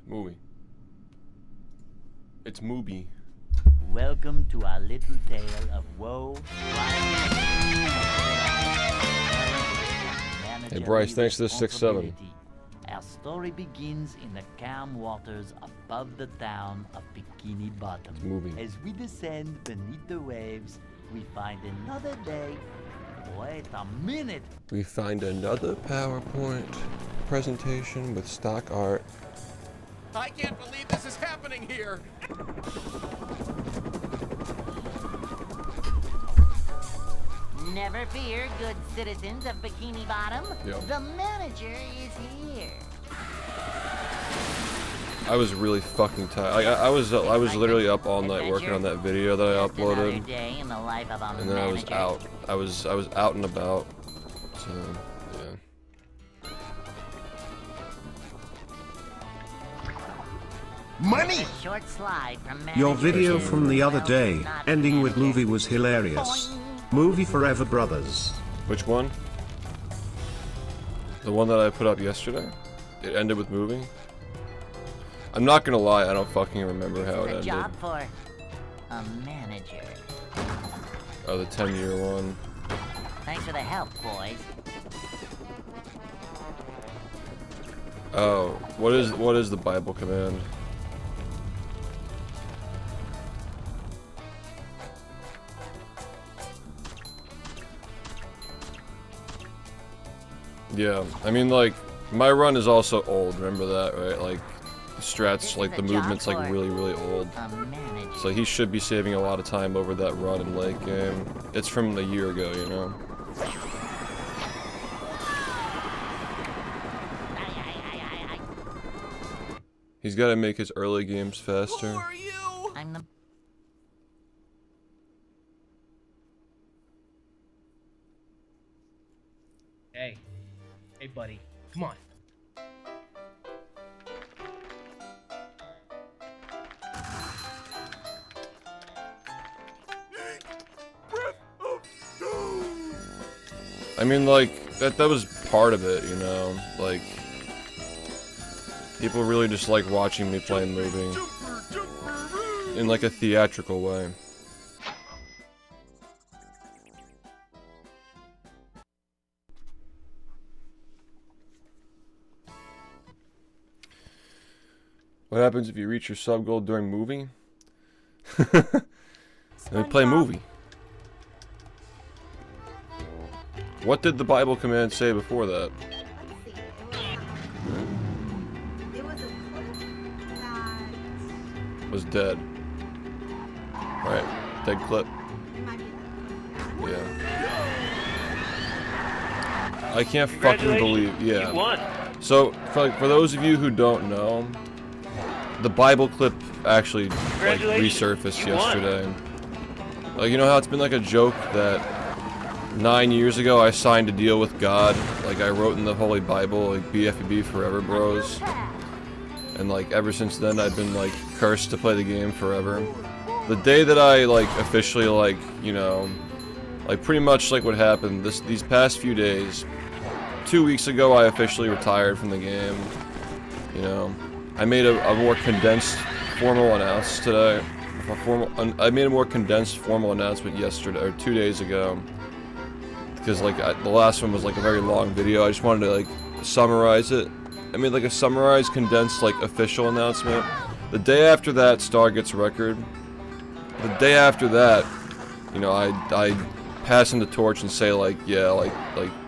Movie. It's Movie. Welcome to our little tale of woe, Hey Bryce, thanks for this 6-7. Our story begins in the calm waters above the town of Bikini Bottom. It's Movie. As we descend beneath the waves, we find another day. Wait a minute! We find another PowerPoint presentation with stock art. I can't believe this is happening here! Never fear, good citizens of Bikini Bottom. Yep. The manager is here. I was really fucking tired. I was literally up all night working on that video that I uploaded, Day in the life of a and then I was manager. out. I was out and about. So yeah. Money! A short slide from manager Your video to from the other day, not ending with manager. movie was hilarious. Movie Forever Brothers. Which one? The one that I put up yesterday? It ended with movie? I'm not gonna lie, I don't fucking remember how it This is a ended. job for a manager. Oh, the 10-year one. Thanks for the help, boys. Oh, what is the Bible command? Yeah, I mean, like, my run is also old, remember that, right? Like, the strats, like, the movement's, like, really, really old. A manager. So he should be saving a lot of time over that run and late game. It's from a year ago, you know? He's gotta make his early games faster. Who are you? I'm the Hey. Hey, buddy. Come on. I mean, like, that was part of it, you know? Like, people really just like watching me play a movie. In, like, a theatrical way. What happens if you reach your sub goal during movie? Then play movie. What did the Bible command say before that? It was a clip that Was dead. Right. Dead clip. it might be that. Yeah. I can't fucking believe. Yeah. You won. So, for those of you who don't know, the Bible clip actually like Congratulations, resurfaced you won. yesterday. Like, you know how it's been like a joke that 9 years ago I signed a deal with God, like I wrote in the Holy Bible, like BFB forever, bros. And like ever since then I've been like cursed to play the game forever. The day that I like officially like, you know, like pretty much like what happened these past few days. 2 weeks ago I officially retired from the game. You know, I made a more condensed formal announcement today. I made a more condensed formal announcement yesterday or 2 days ago. Because like the last one was like a very long video. I just wanted to like summarize it. I made like a summarized, condensed like official announcement. The day after that, Star gets record. The day after that, you know, I pass him the torch and say like, yeah, like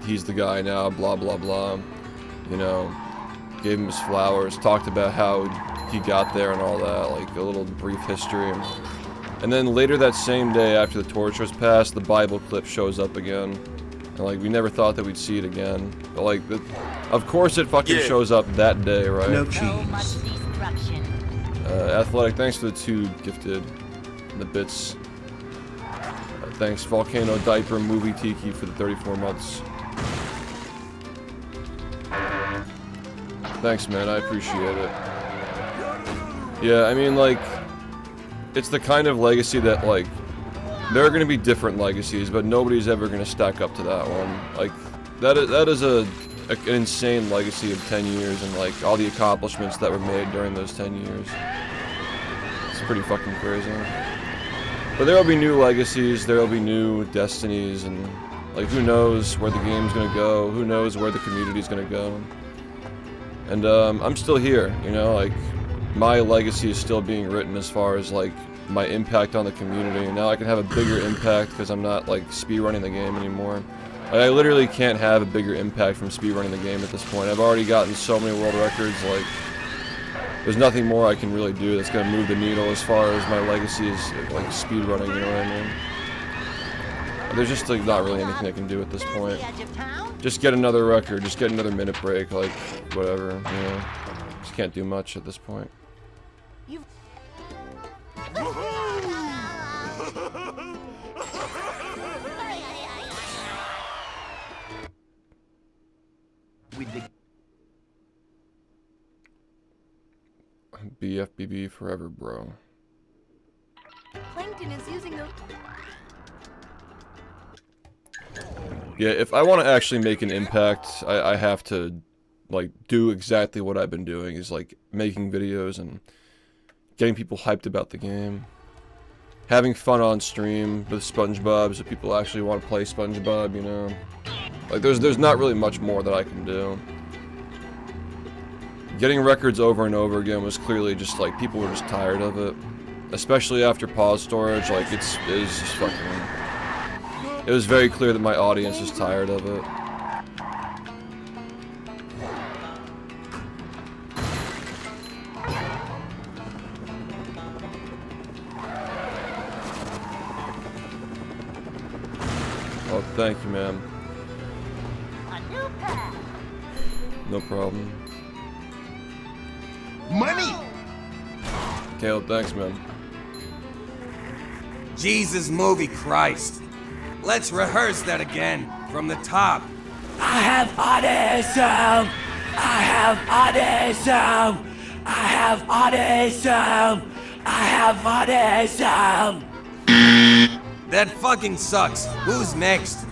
he's the guy now, blah blah blah. You know, gave him his flowers, talked about how he got there and all that, like a little brief history. And then later that same day, after the torch was passed, the Bible clip shows up again. And like, we never thought that we'd see it again. But like, of course it fucking shows up that day, right? No so much cheese. destruction. Athletic, thanks for the 2 gifted. The bits. Thanks, Volcano Diaper Movie Tiki for the 34 months. Thanks, man, I appreciate it. Yeah, I mean, like, it's the kind of legacy that, like, there are going to be different legacies, but nobody's ever going to stack up to that one. Like, that is a an insane legacy of 10 years and like all the accomplishments that were made during those 10 years. It's pretty fucking crazy. But there will be new legacies, there will be new destinies, and like who knows where the game's gonna go, who knows where the community's gonna go. And I'm still here, you know, like my legacy is still being written as far as like my impact on the community, and now I can have a bigger impact because I'm not like speedrunning the game anymore. Like, I literally can't have a bigger impact from speedrunning the game at this point. I've already gotten so many world records, like there's nothing more I can really do that's gonna move the needle as far as my legacy is like speedrunning, you know what I mean? There's just like not really anything I can do at this point. Just get another record, just get another minute break, like whatever, you know. Just can't do much at this point. With the BFBB forever, bro. Plankton is using the. Yeah, if I want to actually make an impact, I have to, like, do exactly what I've been doing, is, like, making videos and getting people hyped about the game. Having fun on stream with SpongeBob so people actually want to play SpongeBob, you know? Like, there's not really much more that I can do. Getting records over and over again was clearly just, like, people were just tired of it. Especially after pause storage, like, it was just fucking... It was very clear that my audience was tired of it. Oh, thank you, man. No problem. Money! Caleb, thanks, man. Jesus movie Christ. Let's rehearse that again, from the top. I have autism! I have autism! I have autism! I have autism! That fucking sucks. Who's next?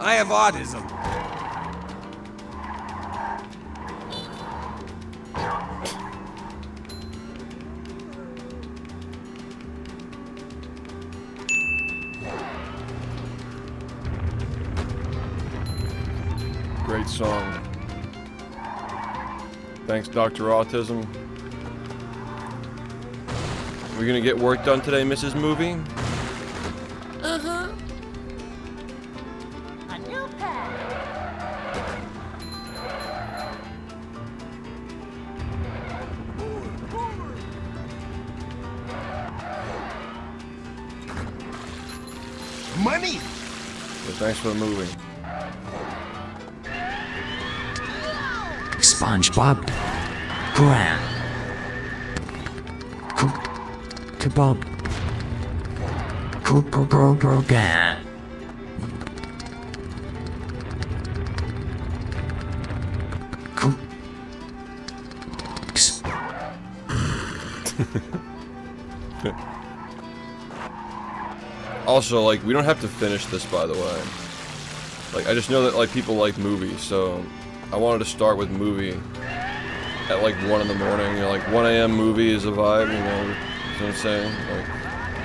I have autism. Great song. Thanks, Dr. Autism. We gonna get work done today, Mrs. Movie? Money! Well, thanks for the movie. SpongeBob. Grant. Kebab. Grant. Also, like, we don't have to finish this, by the way. Like, I just know that, like, people like movies, so I wanted to start with movie at, like, 1 in the morning. You know, like, 1 a.m. movie is a vibe, you know what I'm saying? Like,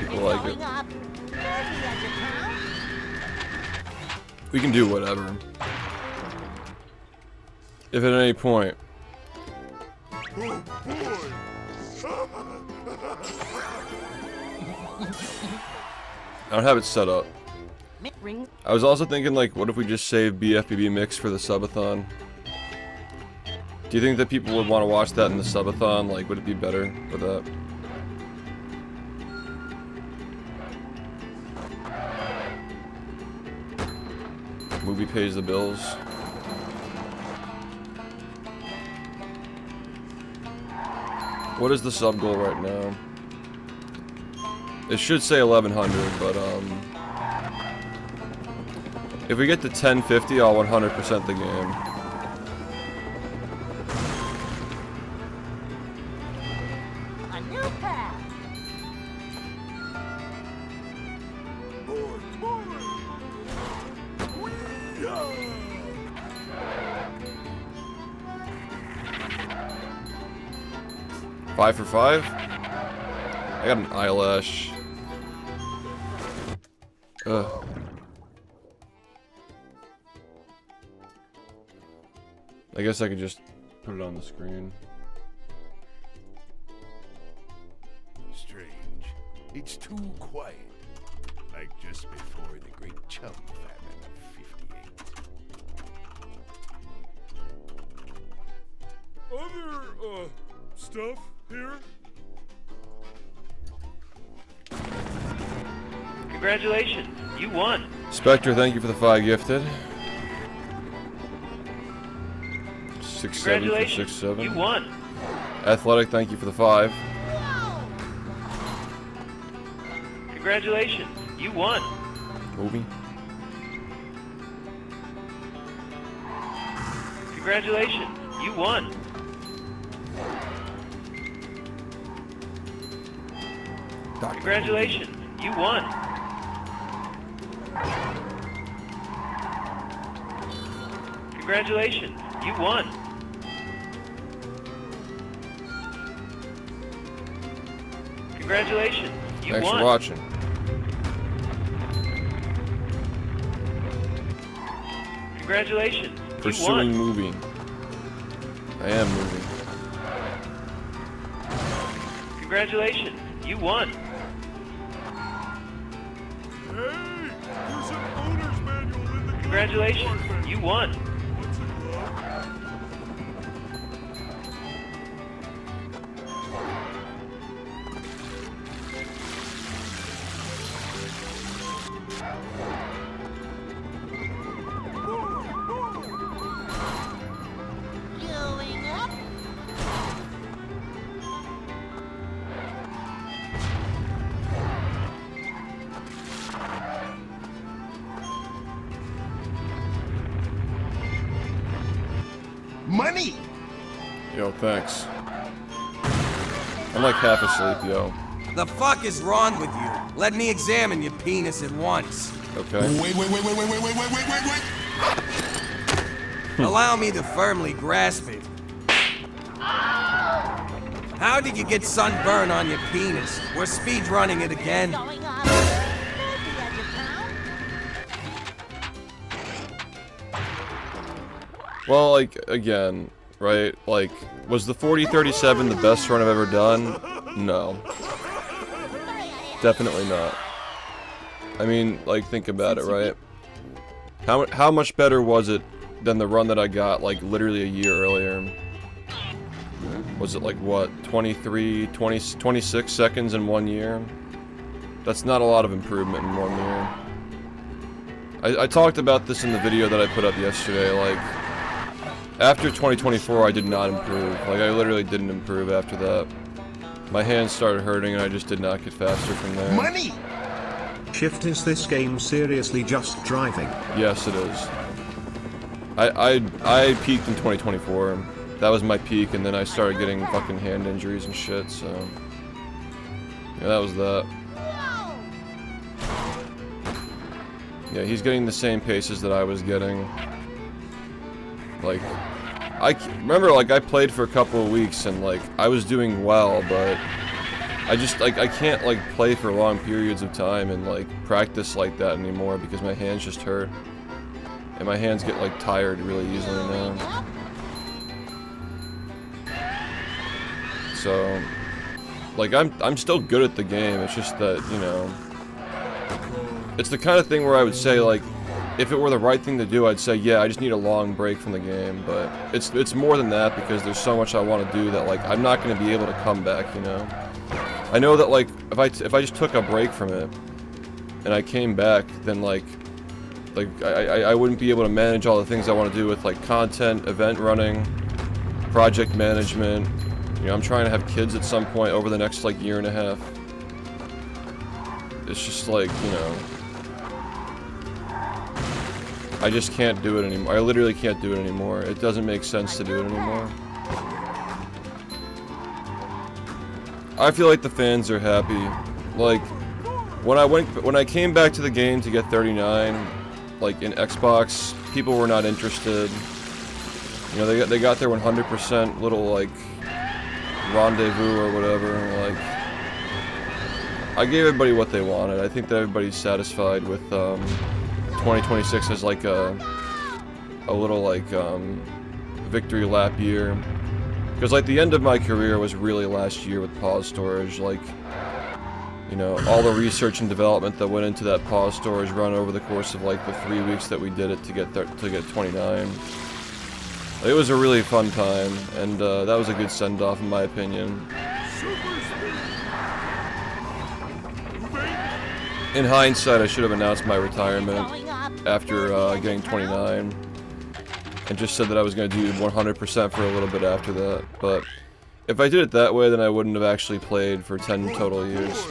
people like it. We can do whatever. If at any point... I don't have it set up. I was also thinking, like, what if we just save BFBB Mix for the subathon? Do you think that people would want to watch that in the subathon? Like, would it be better for that? Movie pays the bills. What is the sub goal right now? It should say 1100, but If we get to 1050, I'll 100% the game. A new path. 5 for 5? I got an eyelash. Ugh. I guess I could just put it on the screen. Strange. It's too quiet. Like just before the Great Chum Famine of 58. Other, stuff here? Congratulations, you won. Spectre, thank you for the 5 gifted. 6-7 for Congratulations, 6-7. you won. Athletic, thank you for the 5. Congratulations, you won. Movie. Congratulations, you won. Congratulations, you won. Congratulations, you won. Congratulations, you Thanks won. for watching. Congratulations, Pursuing you won. moving. I am moving. Congratulations, you won. Hey, there's an owner's manual in the Congratulations, you won. What's it Going up. Money! Yo, thanks. I'm like half asleep, yo. The fuck is wrong with you? Let me examine your penis at once. Okay. Wait. Allow me to firmly grasp it. How did you get sunburn on your penis? We're speed running it again. Going on. There's the edge of town. Well, like, again, right? Like, was the 4037 the best run I've ever done? No. Definitely not. I mean, like, think about it, right? How much better was it than the run that I got, like, literally a year earlier? Was it, like, what, 26 seconds in 1 year? That's not a lot of improvement in 1 year. I talked about this in the video that I put up yesterday, like, after 2024, I did not improve. Like, I literally didn't improve after that. My hands started hurting and I just did not get faster from there. Money! Shift, is this game seriously just driving? Yes, it is. I peaked in 2024. That was my peak, and then I started getting fucking hand injuries and shit, so... Yeah, that was that. Yeah, he's getting the same paces that I was getting. Like, remember, like, I played for a couple of weeks, and, like, I was doing well, but... I just, like, I can't, like, play for long periods of time and, like, practice like that anymore, because my hands just hurt. And my hands get, like, tired really easily now. So, like, I'm still good at the game, it's just that, you know... It's the kind of thing where I would say, like, if it were the right thing to do, I'd say, yeah, I just need a long break from the game, but it's more than that, because there's so much I want to do that, like, I'm not going to be able to come back, you know? I know that, like, if I just took a break from it, and I came back, then, like, I wouldn't be able to manage all the things I want to do with, like, content, event running, project management. You know, I'm trying to have kids at some point over the next, like, year and a half. It's just, like, you know... I just can't do it anymore. I literally can't do it anymore. It doesn't make sense to do it anymore. I feel like the fans are happy. Like, when I came back to the game to get 39, like in Xbox, people were not interested. You know, they got their 100% little like rendezvous or whatever. Like, I gave everybody what they wanted. I think that everybody's satisfied with 2026 as like a little like victory lap year. Because like the end of my career was really last year with pause storage. Like, you know, all the research and development that went into that pause storage run over the course of like the 3 weeks that we did it to get 29. It was a really fun time, and that was a good send-off in my opinion. In hindsight, I should have announced my retirement after getting 29, and just said that I was going to do 100% for a little bit after that. But if I did it that way, then I wouldn't have actually played for 10 total years.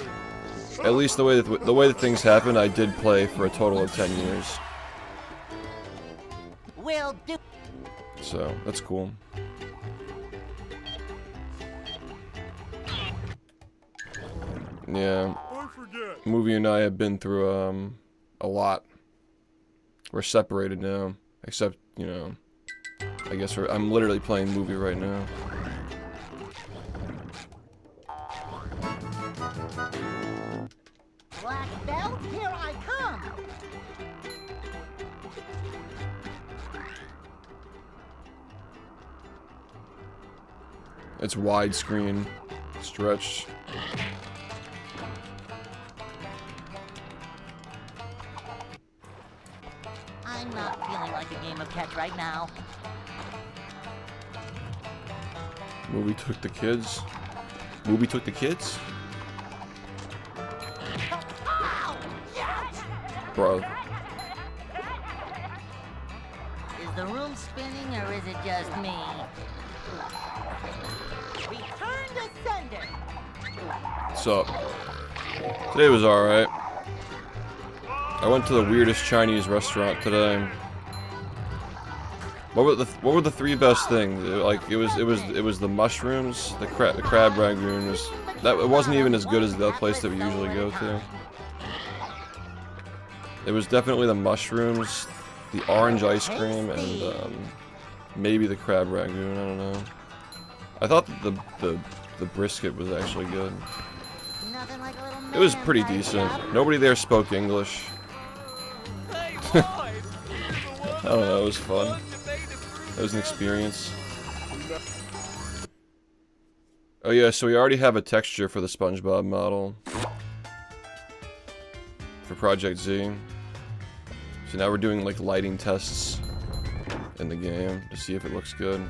At least the way that things happened, I did play for a total of 10 years. Will do. So that's cool. Yeah. Movie and I have been through a lot. We're separated now, except, you know, I guess I'm literally playing Movie right now. Black belt, here I come. It's widescreen, stretched. I'm not feeling like a game of catch right now. Movie took the kids. Movie took the kids? Bro. Is the room spinning or is it just me? Return to sender. What's up? Today was alright. I went to the weirdest Chinese restaurant today. What were the three best things? Like it was the mushrooms, the crab ragoon was that it wasn't even as good as the place that we usually go to. It was definitely the mushrooms, the orange ice cream, and maybe the crab ragoon. I don't know. I thought that the brisket was actually good. It was pretty decent. Nobody there spoke English. I don't know. It was fun. It was an experience. Oh yeah, so we already have a texture for the SpongeBob model for Project Z. So now we're doing like lighting tests in the game to see if it looks good.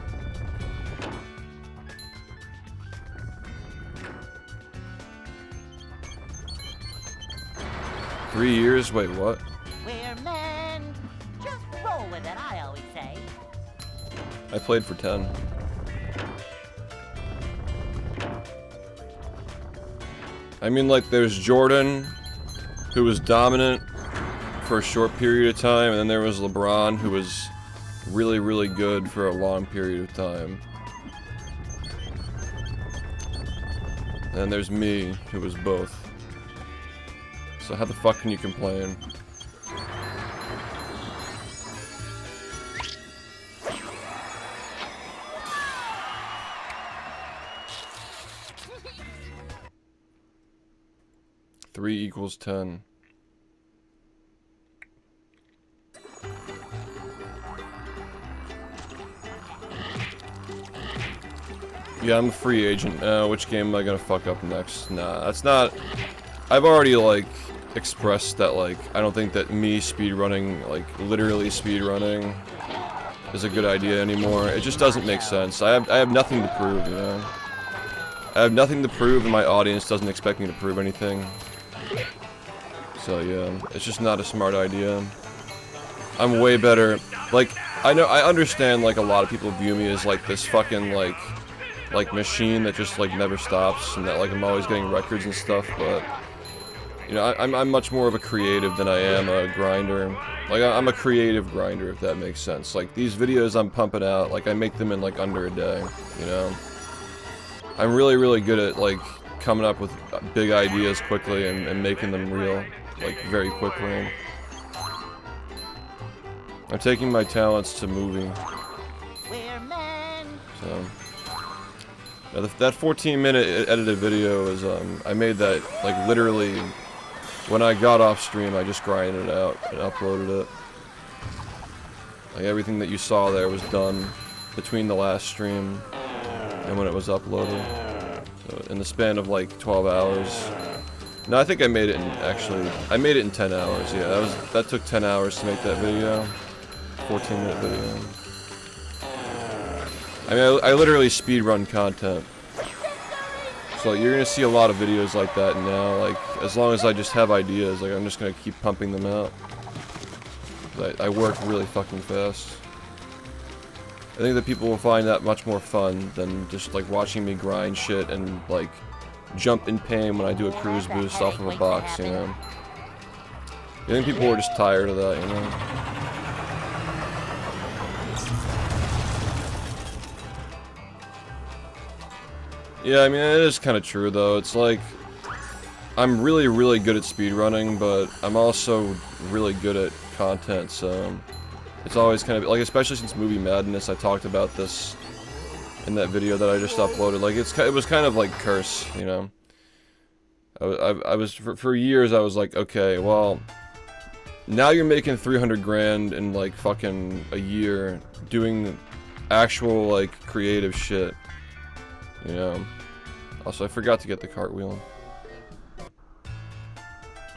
Three years? Wait, what? We're men. Just roll with it, I always say. I played for 10. I mean, like, there's Jordan, who was dominant for a short period of time, and then there was LeBron, who was really, really good for a long period of time. And then there's me, who was both. So how the fuck can you complain? Three equals 10. Yeah, I'm a free agent now. Which game am I gonna fuck up next? Nah, that's not... I've already, like, expressed that, like, I don't think that me speedrunning, like, literally speedrunning is a good idea anymore. It just doesn't make sense. I have nothing to prove, you know? I have nothing to prove, and my audience doesn't expect me to prove anything. So, yeah, it's just not a smart idea. I'm way better. Like, I understand, like, a lot of people view me as, like, this fucking, like machine that just, like, never stops, and that, like, I'm always getting records and stuff, but You know, I'm much more of a creative than I am a grinder. Like, I'm a creative grinder, if that makes sense. Like, these videos I'm pumping out, like, I make them in, like, under a day, you know? I'm really, really good at, like, coming up with big ideas quickly and making them real, like, very quickly. I'm taking my talents to movie. So, now that 14-minute edited video is, I made that, like, literally, when I got off stream, I just grinded it out and uploaded it. Like, everything that you saw there was done between the last stream and when it was uploaded. So, in the span of, like, 12 hours. No, I think I made it in, actually, I made it in 10 hours, yeah. That took 10 hours to make that video. 14-minute video. I mean, I literally speedrun content. So you're gonna see a lot of videos like that now. Like, as long as I just have ideas, like, I'm just gonna keep pumping them out. I work really fucking fast. I think that people will find that much more fun than just, like, watching me grind shit and, like, jump in pain when I do a cruise boost off of a box, you know? I think people are just tired of that, you know? Yeah, I mean, it is kind of true, though. It's like, I'm really, really good at speedrunning, but I'm also really good at content, so it's always kind of, like, especially since Movie Madness, I talked about this in that video that I just uploaded. Like, it was kind of like Curse, you know? I was, for years, I was like, okay, well, now you're making 300 grand in, like, fucking a year doing actual, like, creative shit, you know? Also, I forgot to get the cartwheel.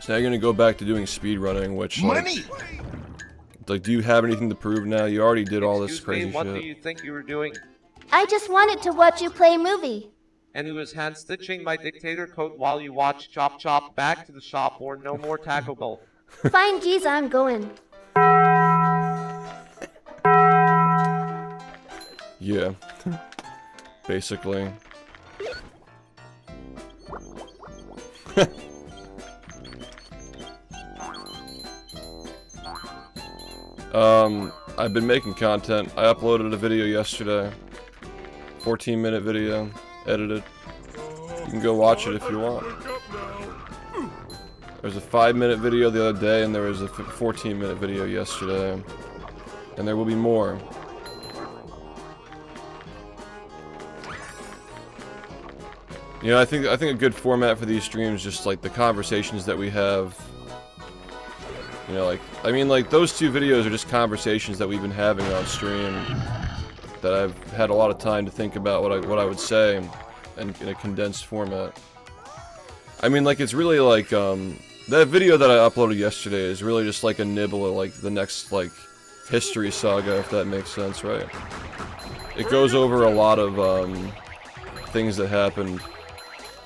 So now you're gonna go back to doing speedrunning, which, like, do you have anything to prove now? You already did all this crazy shit. What do you think you were doing? I just wanted to watch you play a movie. And it was hand-stitching my dictator code while you watch Chop Chop Back to the Shop or No More Taco Bell. Fine, geez, I'm going. Yeah. Basically. I've been making content. I uploaded a video yesterday. 14-minute video. Edited. You can go watch it if you want. There's a 5-minute video the other day, and there was a 14-minute video yesterday. And there will be more. You know, I think a good format for these streams is just, like, the conversations that we have. You know, like, I mean, like, those two videos are just conversations that we've been having on stream that I've had a lot of time to think about what I would say in a condensed format. I mean, like, it's really like, that video that I uploaded yesterday is really just like a nibble of, like, the next, like, history saga, if that makes sense, right? It goes over a lot of, things that happened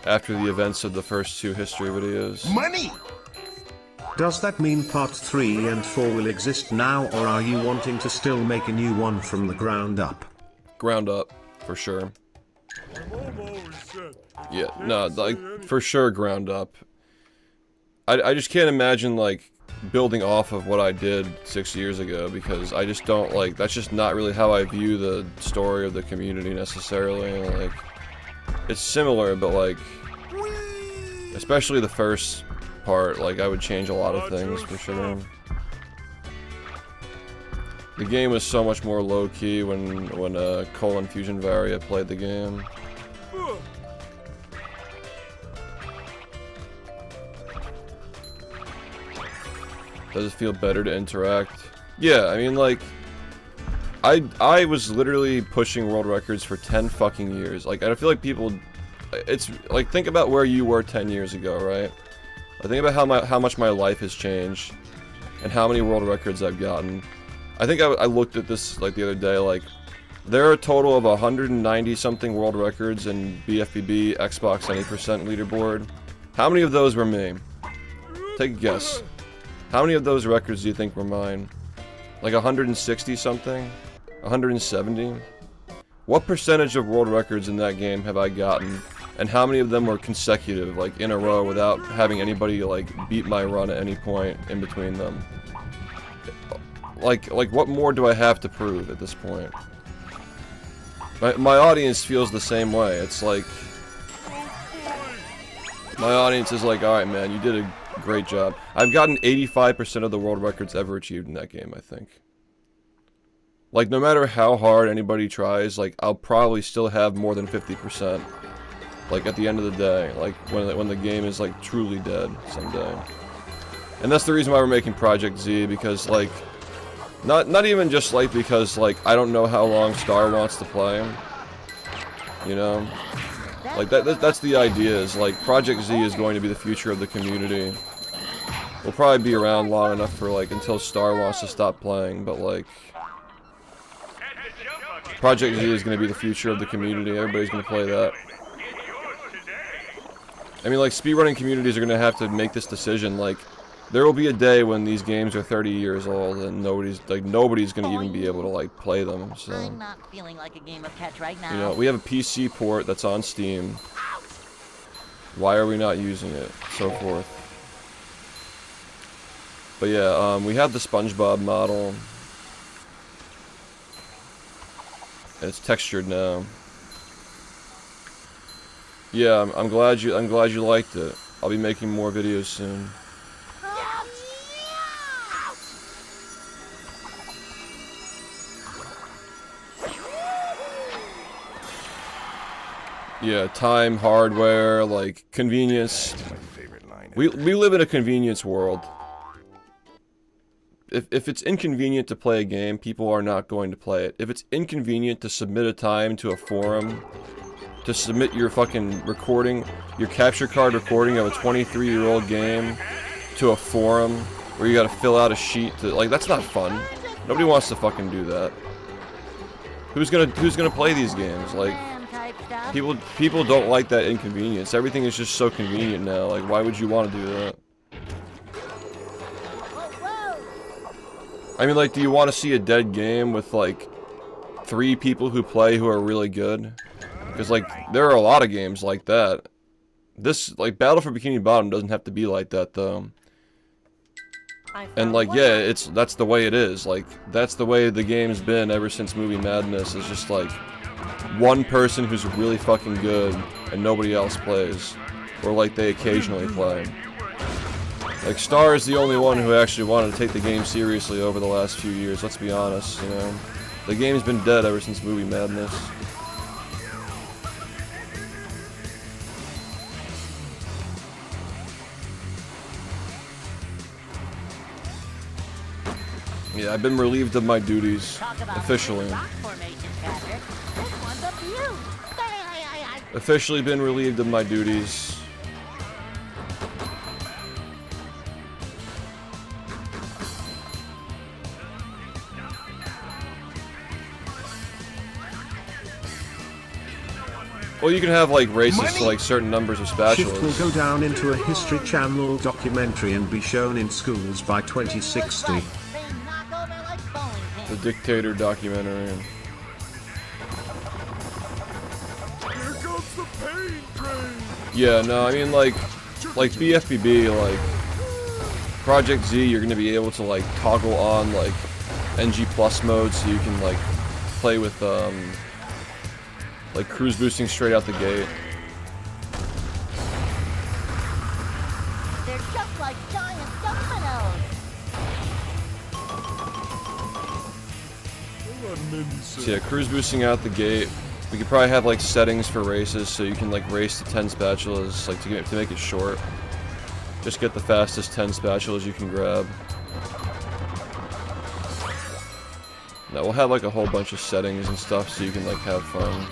after the events of the first two history videos. Money! Does that mean part 3 and 4 will exist now, or are you wanting to still make a new one from the ground up? Ground up, for sure. Yeah, no, like, for sure ground up. I just can't imagine, like, building off of what I did 6 years ago, because I just don't, like, that's just not really how I view the story of the community necessarily. Like, it's similar, but, like, especially the first part, like, I would change a lot of things for sure. The game was so much more low-key when Colon Fusion Varia played the game. Does it feel better to interact? Yeah, I mean, like, I was literally pushing world records for 10 fucking years. Like, I feel like people, it's, like, think about where you were 10 years ago, right? I think about how much my life has changed, and how many world records I've gotten. I think I looked at this, like, the other day, like, there are a total of 190-something world records in BFBB Xbox Any Percent leaderboard. How many of those were me? Take a guess. How many of those records do you think were mine? Like 160-something? 170? What percentage of world records in that game have I gotten and how many of them were consecutive, like in a row, without having anybody like beat my run at any point in between them. Like what more do I have to prove at this point? My audience feels the same way. It's like my audience is like, alright man, you did a great job. I've gotten 85% of the world records ever achieved in that game, I think. Like, no matter how hard anybody tries, like, I'll probably still have more than 50%. Like, at the end of the day, like, when the game is, like, truly dead someday. And that's the reason why we're making Project Z, because, like, not even just, like, because, like, I don't know how long Star wants to play. You know? Like, that's the idea, is, like, Project Z is going to be the future of the community. We'll probably be around long enough for, like, until Star wants to stop playing, but, like... Project Z is going to be the future of the community. Everybody's going to play that. I mean, like, speedrunning communities are going to have to make this decision. Like, there will be a day when these games are 30 years old and nobody's going to even be able to, like, play them. So, I'm not feeling like a game of catch right now. you know, we have a PC port that's on Steam. Why are we not using it? So forth. But yeah, we have the SpongeBob model. It's textured now. Yeah, I'm glad you liked it. I'll be making more videos soon. Yeah, time, hardware, like convenience. We live in a convenience world. If it's inconvenient to play a game, people are not going to play it. If it's inconvenient to submit a time to a forum, to submit your fucking recording, your capture card recording of a 23-year-old game to a forum where you gotta fill out a sheet to, like, that's not fun. Nobody wants to fucking do that. Who's gonna play these games? Like, people don't like that inconvenience. Everything is just so convenient now. Like, why would you want to do that? I mean, like, do you want to see a dead game with, like, 3 people who play who are really good? Because, like, there are a lot of games like that. This, like, Battle for Bikini Bottom doesn't have to be like that, though. And, like, yeah, that's the way it is. Like, that's the way the game's been ever since Movie Madness. It's just, like, one person who's really fucking good and nobody else plays. Or, like, they occasionally play. Like, Star is the only one who actually wanted to take the game seriously over the last few years, let's be honest, you know. The game's been dead ever since Movie Madness. Yeah, I've been relieved of my duties, officially. Officially been relieved of my duties. Well, you can have, like, races to, like, certain numbers of spatulas. Shift will go down into a History Channel documentary and be shown in schools by 2060. The Dictator documentary. Here comes the pain train. Yeah, no, I mean, like BFBB, like, Project Z, you're gonna be able to, like, toggle on, like, NG Plus mode so you can, like, play with, like, cruise boosting straight out the gate. They're just like giant dominoes. So yeah, cruise boosting out the gate. We could probably have, like, settings for races so you can, like, race to 10 spatulas, like, to make it short. Just get the fastest 10 spatulas you can grab. Now we'll have, like, a whole bunch of settings and stuff so you can, like, have fun.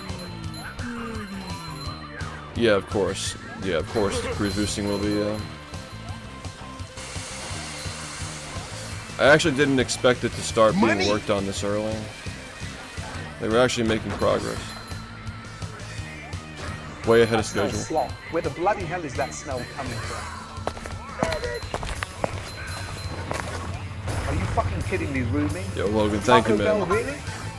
Yeah, of course. Yeah, of course, cruise boosting will be, I actually didn't expect it to start being worked on this early. They were actually making progress. Way ahead of schedule. Where the bloody hell is that smell coming from? Are you fucking kidding me, Rumi? Yo, Logan, thank you, man. Really?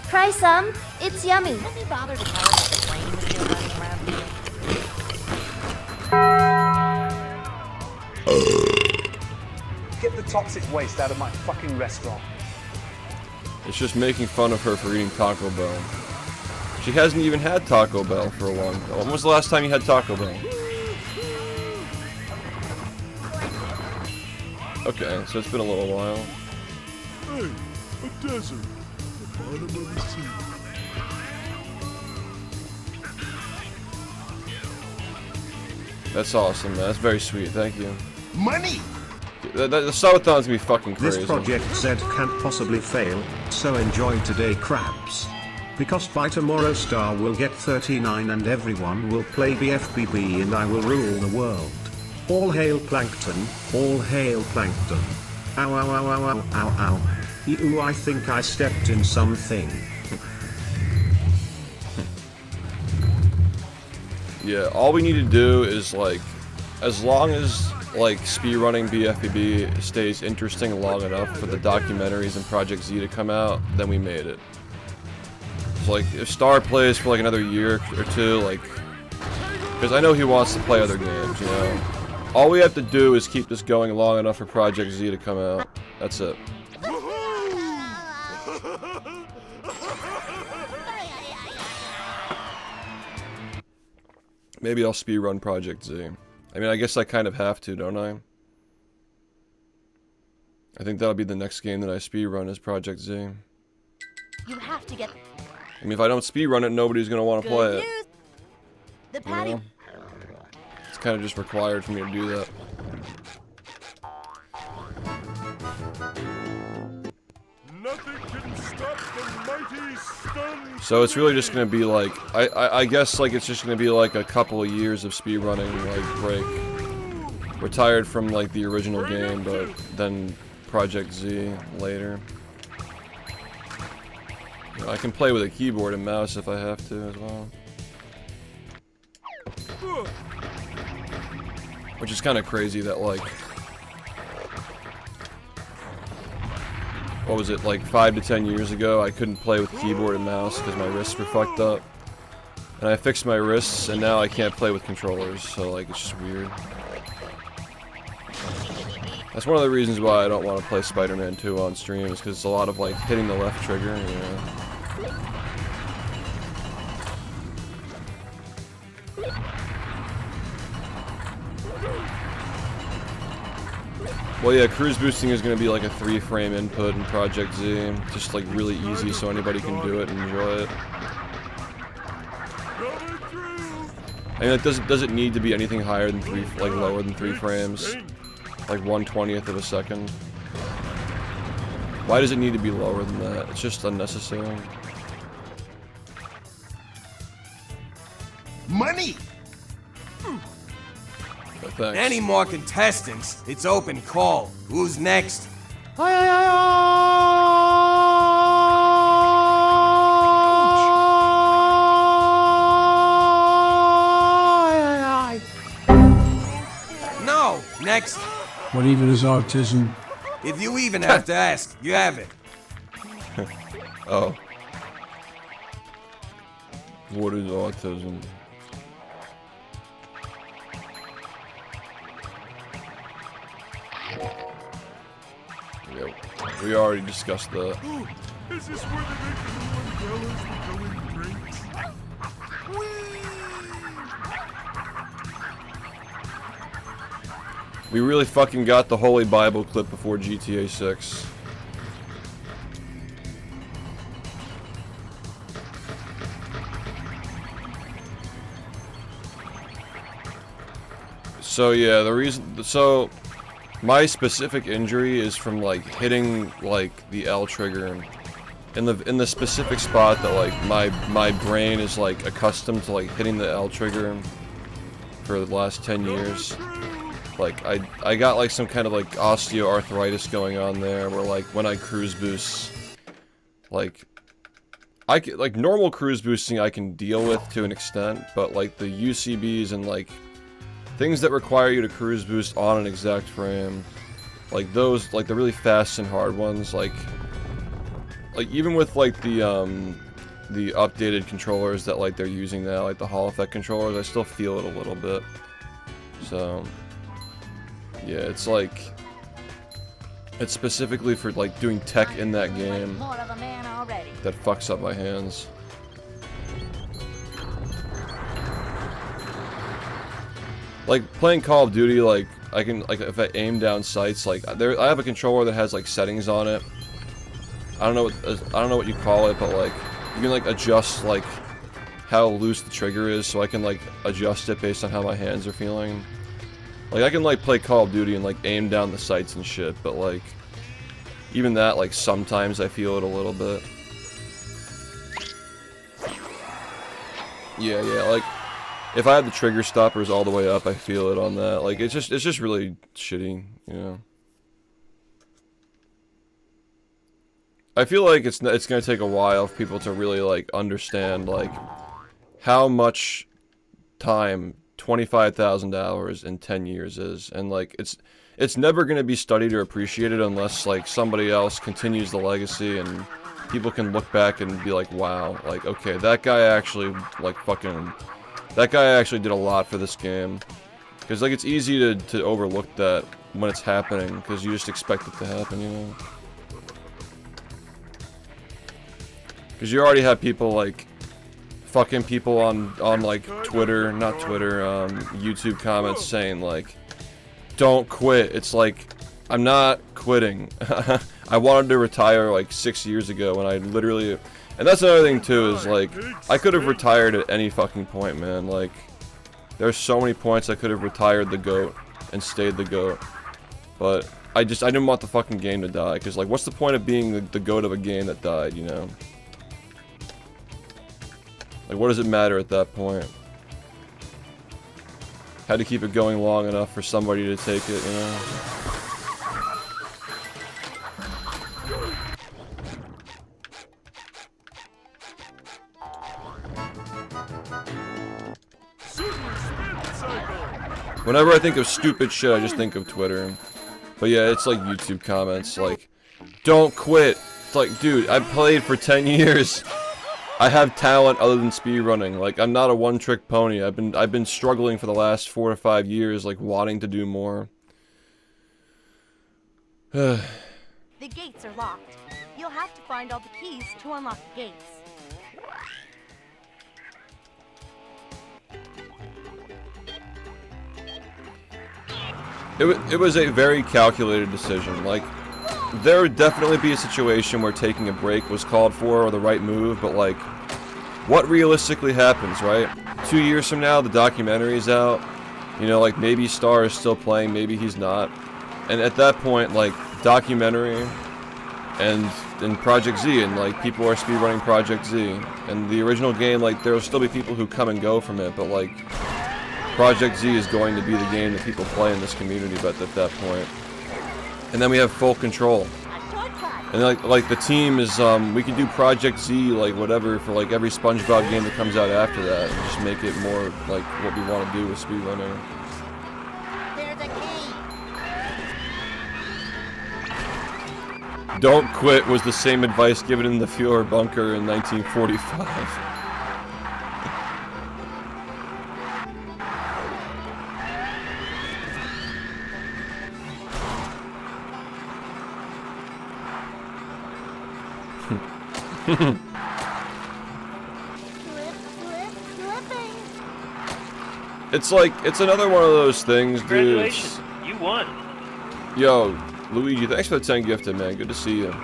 Try some. It's yummy. Have you bothered to tell us what the plane was running around here? tops its waist out of my fucking restaurant. It's just making fun of her for eating Taco Bell. She hasn't even had Taco Bell for a long time. When was the last time you had Taco Bell? Okay, so it's been a little while. Hey, a desert. The bottom of the sea. That's awesome, man. That's very sweet. Thank you. Money! The subathon's gonna be fucking crazy. This Project Z can't possibly fail, so enjoy today, crabs. Because by tomorrow Star will get 39 and everyone will play BFBB and I will rule the world. All hail Plankton, all hail Plankton. Ow ow ow ow ow ow ow. Ew, I think I stepped in something. Yeah, all we need to do is like, as long as like speedrunning BFBB stays interesting long enough for the documentaries and Project Z to come out, then we made it. So like, if Star plays for like another year or two, like, because I know he wants to play other games, you know. All we have to do is keep this going long enough for Project Z to come out. That's it. Maybe I'll speedrun Project Z. I mean, I guess I kind of have to, don't I? I think that'll be the next game that I speedrun is Project Z. You have to get. I mean, if I don't speedrun it, nobody's gonna want to play it. The patty. You know? It's kind of just required for me to do that. Nothing can stop the mighty stun. So it's really just gonna be like, I guess like it's just gonna be like a couple of years of speedrunning like break. Retired from like the original game, but then Project Z later. You know, I can play with a keyboard and mouse if I have to as well. Which is kind of crazy that like, what was it, like 5 to 10 years ago I couldn't play with keyboard and mouse because my wrists were fucked up. And I fixed my wrists and now I can't play with controllers, so like it's just weird. That's one of the reasons why I don't want to play Spider-Man 2 on stream, is because it's a lot of like hitting the left trigger, you know. Well, yeah, cruise boosting is going to be like a 3-frame input in Project Z. Just like really easy so anybody can do it and enjoy it. I mean, it doesn't need to be anything higher than lower than 3 frames. Like 1/20th of a second. Why does it need to be lower than that? It's just unnecessary. Money! Thanks. Any more contestants? It's open call. Who's next? No, next. What even is autism? If you even have to ask, you have it. Oh. What is autism? Yep. We already discussed that. Ooh, is this where they make the new umbrellas that go in drinks? We really fucking got the Holy Bible clip before GTA 6. So yeah, the reason, so my specific injury is from like hitting like the L trigger in the specific spot that like my brain is like accustomed to like hitting the L trigger for the last 10 years. Like I got like some kind of like osteoarthritis going on there where like when I cruise boost, like like normal cruise boosting I can deal with to an extent, but like the UCBs and like things that require you to cruise boost on an exact frame, like those, like the really fast and hard ones, like even with like the updated controllers that like they're using now, like the Hall Effect controllers, I still feel it a little bit. So yeah, it's like It's specifically for like doing tech in that game More of a man already. that fucks up my hands. Like playing Call of Duty, like I can, like if I aim down sights, like I have a controller that has like settings on it. I don't know what you call it, but like you can like adjust like how loose the trigger is, so I can like adjust it based on how my hands are feeling. Like I can like play Call of Duty and like aim down the sights and shit, but like even that, like sometimes I feel it a little bit. Yeah, like if I have the trigger stoppers all the way up, I feel it on that. Like it's just really shitty, you know. I feel like it's gonna take a while for people to really like understand like how much time 25,000 hours in 10 years is, and like it's never gonna be studied or appreciated unless like somebody else continues the legacy and people can look back and be like, wow, like okay, that guy actually like that guy actually did a lot for this game. Because like it's easy to overlook that when it's happening, because you just expect it to happen, you know. Because you already have people like fucking people on like Twitter, not Twitter, YouTube comments saying like, don't quit. It's like, I'm not quitting. I wanted to retire like 6 years ago when I literally, and that's another thing too, is like, I could have retired at any fucking point, man. Like, there's so many points I could have retired the GOAT and stayed the GOAT. But I didn't want the fucking game to die, because like, what's the point of being the GOAT of a game that died, you know? Like, what does it matter at that point? Had to keep it going long enough for somebody to take it, you know? Whenever I think of stupid shit, I just think of Twitter. But yeah, it's like YouTube comments, like, don't quit. It's like, dude, I played for 10 years. I have talent other than speedrunning. Like, I'm not a one-trick pony. I've been struggling for the last 4 or 5 years, like, wanting to do more. The gates are locked. You'll have to find all the keys to unlock the gates. It was a very calculated decision. Like, there would definitely be a situation where taking a break was called for or the right move, but like, what realistically happens, right? 2 years from now, the documentary's out. You know, like, maybe Star is still playing, maybe he's not. And at that point, like, documentary and Project Z, and like, people are speedrunning Project Z. And the original game, like, there will still be people who come and go from it, but like, Project Z is going to be the game that people play in this community, but at that point. And then we have full control. And like the team is, we can do Project Z, like whatever, for like every SpongeBob game that comes out after that. And just make it more like what we want to do with speedrunning. There's a key. Don't quit was the same advice given in the Fuhrer bunker in 1945. It's like, it's another one of those things, dude. Congratulations, you won. Yo, Luigi, thanks for the 10 gifted, man. Good to see you.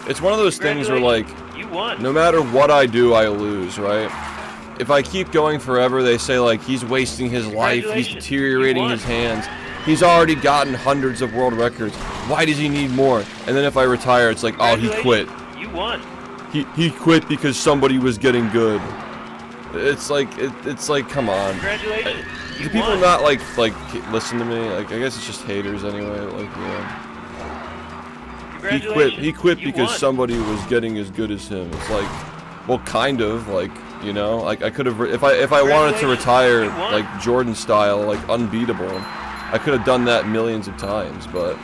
It's one of those things where, like, you won. No matter what I do, I lose, right? If I keep going forever, they say, like, he's wasting his life, he's deteriorating his hands. He's already gotten hundreds of world records. Why does he need more? And then if I retire, it's like, oh, he quit. You won. He quit because somebody was getting good. It's like, it's like, come on. Congratulations. Do people not like listen to me? Like, I guess it's just haters anyway. Like, yeah. He quit because somebody was getting as good as him. It's like, well, kind of, like, you know, like I could have, if I wanted to retire like Jordan style, like unbeatable, I could have done that millions of times, but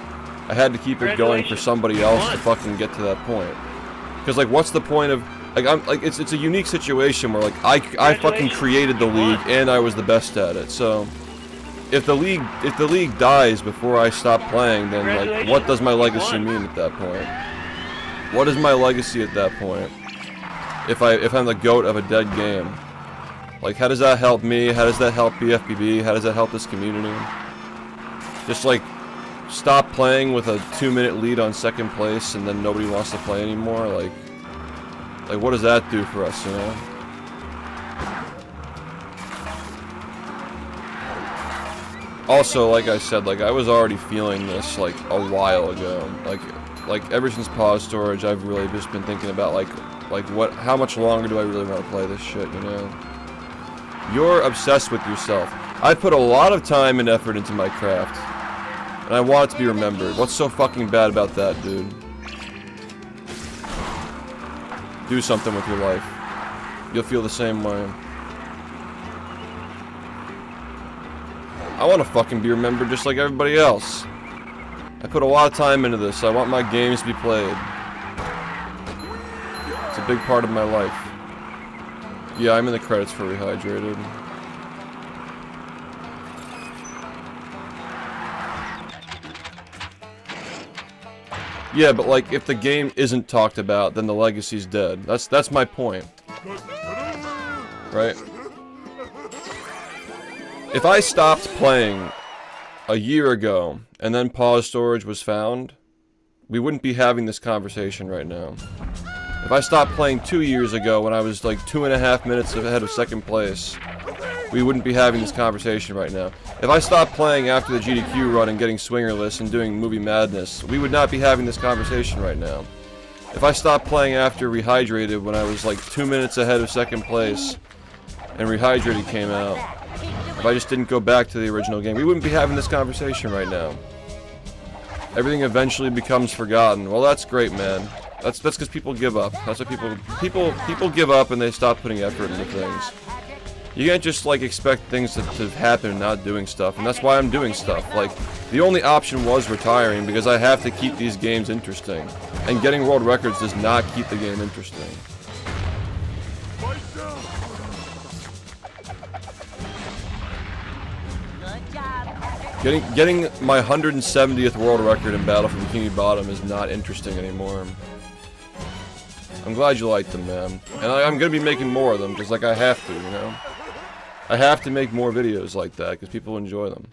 I had to keep it going for somebody else to fucking get to that point. Because like, what's the point of, like, I'm like, it's a unique situation where like I fucking created the league and I was the best at it. So if the league dies before I stop playing, then like what does my legacy mean at that point? What is my legacy at that point? If I'm the GOAT of a dead game, like how does that help me? How does that help BFBB? How does that help this community? Just like stop playing with a 2-minute lead on second place and then nobody wants to play anymore. Like what does that do for us, you know? Also, like I said, like I was already feeling this like a while ago. Like ever since Pause Storage, I've really just been thinking about like how much longer do I really want to play this shit, you know? You're obsessed with yourself. I put a lot of time and effort into my craft, and I want it to be remembered. What's so fucking bad about that, dude? Do something with your life. You'll feel the same way. I want to fucking be remembered just like everybody else. I put a lot of time into this. I want my games to be played. It's a big part of my life. Yeah, I'm in the credits for Rehydrated. Yeah, but like, if the game isn't talked about, then the legacy's dead. That's my point. Right? If I stopped playing a year ago, and then Pause Storage was found, we wouldn't be having this conversation right now. If I stopped playing 2 years ago when I was like 2.5 minutes ahead of second place, we wouldn't be having this conversation right now. If I stopped playing after the GDQ run and getting swingerless and doing Movie Madness, we would not be having this conversation right now. If I stopped playing after Rehydrated when I was like 2 minutes ahead of second place and Rehydrated came out, if I just didn't go back to the original game, we wouldn't be having this conversation right now. Everything eventually becomes forgotten. Well, that's great, man. That's because people give up. That's what people give up and they stop putting effort into things. You can't just like expect things to happen and not doing stuff, and that's why I'm doing stuff. Like, the only option was retiring because I have to keep these games interesting. And getting world records does not keep the game interesting. Getting my 170th world record in Battle for Bikini Bottom is not interesting anymore. I'm glad you liked them, man. And I'm gonna be making more of them, because like I have to, you know? I have to make more videos like that, because people enjoy them.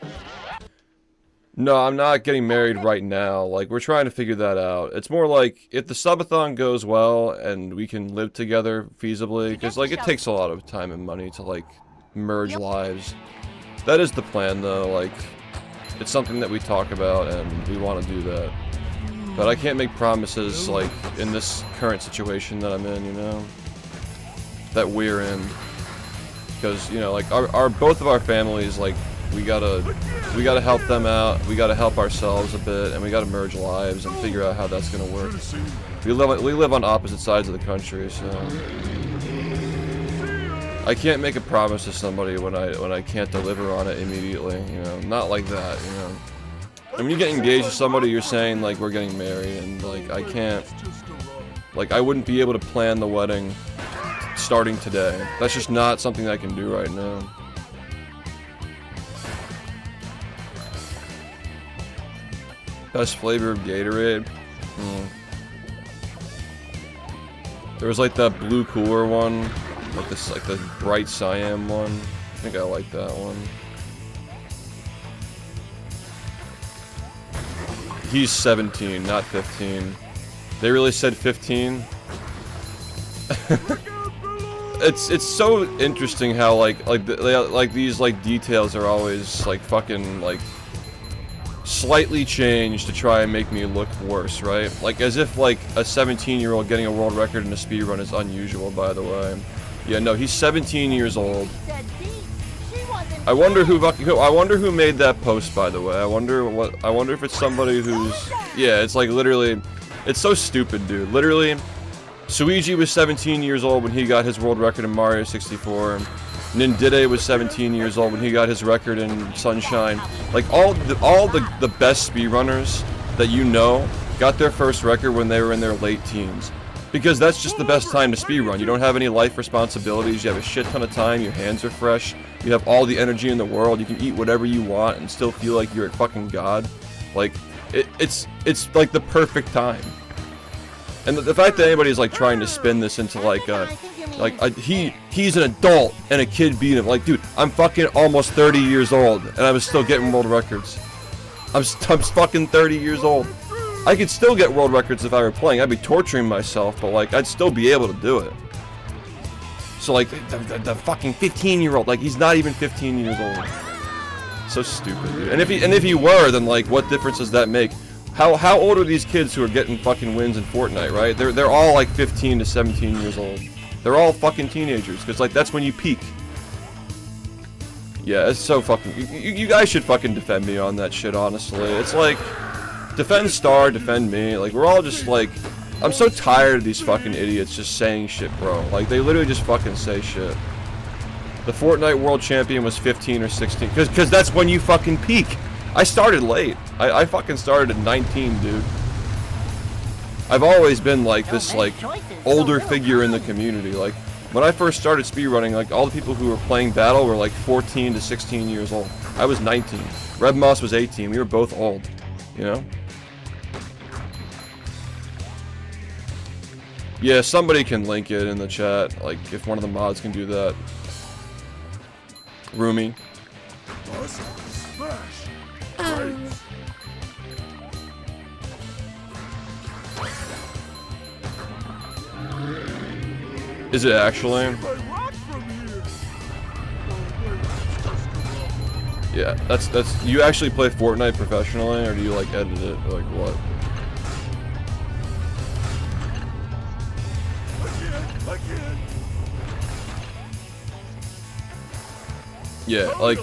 No, I'm not getting married right now. Like, we're trying to figure that out. It's more like, if the subathon goes well, and we can live together feasibly, because like, it takes a lot of time and money to like, merge lives. That is the plan, though, like... It's something that we talk about, and we want to do that. But I can't make promises, like, in this current situation that I'm in, you know? That we're in. Because, you know, like, both of our families, like, we gotta help them out, we gotta help ourselves a bit, and we gotta merge lives and figure out how that's gonna work. We live on opposite sides of the country, so... I can't make a promise to somebody when I can't deliver on it immediately, you know, not like that, you know. And when you get engaged to somebody, you're saying, like, we're getting married, and, like, I can't, like, I wouldn't be able to plan the wedding starting today. That's just not something I can do right now. Best flavor of Gatorade? There was, like, that blue cooler one. Like this, like the bright cyan one. I think I like that one. He's 17, not 15. They really said 15. It's so interesting how like these like details are always like fucking like slightly changed to try and make me look worse, right? Like as if like a 17-year-old getting a world record in a speed run is unusual, by the way. Yeah, no, he's 17 years old. I wonder who made that post, by the way. I wonder if it's somebody who's... Yeah, it's like literally... It's so stupid, dude. Literally, Suigi was 17 years old when he got his world record in Mario 64. Nindide was 17 years old when he got his record in Sunshine. Like, all the best speedrunners that you know got their first record when they were in their late teens. Because that's just the best time to speedrun. You don't have any life responsibilities, you have a shit ton of time, your hands are fresh, you have all the energy in the world, you can eat whatever you want and still feel like you're a fucking god. Like, it's like the perfect time. And the fact that anybody's like trying to spin this into he's an adult and a kid beat him. Like, dude, I'm fucking almost 30 years old and I was still getting world records. I'm fucking 30 years old. I could still get world records if I were playing. I'd be torturing myself, but like, I'd still be able to do it. So like, the fucking 15-year-old, like, he's not even 15 years old. So stupid, dude. And if he were, then like, what difference does that make? How old are these kids who are getting fucking wins in Fortnite, right? They're all like 15 to 17 years old. They're all fucking teenagers, because like, that's when you peak. Yeah, it's so fucking... You guys should fucking defend me on that shit, honestly. It's like... Defend Star, defend me. Like, we're all just like... I'm so tired of these fucking idiots just saying shit, bro. Like, they literally just fucking say shit. The Fortnite World Champion was 15 or 16. Because that's when you fucking peak. I started late. I fucking started at 19, dude. I've always been like this, like, older figure in the community. Like, when I first started speedrunning, like, all the people who were playing Battle were like 14 to 16 years old. I was 19. Red Moss was 18. We were both old. You know? Yeah, somebody can link it in the chat, like, if one of the mods can do that. Rumi. Is it actually? Yeah, that's you actually play Fortnite professionally, or do you like edit it, or like what? Yeah, like,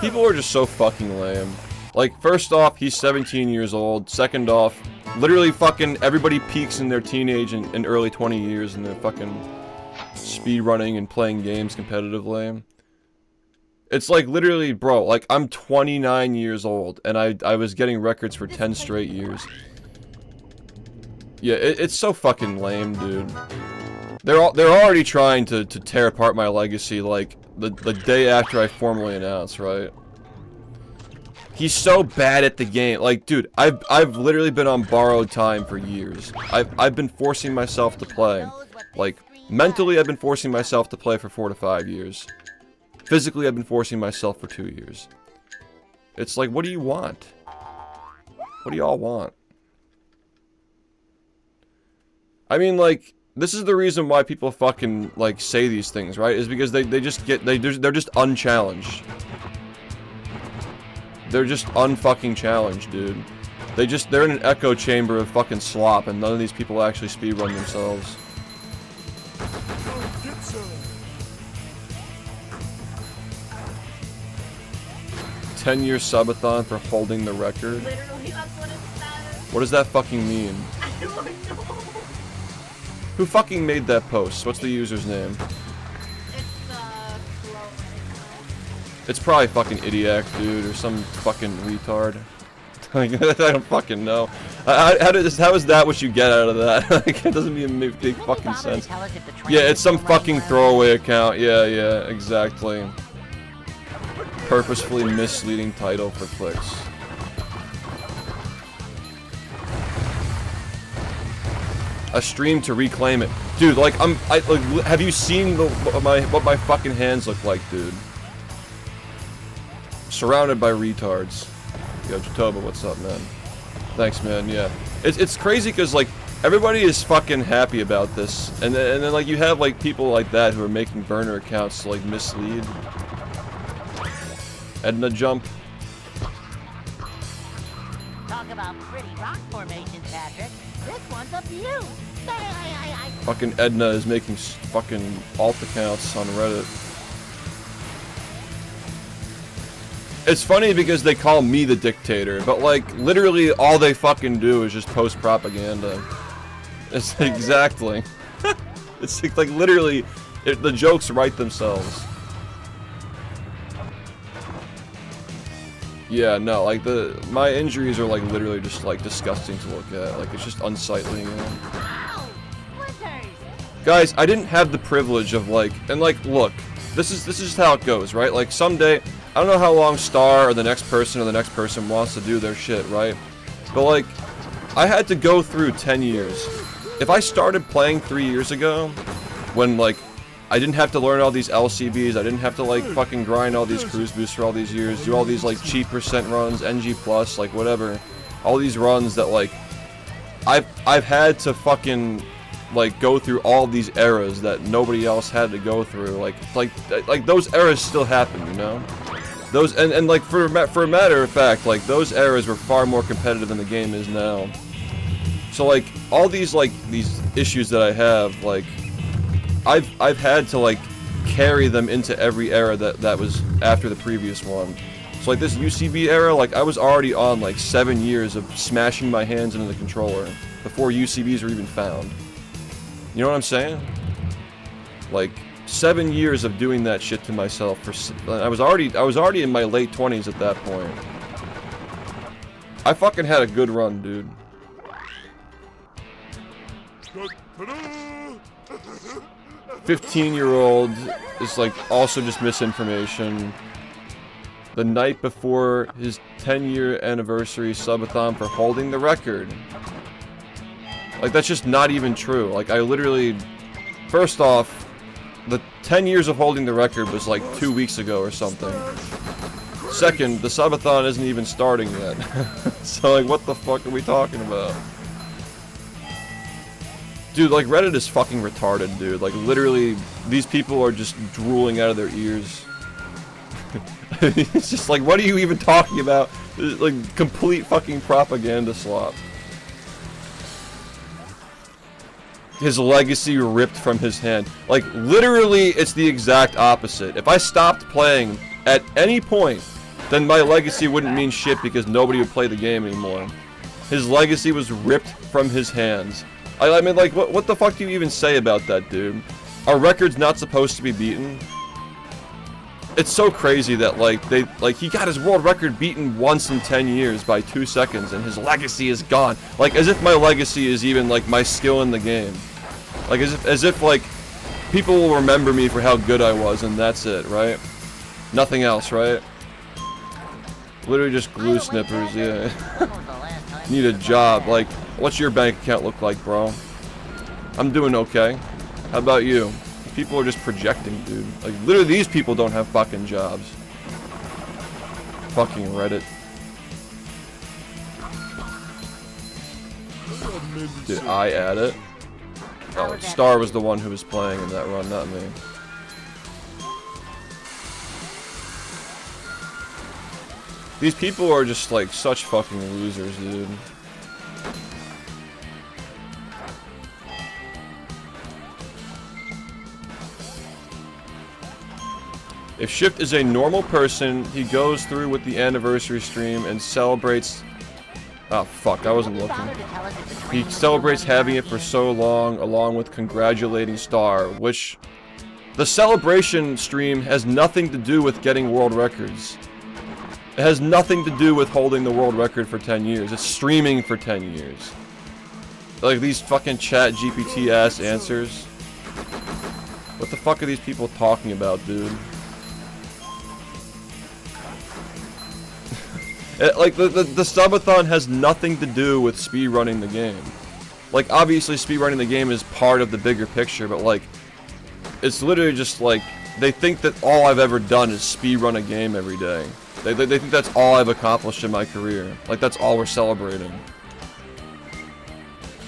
people are just so fucking lame. Like, first off, he's 17 years old. Second off, literally fucking everybody peaks in their teenage and early 20 years and they're fucking speedrunning and playing games competitively. It's like, literally, bro, like, I'm 29 years old and I was getting records for 10 straight years. Yeah, it's so fucking lame, dude. They're already trying to tear apart my legacy, like, the day after I formally announce, right? He's so bad at the game. Like, dude, I've literally been on borrowed time for years. I've been forcing myself to play. Like, mentally, I've been forcing myself to play for 4 to 5 years. Physically, I've been forcing myself for 2 years. It's like, what do you want? What do y'all want? I mean, like, this is the reason why people fucking, like, say these things, right? Is because they're just unchallenged. They're just unfucking challenged, dude. They're in an echo chamber of fucking slop, and none of these people actually speedrun themselves. "10-year subathon for holding the record." Literally, that's what it says. What does that fucking mean? I don't know. Who fucking made that post? What's the user's name? It's probably fucking Idiac, dude, or some fucking retard. I don't fucking know. How is that what you get out of that? Like, it doesn't even make fucking sense. Yeah, it's some fucking throwaway account. Yeah, exactly. Purposefully misleading title for clicks. A stream to reclaim it, dude. Like, have you seen what my fucking hands look like, dude? Surrounded by retards. Yo, Jatoba, what's up, man? Thanks, man. Yeah, it's crazy because like everybody is fucking happy about this, and then like you have like people like that who are making burner accounts to like mislead. Edna jump. Talk about pretty rock formations, Patrick. This one's a view. Fucking Edna is making fucking alt accounts on Reddit. It's funny because they call me the dictator, but like literally all they fucking do is just post propaganda. It's exactly. It's like literally the jokes write themselves. Yeah, no, like my injuries are like literally just like disgusting to look at. Like it's just unsightly. You know? Guys, I didn't have the privilege of like, and like, look, this is just how it goes, right? Like someday, I don't know how long Star or the next person wants to do their shit, right? But like, I had to go through 10 years. If I started playing 3 years ago, when like, I didn't have to learn all these LCBs, I didn't have to like fucking grind all these cruise boosts for all these years, do all these like cheap percent runs, NG plus, like whatever. All these runs that like, I've had to fucking like go through all these eras that nobody else had to go through. Like those eras still happen, you know? Those and like for a matter of fact, like those eras were far more competitive than the game is now. So like all these like these issues that I have, like I've had to like carry them into every era that was after the previous one. So like this UCB era, like I was already on like 7 years of smashing my hands into the controller before UCBs were even found. You know what I'm saying? Like 7 years of doing that shit to myself. I was already in my late 20s at that point. I fucking had a good run, dude. 15-year-old is like also just misinformation. The night before his 10-year anniversary subathon for holding the record. Like that's just not even true. Like I literally, first off, the 10 years of holding the record was like 2 weeks ago or something. Second, the subathon isn't even starting yet. So like what the fuck are we talking about? Dude, like Reddit is fucking retarded, dude. Like literally, these people are just drooling out of their ears. It's just like, what are you even talking about? It's like complete fucking propaganda slop. His legacy ripped from his hand. Like literally, it's the exact opposite. If I stopped playing at any point, then my legacy wouldn't mean shit because nobody would play the game anymore. His legacy was ripped from his hands. I mean, like, what the fuck do you even say about that, dude? Are records not supposed to be beaten? It's so crazy that, like, he got his world record beaten once in 10 years by 2 seconds, and his legacy is gone. Like, as if my legacy is even, like, my skill in the game. Like, as if, like, people will remember me for how good I was, and that's it, right? Nothing else, right? Literally just glue snippers, yeah. Need a job, like, what's your bank account look like, bro? I'm doing okay. How about you? People are just projecting, dude. Like, literally, these people don't have fucking jobs. Fucking Reddit. Did I add it? Oh, Star was the one who was playing in that run, not me. These people are just, like, such fucking losers, dude. If Shift is a normal person, he goes through with the anniversary stream and celebrates... Oh, fuck, I wasn't looking. He celebrates having it for so long, along with congratulating Star, which... The celebration stream has nothing to do with getting world records. It has nothing to do with holding the world record for 10 years. It's streaming for 10 years. Like, these fucking chat GPT-ass answers. What the fuck are these people talking about, dude? Like, the subathon has nothing to do with speedrunning the game. Like, obviously speedrunning the game is part of the bigger picture, but like, it's literally just like, they think that all I've ever done is speedrun a game every day. They think that's all I've accomplished in my career. Like, that's all we're celebrating.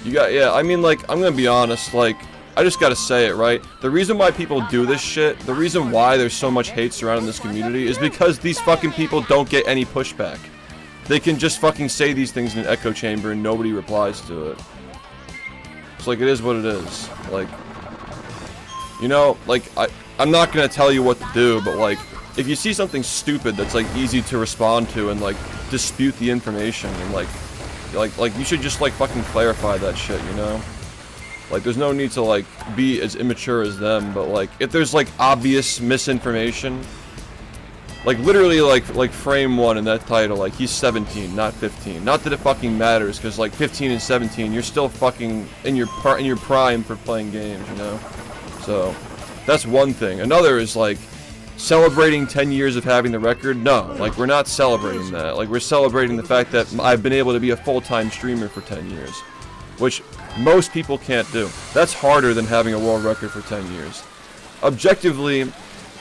Yeah, I mean, like, I'm gonna be honest, like, I just gotta say it, right? The reason why people do this shit, the reason why there's so much hate surrounding this community is because these fucking people don't get any pushback. They can just fucking say these things in an echo chamber and nobody replies to it. It's like, it is what it is. Like, you know, like, I'm not gonna tell you what to do, but like, if you see something stupid that's like easy to respond to and like dispute the information and like you should just like fucking clarify that shit, you know? Like, there's no need to like be as immature as them, but like, if there's like obvious misinformation, Like literally like frame 1 in that title, like he's 17, not 15. Not that it fucking matters, because like 15 and 17, you're still fucking in your prime for playing games, you know? So that's one thing. Another is like celebrating 10 years of having the record. No, like we're not celebrating that. Like we're celebrating the fact that I've been able to be a full-time streamer for 10 years, which most people can't do. That's harder than having a world record for 10 years. Objectively,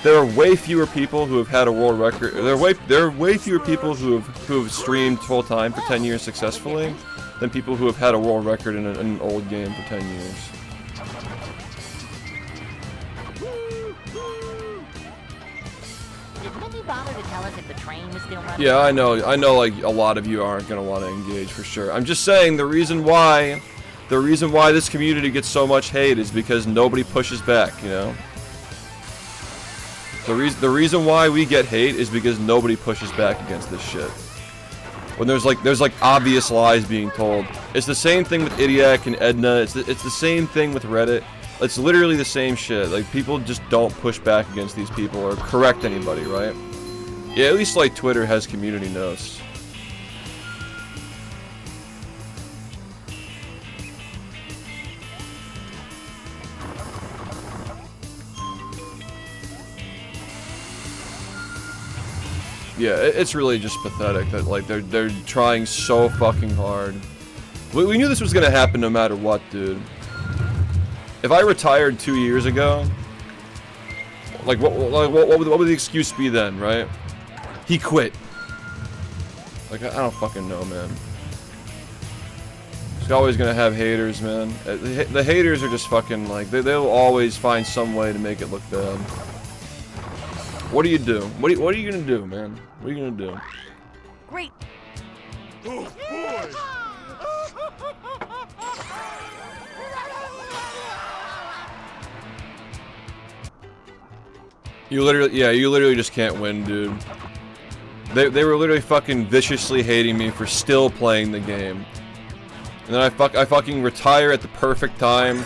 there are way fewer people who have had a world record. There are way fewer people who have streamed full time for 10 years successfully than people who have had a world record in an old game for 10 years. Did Minnie bother to tell us if the train was still running? Yeah, I know. Like a lot of you aren't gonna want to engage for sure. I'm just saying the reason why this community gets so much hate is because nobody pushes back. You know. The reason why we get hate is because nobody pushes back against this shit. When there's like obvious lies being told. It's the same thing with Idiac and Edna. It's the same thing with Reddit. It's literally the same shit. Like people just don't push back against these people or correct anybody, right? Yeah, at least like Twitter has community notes. Yeah, it's really just pathetic that like they're trying so fucking hard. We knew this was gonna happen no matter what, dude. If I retired 2 years ago, like what would the excuse be then, right? He quit. Like I don't fucking know, man. It's always gonna have haters, man. The haters are just fucking like they'll always find some way to make it look bad. What do you do? What are you gonna do, man? What are you gonna do? Great. Oh boy! You literally just can't win, dude. They were literally fucking viciously hating me for still playing the game. And then I fucking retire at the perfect time,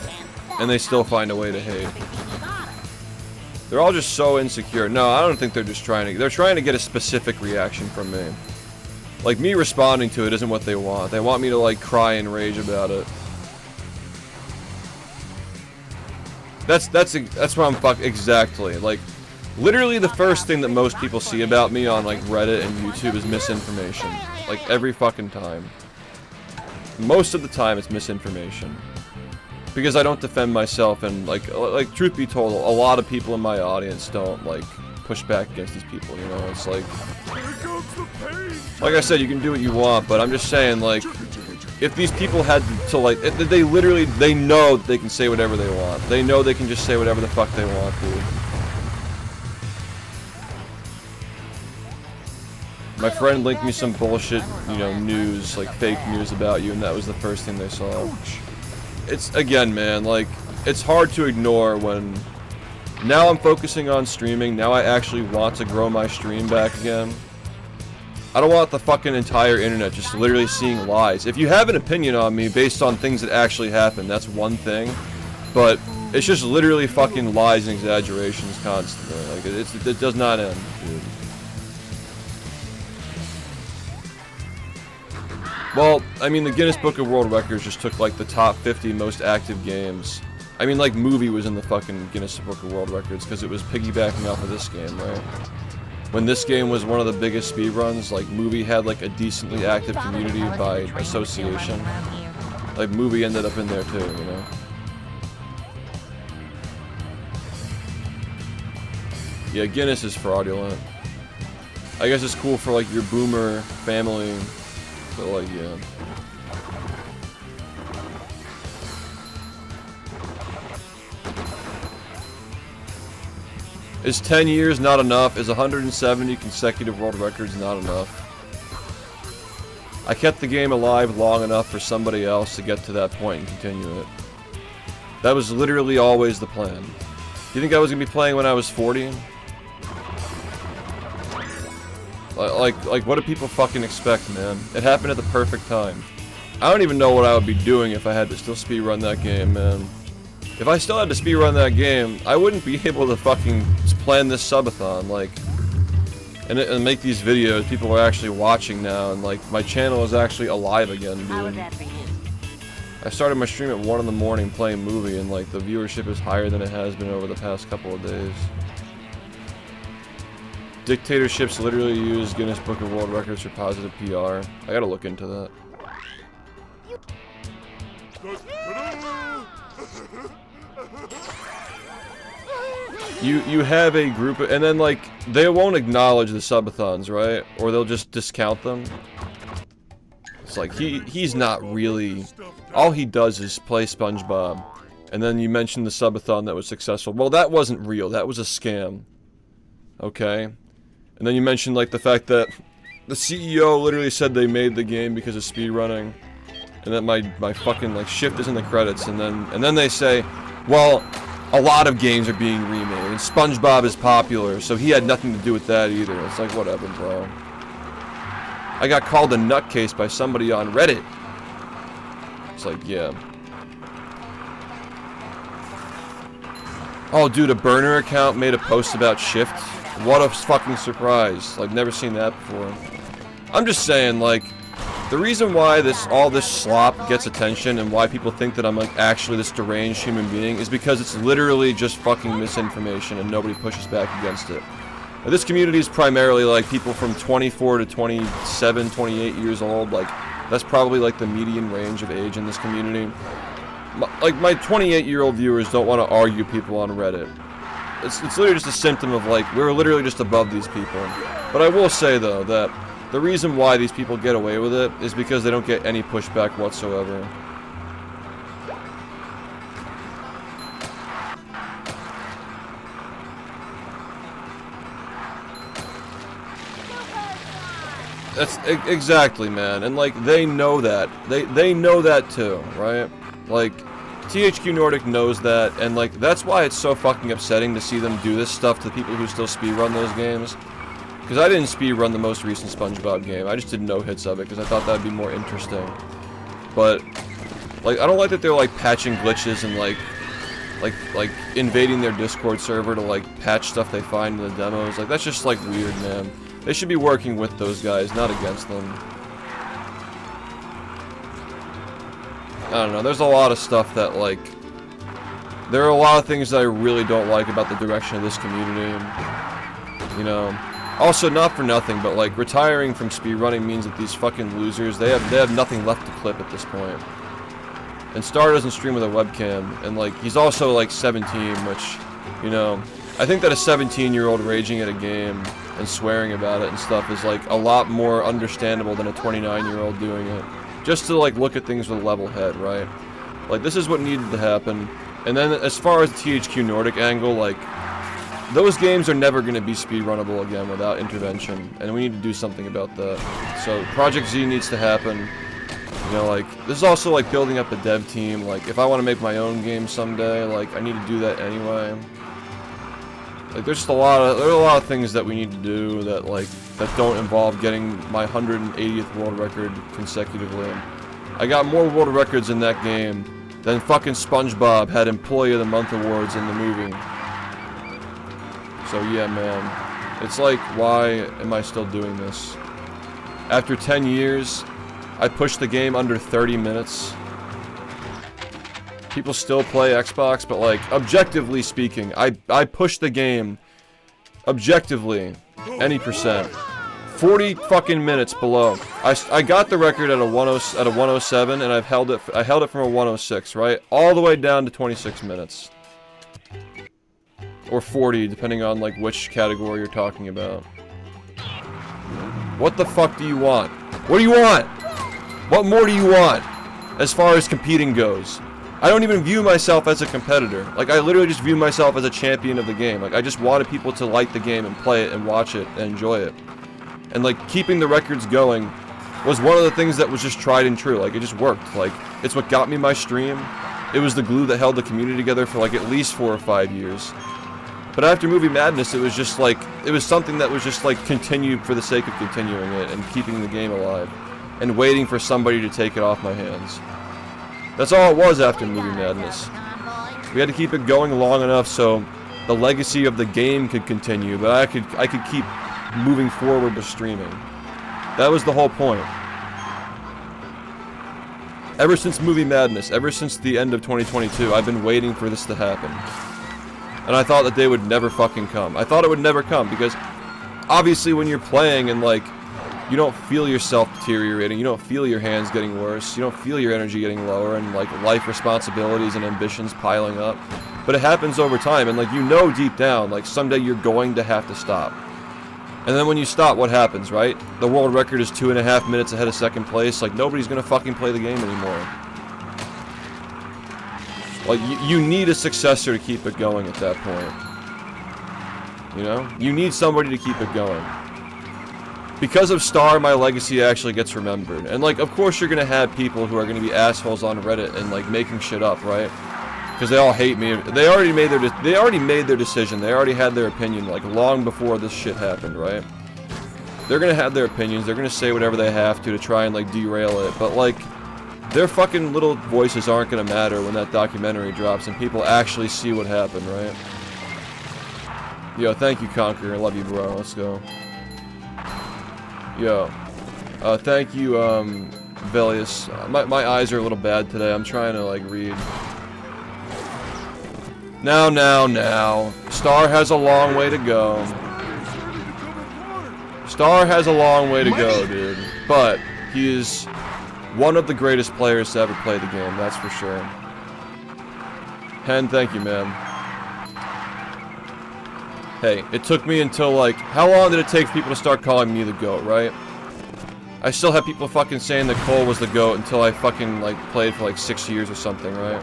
and they still find a way to hate. They're all just so insecure. No, I don't think they're just trying to... They're trying to get a specific reaction from me. Like, me responding to it isn't what they want. They want me to, like, cry and rage about it. That's what I'm exactly. Like, literally the first thing that most people see about me on, like, Reddit and YouTube is misinformation. Like, every fucking time. Most of the time, it's misinformation. Because I don't defend myself, and like truth be told, a lot of people in my audience don't like push back against these people. You know, it's like I said, you can do what you want, but I'm just saying, like, if these people had to like, they know they can say whatever they want. They know they can just say whatever the fuck they want, dude. My friend linked me some bullshit, you know, news, like fake news about you, and that was the first thing they saw. It's, again, man, like, it's hard to ignore when... Now I'm focusing on streaming, now I actually want to grow my stream back again. I don't want the fucking entire internet just literally seeing lies. If you have an opinion on me based on things that actually happen, that's one thing. But it's just literally fucking lies and exaggerations constantly. Like, it does not end, dude. Well, I mean, the Guinness Book of World Records just took, like, the top 50 most active games. I mean, like, Movie was in the fucking Guinness Book of World Records because it was piggybacking off of this game, right? When this game was one of the biggest speedruns, like, Movie had, like, a decently active community by association. Like, Movie ended up in there, too, you know? Yeah, Guinness is fraudulent. I guess it's cool for, like, your boomer family... But like, yeah. Is 10 years not enough? Is 170 consecutive world records not enough? I kept the game alive long enough for somebody else to get to that point and continue it. That was literally always the plan. Do you think I was gonna be playing when I was 40? Like, what do people fucking expect, man? It happened at the perfect time. I don't even know what I would be doing if I had to still speedrun that game, man. If I still had to speedrun that game, I wouldn't be able to fucking plan this subathon. Like, and make these videos. People are actually watching now, and like my channel is actually alive again, dude. How was that for you? I started my stream at 1 in the morning playing movie, and like the viewership is higher than it has been over the past couple of days. Dictatorships literally use Guinness Book of World Records for positive PR. I gotta look into that. You have a group of, and then like they won't acknowledge the subathons, right? Or they'll just discount them. It's like he's not really, all he does is play SpongeBob. And then you mentioned the subathon that was successful. Well, that wasn't real. That was a scam. Okay? And then you mentioned like the fact that the CEO literally said they made the game because of speedrunning. And that my fucking like shift is in the credits, and then they say, well, a lot of games are being remade, and SpongeBob is popular, so he had nothing to do with that either. It's like, whatever, bro. I got called a nutcase by somebody on Reddit. It's like, yeah. Oh, dude, a burner account made a post about Shift. What a fucking surprise. Like, never seen that before. I'm just saying, like, the reason why all this slop gets attention and why people think that I'm like actually this deranged human being is because it's literally just fucking misinformation and nobody pushes back against it. Now, this community is primarily like people from 24 to 27, 28 years old. Like, that's probably like the median range of age in this community. Like, my 28-year-old viewers don't want to argue people on Reddit. It's literally just a symptom of like, we're literally just above these people. But I will say though that the reason why these people get away with it is because they don't get any pushback whatsoever. That's exactly, man. And like they know that. They know that too, right? Like THQ Nordic knows that, and like that's why it's so fucking upsetting to see them do this stuff to people who still speedrun those games. Because I didn't speedrun the most recent SpongeBob game. I just did no hits of it because I thought that'd be more interesting. But like I don't like that they're like patching glitches and like invading their Discord server to like patch stuff they find in the demos. Like that's just like weird, man. They should be working with those guys, not against them. I don't know. There's a lot of stuff that like there are a lot of things that I really don't like about the direction of this community. You know. Also, not for nothing, but like retiring from speedrunning means that these fucking losers, they have nothing left to clip at this point. And Star doesn't stream with a webcam, and like he's also like 17, which, you know, I think that a 17-year-old raging at a game and swearing about it and stuff is like a lot more understandable than a 29-year-old doing it. Just to like look at things with a level head, right? Like this is what needed to happen. And then as far as the THQ Nordic angle, like those games are never going to be speedrunnable again without intervention, and we need to do something about that. So Project Z needs to happen. You know, like this is also like building up a dev team. Like if I want to make my own game someday, like I need to do that anyway. Like there's just a lot of things that we need to do that that don't involve getting my 180th world record consecutively. I got more world records in that game than fucking SpongeBob had Employee of the Month awards in the movie. So yeah, man, it's like, why am I still doing this? After 10 years, I pushed the game under 30 minutes. People still play Xbox, but like, objectively speaking, I pushed the game, objectively, any percent. 40 fucking minutes below. I got the record at a 107, and I held it from a 106, right? All the way down to 26 minutes. Or 40, depending on like which category you're talking about. What the fuck do you want? What do you want? What more do you want? As far as competing goes. I don't even view myself as a competitor. Like, I literally just view myself as a champion of the game. Like, I just wanted people to like the game and play it and watch it and enjoy it. And like, keeping the records going was one of the things that was just tried and true. Like, it just worked. Like, it's what got me my stream. It was the glue that held the community together for like at least 4 or 5 years. But after Movie Madness, it was just like, it was something that was just like continued for the sake of continuing it and keeping the game alive. And waiting for somebody to take it off my hands. That's all it was after Movie Madness. We had to keep it going long enough so the legacy of the game could continue, but I could keep moving forward with streaming. That was the whole point. Ever since Movie Madness, ever since the end of 2022, I've been waiting for this to happen. And I thought that they would never fucking come. I thought it would never come because obviously when you're playing and like you don't feel yourself deteriorating, you don't feel your hands getting worse, you don't feel your energy getting lower and like life responsibilities and ambitions piling up. But it happens over time and like you know deep down like someday you're going to have to stop. And then when you stop, what happens, right? The world record is 2.5 minutes ahead of second place. Like, nobody's gonna fucking play the game anymore. Like, you need a successor to keep it going at that point. You know? You need somebody to keep it going. Because of Star, my legacy actually gets remembered. And, like, of course you're gonna have people who are gonna be assholes on Reddit and, like, making shit up, right? Because they all hate me. They already made their decision. They already had their opinion, like, long before this shit happened, right? They're gonna have their opinions. They're gonna say whatever they have to try and, like, derail it. But, like, their fucking little voices aren't gonna matter when that documentary drops and people actually see what happened, right? Yo, thank you, Conqueror. I love you, bro. Let's go. Yo. Thank you, Velius. My eyes are a little bad today. I'm trying to, like, read. Now. Star has a long way to go. Star has a long way to go, dude. But he is one of the greatest players to ever play the game, that's for sure. Hen, thank you, man. Hey, it took me until, like, how long did it take for people to start calling me the GOAT, right? I still have people fucking saying that Cole was the GOAT until I fucking, like, played for, like, 6 years or something, right?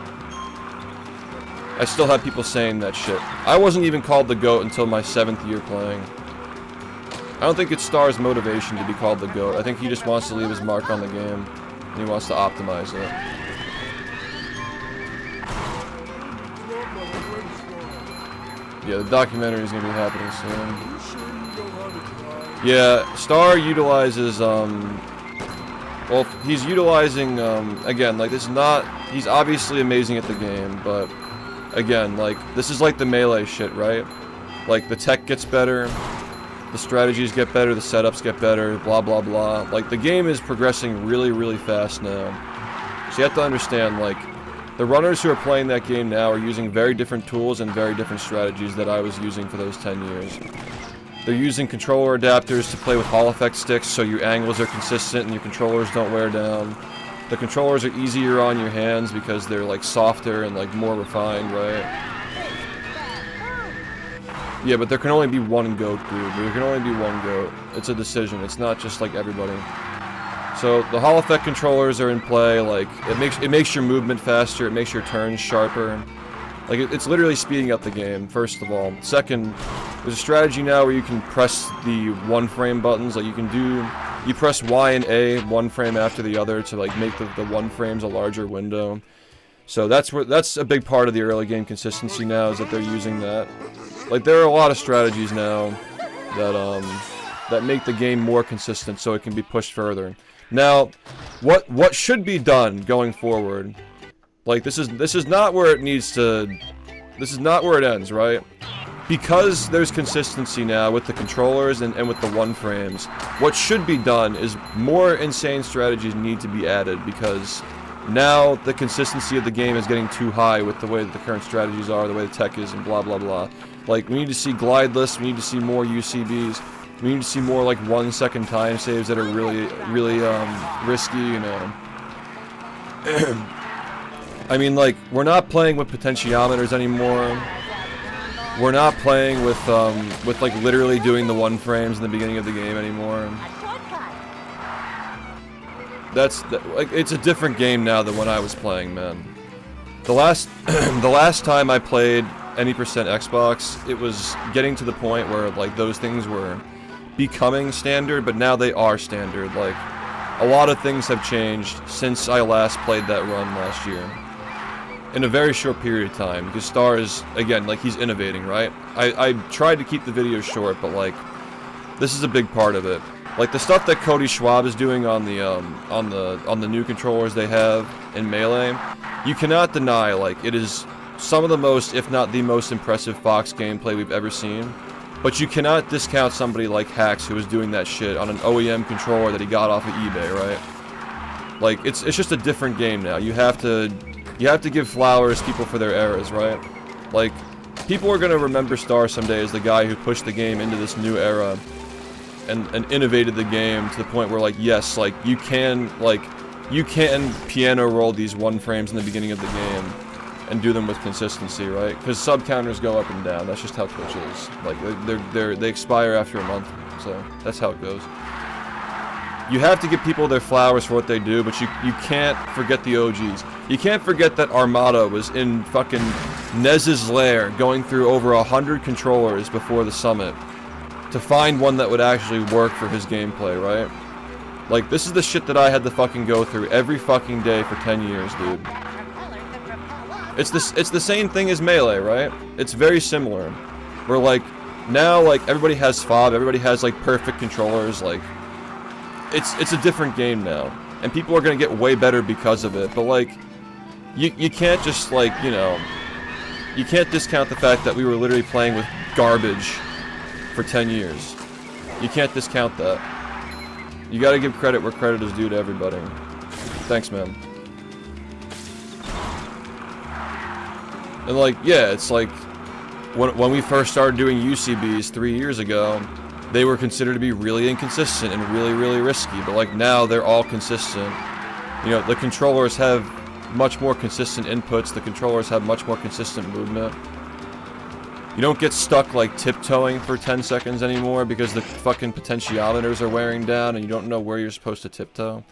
I still have people saying that shit. I wasn't even called the GOAT until my 7th year playing. I don't think it's Star's motivation to be called the GOAT. I think he just wants to leave his mark on the game, and he wants to optimize it. Yeah, the documentary is gonna be happening soon. Yeah, Star utilizes, well, he's utilizing, again, like, this is not, he's obviously amazing at the game, but again, like, this is like the Melee shit, right? Like, the tech gets better, the strategies get better, the setups get better, blah, blah, blah. Like, the game is progressing really, really fast now. So you have to understand, like, the runners who are playing that game now are using very different tools and very different strategies that I was using for those 10 years. They're using controller adapters to play with Hall effect sticks so your angles are consistent and your controllers don't wear down. The controllers are easier on your hands because they're, like, softer and, like, more refined, right? Yeah, but there can only be one GOAT, dude. There can only be one GOAT. It's a decision. It's not just, like, everybody. So, the Hall effect controllers are in play, like, it makes your movement faster, it makes your turns sharper. Like, it's literally speeding up the game, first of all. Second, there's a strategy now where you can press the one-frame buttons, like, you press Y and A one frame after the other to, like, make the one frames a larger window. So that's a big part of the early game consistency now, is that they're using that. Like, there are a lot of strategies now that make the game more consistent so it can be pushed further. Now, what should be done going forward, like, this is not where it needs to, this is not where it ends, right? Because there's consistency now with the controllers and with the one frames, what should be done is more insane strategies need to be added, because now the consistency of the game is getting too high with the way that the current strategies are, the way the tech is, and blah blah blah. Like, we need to see glide lists, we need to see more UCBs, we need to see more, like, 1 second time saves that are really risky, you know. I mean, like, we're not playing with potentiometers anymore. We're not playing with like, literally doing the one frames in the beginning of the game anymore. Like, it's a different game now than when I was playing, man. The last time I played any percent Xbox, it was getting to the point where, like, those things were becoming standard, but now they are standard. Like, a lot of things have changed since I last played that run last year. In a very short period of time, because Star is, again, like, he's innovating, right? I tried to keep the videos short, but, like, this is a big part of it. Like, the stuff that Cody Schwab is doing on the new controllers they have in Melee, you cannot deny, like, it is some of the most, if not the most impressive Fox gameplay we've ever seen. But you cannot discount somebody like Hax who was doing that shit on an OEM controller that he got off of eBay, right? Like, it's just a different game now. You have to give flowers to people for their errors, right? Like, people are gonna remember Star someday as the guy who pushed the game into this new era and innovated the game to the point where, like, yes, like, you can piano roll these 1 frames in the beginning of the game and do them with consistency, right? Because sub counters go up and down. That's just how Twitch is. Like, they expire after a month, so that's how it goes. You have to give people their flowers for what they do, but you can't forget the OGs. You can't forget that Armada was in fucking Nez's lair going through over 100 controllers before the summit to find one that would actually work for his gameplay, right? Like, this is the shit that I had to fucking go through every fucking day for 10 years, dude. It's the same thing as Melee, right? It's very similar. Where, like, now, like, everybody has FOB, everybody has, like, perfect controllers, like, it's a different game now. And people are gonna get way better because of it, but, like, you can't just, like, you know, you can't discount the fact that we were literally playing with garbage for 10 years. You can't discount that. You gotta give credit where credit is due to everybody. Thanks, man. And, like, yeah, it's like, when we first started doing UCBs 3 years ago, they were considered to be really inconsistent and really, really risky, but, like, now they're all consistent. You know, the controllers have much more consistent inputs, the controllers have much more consistent movement. You don't get stuck, like, tiptoeing for 10 seconds anymore because the fucking potentiometers are wearing down and you don't know where you're supposed to tiptoe.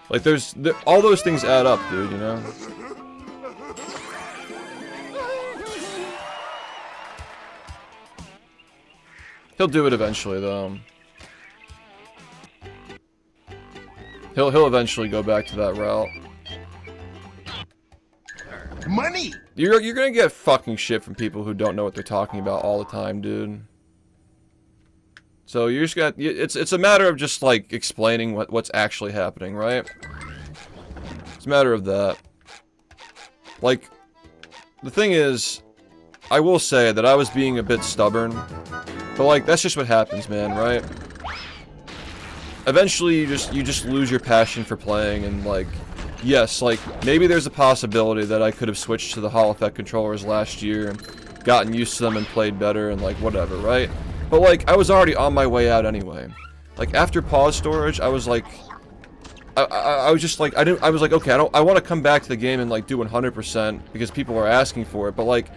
Like, all those things add up, dude, you know? He'll do it eventually, though. He'll eventually go back to that route. Money! You're gonna get fucking shit from people who don't know what they're talking about all the time, dude. So you're just gonna... It's a matter of just, like, explaining what's actually happening, right? It's a matter of that. Like, the thing is, I will say that I was being a bit stubborn. But, like, that's just what happens, man, right? Eventually, you just lose your passion for playing, and, like, yes, like, maybe there's a possibility that I could have switched to the Hall Effect controllers last year and gotten used to them and played better and, like, whatever, right? But, like, I was already on my way out anyway. Like, after pause storage, I was like... I was just like, I was like, okay, I want to come back to the game and, like, do 100% because people are asking for it, but, like,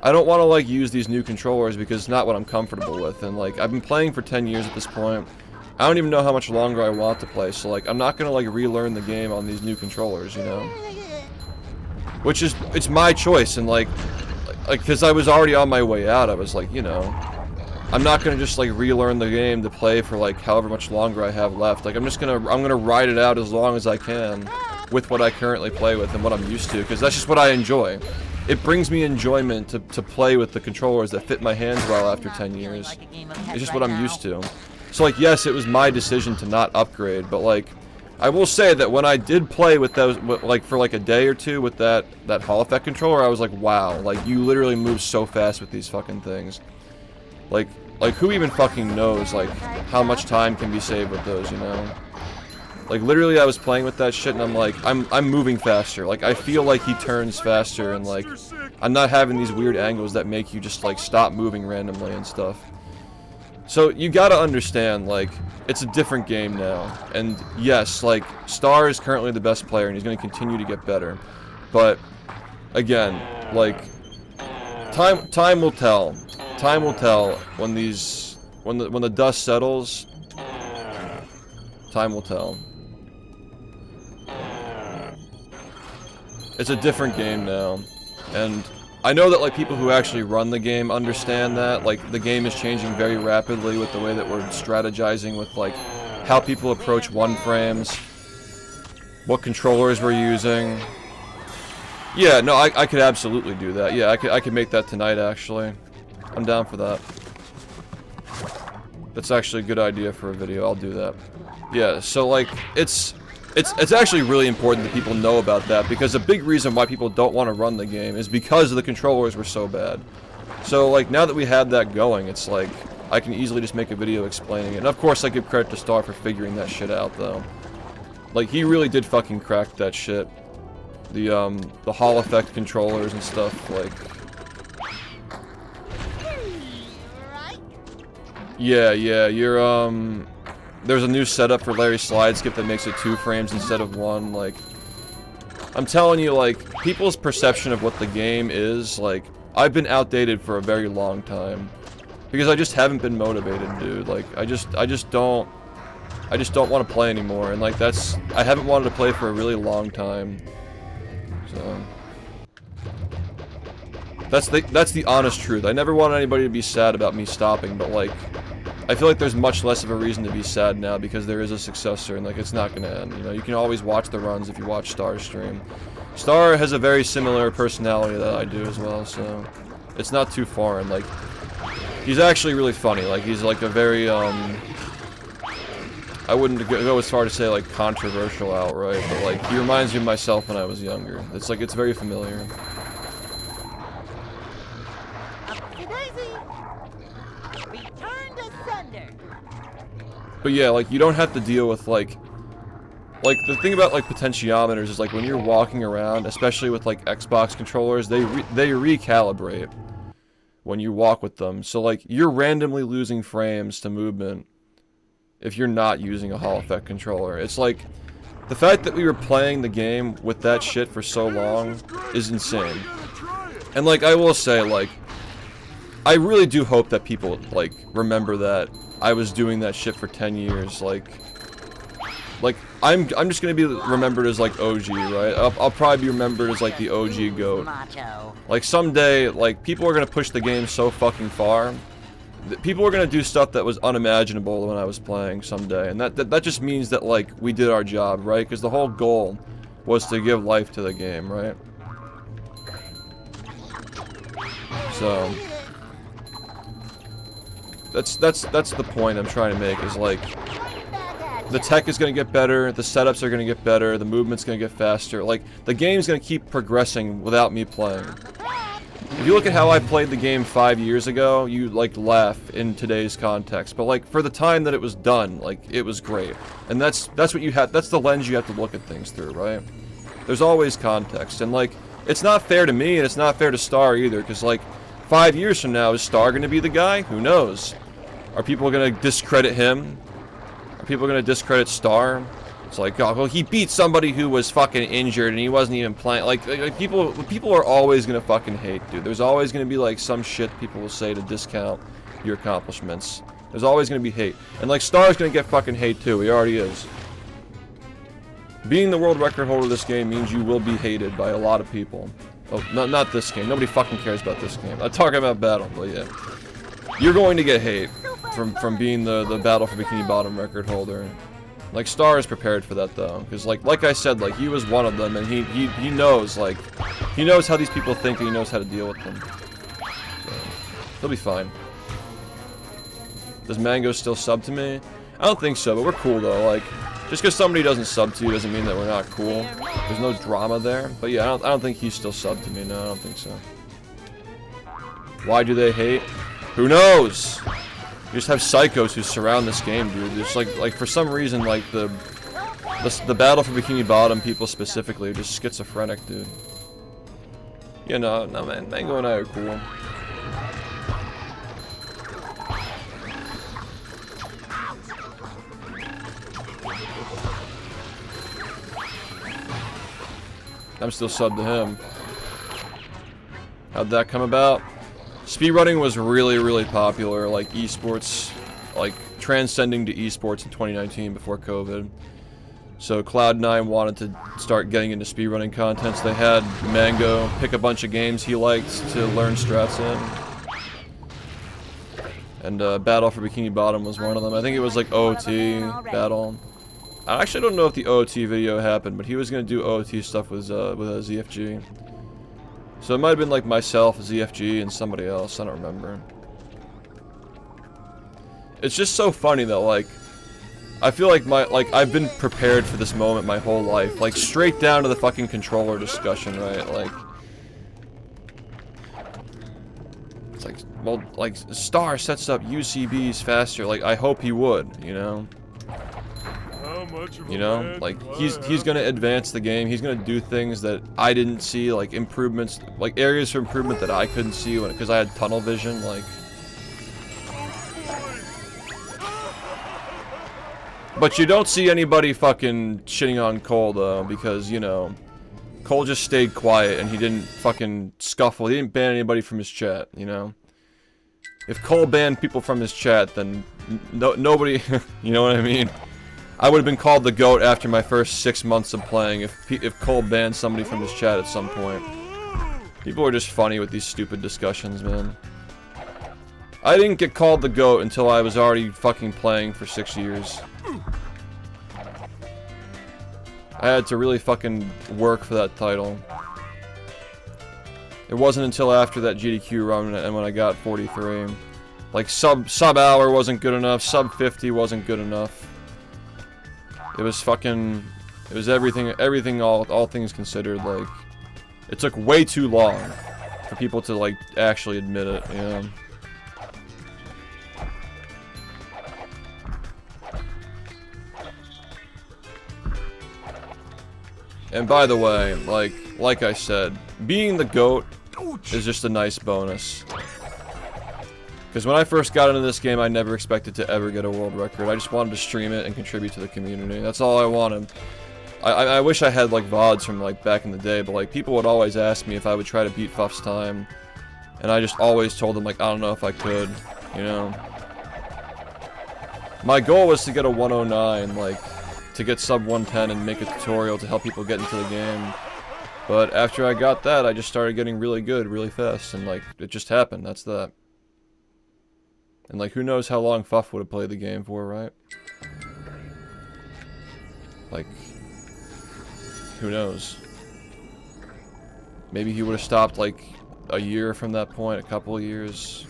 I don't want to, like, use these new controllers because it's not what I'm comfortable with, and, like, I've been playing for 10 years at this point. I don't even know how much longer I want to play, so, like, I'm not gonna, like, relearn the game on these new controllers, you know? Which is, it's my choice, and, like, because I was already on my way out, I was like, you know, I'm not gonna just, like, relearn the game to play for, like, however much longer I have left. Like, I'm gonna ride it out as long as I can with what I currently play with and what I'm used to, because that's just what I enjoy. It brings me enjoyment to play with the controllers that fit my hands well after 10 years. It's just what I'm used to. So, like, yes, it was my decision to not upgrade, but, like, I will say that when I did play with those, like, for, like, a day or two with that Hall Effect controller, I was like, wow, like, you literally move so fast with these fucking things. Like, who even fucking knows, like, how much time can be saved with those, you know? Like, literally, I was playing with that shit, and I'm like, I'm moving faster. Like, I feel like he turns faster, and, like, I'm not having these weird angles that make you just, like, stop moving randomly and stuff. So, you gotta understand, like, it's a different game now. And, yes, like, Star is currently the best player, and he's gonna continue to get better. But, again, like, time will tell. Time will tell when when the dust settles. Time will tell. It's a different game now, and I know that, like, people who actually run the game understand that. Like, the game is changing very rapidly with the way that we're strategizing with, like, how people approach 1 frames, what controllers we're using. Yeah, no, I could absolutely do that. Yeah, I could make that tonight, actually. I'm down for that. That's actually a good idea for a video. I'll do that. Yeah, so, like, it's actually really important that people know about that, because a big reason why people don't want to run the game is because the controllers were so bad. So like now that we have that going, it's like I can easily just make a video explaining it. And of course I give credit to Star for figuring that shit out though. Like he really did fucking crack that shit. The Hall effect controllers and stuff, like. Yeah, you're there's a new setup for Larry Slide Skip that makes it 2 frames instead of 1, like. I'm telling you, like, people's perception of what the game is, like, I've been outdated for a very long time. Because I just haven't been motivated, dude. Like, I just don't want to play anymore. And, like, I haven't wanted to play for a really long time. So. That's the honest truth. I never wanted anybody to be sad about me stopping, but, like, I feel like there's much less of a reason to be sad now because there is a successor and, like, it's not gonna end. You know, you can always watch the runs if you watch Star's stream. Star has a very similar personality that I do as well, so it's not too foreign. Like, he's actually really funny. Like, he's like a very, I wouldn't go as far to say, like, controversial outright, but, like, he reminds me of myself when I was younger. It's like, it's very familiar. But yeah, like, you don't have to deal with, like, the thing about, like, potentiometers is, like, when you're walking around, especially with, like, Xbox controllers, they recalibrate when you walk with them. So, like, you're randomly losing frames to movement if you're not using a Hall effect controller. It's like, the fact that we were playing the game with that shit for so long is insane. And, like, I will say, like, I really do hope that people, like, remember that I was doing that shit for 10 years, like, I'm just gonna be remembered as, like, OG, right? I'll probably be remembered as, like, the OG GOAT. Like, someday, like, people are gonna push the game so fucking far. People are gonna do stuff that was unimaginable when I was playing someday, and that just means that, like, we did our job, right? Because the whole goal was to give life to the game, right? So that's the point I'm trying to make, is like, the tech is going to get better, the setups are going to get better, the movement's going to get faster. Like, the game's going to keep progressing without me playing. If you look at how I played the game 5 years ago, you, like, laugh in today's context. But, like, for the time that it was done, like, it was great. And that's what you have, that's the lens you have to look at things through, right? There's always context. And, like, it's not fair to me, and it's not fair to Star either, because, like, 5 years from now, is Star going to be the guy? Who knows? Are people going to discredit him? Are people going to discredit Star? It's like, oh, well, he beat somebody who was fucking injured and he wasn't even playing. Like people are always going to fucking hate, dude. There's always going to be, like, some shit people will say to discount your accomplishments. There's always going to be hate. And, like, Star's going to get fucking hate, too. He already is. Being the world record holder of this game means you will be hated by a lot of people. Oh, not this game. Nobody fucking cares about this game. I'm talking about Battle, but yeah. You're going to get hate from being the Battle for Bikini Bottom record holder. Like, Star is prepared for that, though, because like I said, like, he was one of them, and he knows, like, he knows how these people think, and he knows how to deal with them. So, he'll be fine. Does Mango still sub to me? I don't think so, but we're cool, though. Like, just because somebody doesn't sub to you doesn't mean that we're not cool. There's no drama there. But yeah, I don't think he's still subbed to me. No, I don't think so. Why do they hate? Who knows? You just have psychos who surround this game, dude. It's like for some reason, like the Battle for Bikini Bottom people specifically are just schizophrenic, dude. Yeah, no, man. Mango and I are cool. I'm still subbed to him. How'd that come about? Speedrunning was really, really popular, like esports, like transcending to esports in 2019 before COVID. So Cloud9 wanted to start getting into speedrunning content, so they had Mango pick a bunch of games he liked to learn strats in. And Battle for Bikini Bottom was one of them. I think it was like OT Battle. I actually don't know if the OT video happened, but he was going to do OT stuff with ZFG. So it might have been like myself, ZFG, and somebody else. I don't remember. It's just so funny that, like, I feel like I've been prepared for this moment my whole life. Like, straight down to the fucking controller discussion, right? Like, It's like, well, like, Star sets up UCBs faster. Like, I hope he would, you know? You know? Like, he's gonna advance the game. He's gonna do things that I didn't see, like, improvements, like, areas for improvement that I couldn't see because I had tunnel vision, like... But you don't see anybody fucking shitting on Cole, though, because, you know... Cole just stayed quiet and he didn't fucking scuffle. He didn't ban anybody from his chat, you know? If Cole banned people from his chat, then nobody... you know what I mean? I would have been called the GOAT after my first 6 months of playing if Cole banned somebody from his chat at some point. People are just funny with these stupid discussions, man. I didn't get called the GOAT until I was already fucking playing for 6 years. I had to really fucking work for that title. It wasn't until after that GDQ run and when I got 43. Like, sub hour wasn't good enough, sub 50 wasn't good enough. It was fucking... It was everything, all things considered, like... It took way too long for people to, like, actually admit it, you know? And by the way, like I said, being the GOAT is just a nice bonus. Because when I first got into this game, I never expected to ever get a world record. I just wanted to stream it and contribute to the community. That's all I wanted. I wish I had, like, VODs from, like, back in the day, but, like, people would always ask me if I would try to beat Fuff's time. And I just always told them, like, I don't know if I could, you know? My goal was to get a 109, like... to get sub 110 and make a tutorial to help people get into the game. But after I got that, I just started getting really good really fast, and like, it just happened, that's that. And like, who knows how long Fuff would have played the game for, right? Like, who knows? Maybe he would have stopped like a year from that point, a couple of years.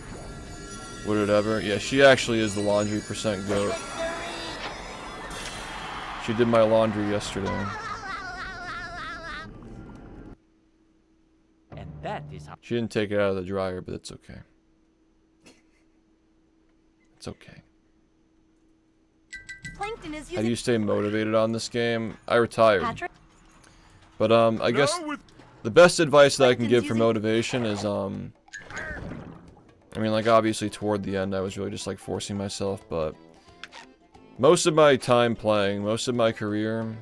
Would it ever? Yeah, she actually is the laundry % GOAT. She did my laundry yesterday. And that is how... She didn't take it out of the dryer, but it's okay. It's okay. Plankton is How do you stay motivated on this game? I retired. Patrick? But, I guess the best advice that I can give for motivation is, I mean, like, obviously toward the end I was really just, like, forcing myself, but... most of my time playing, most of my career...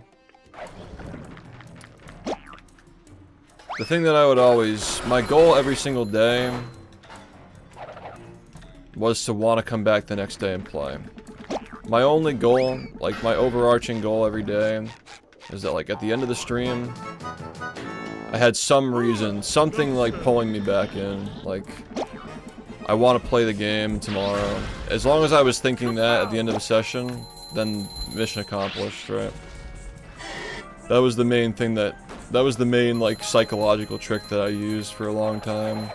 the thing that I would always... my goal every single day... was to want to come back the next day and play. My only goal, like my overarching goal every day, is that like at the end of the stream, I had some reason, something like pulling me back in, like, I want to play the game tomorrow. As long as I was thinking that at the end of the session, then mission accomplished, right? That was the main thing that was the main, like, psychological trick that I used for a long time.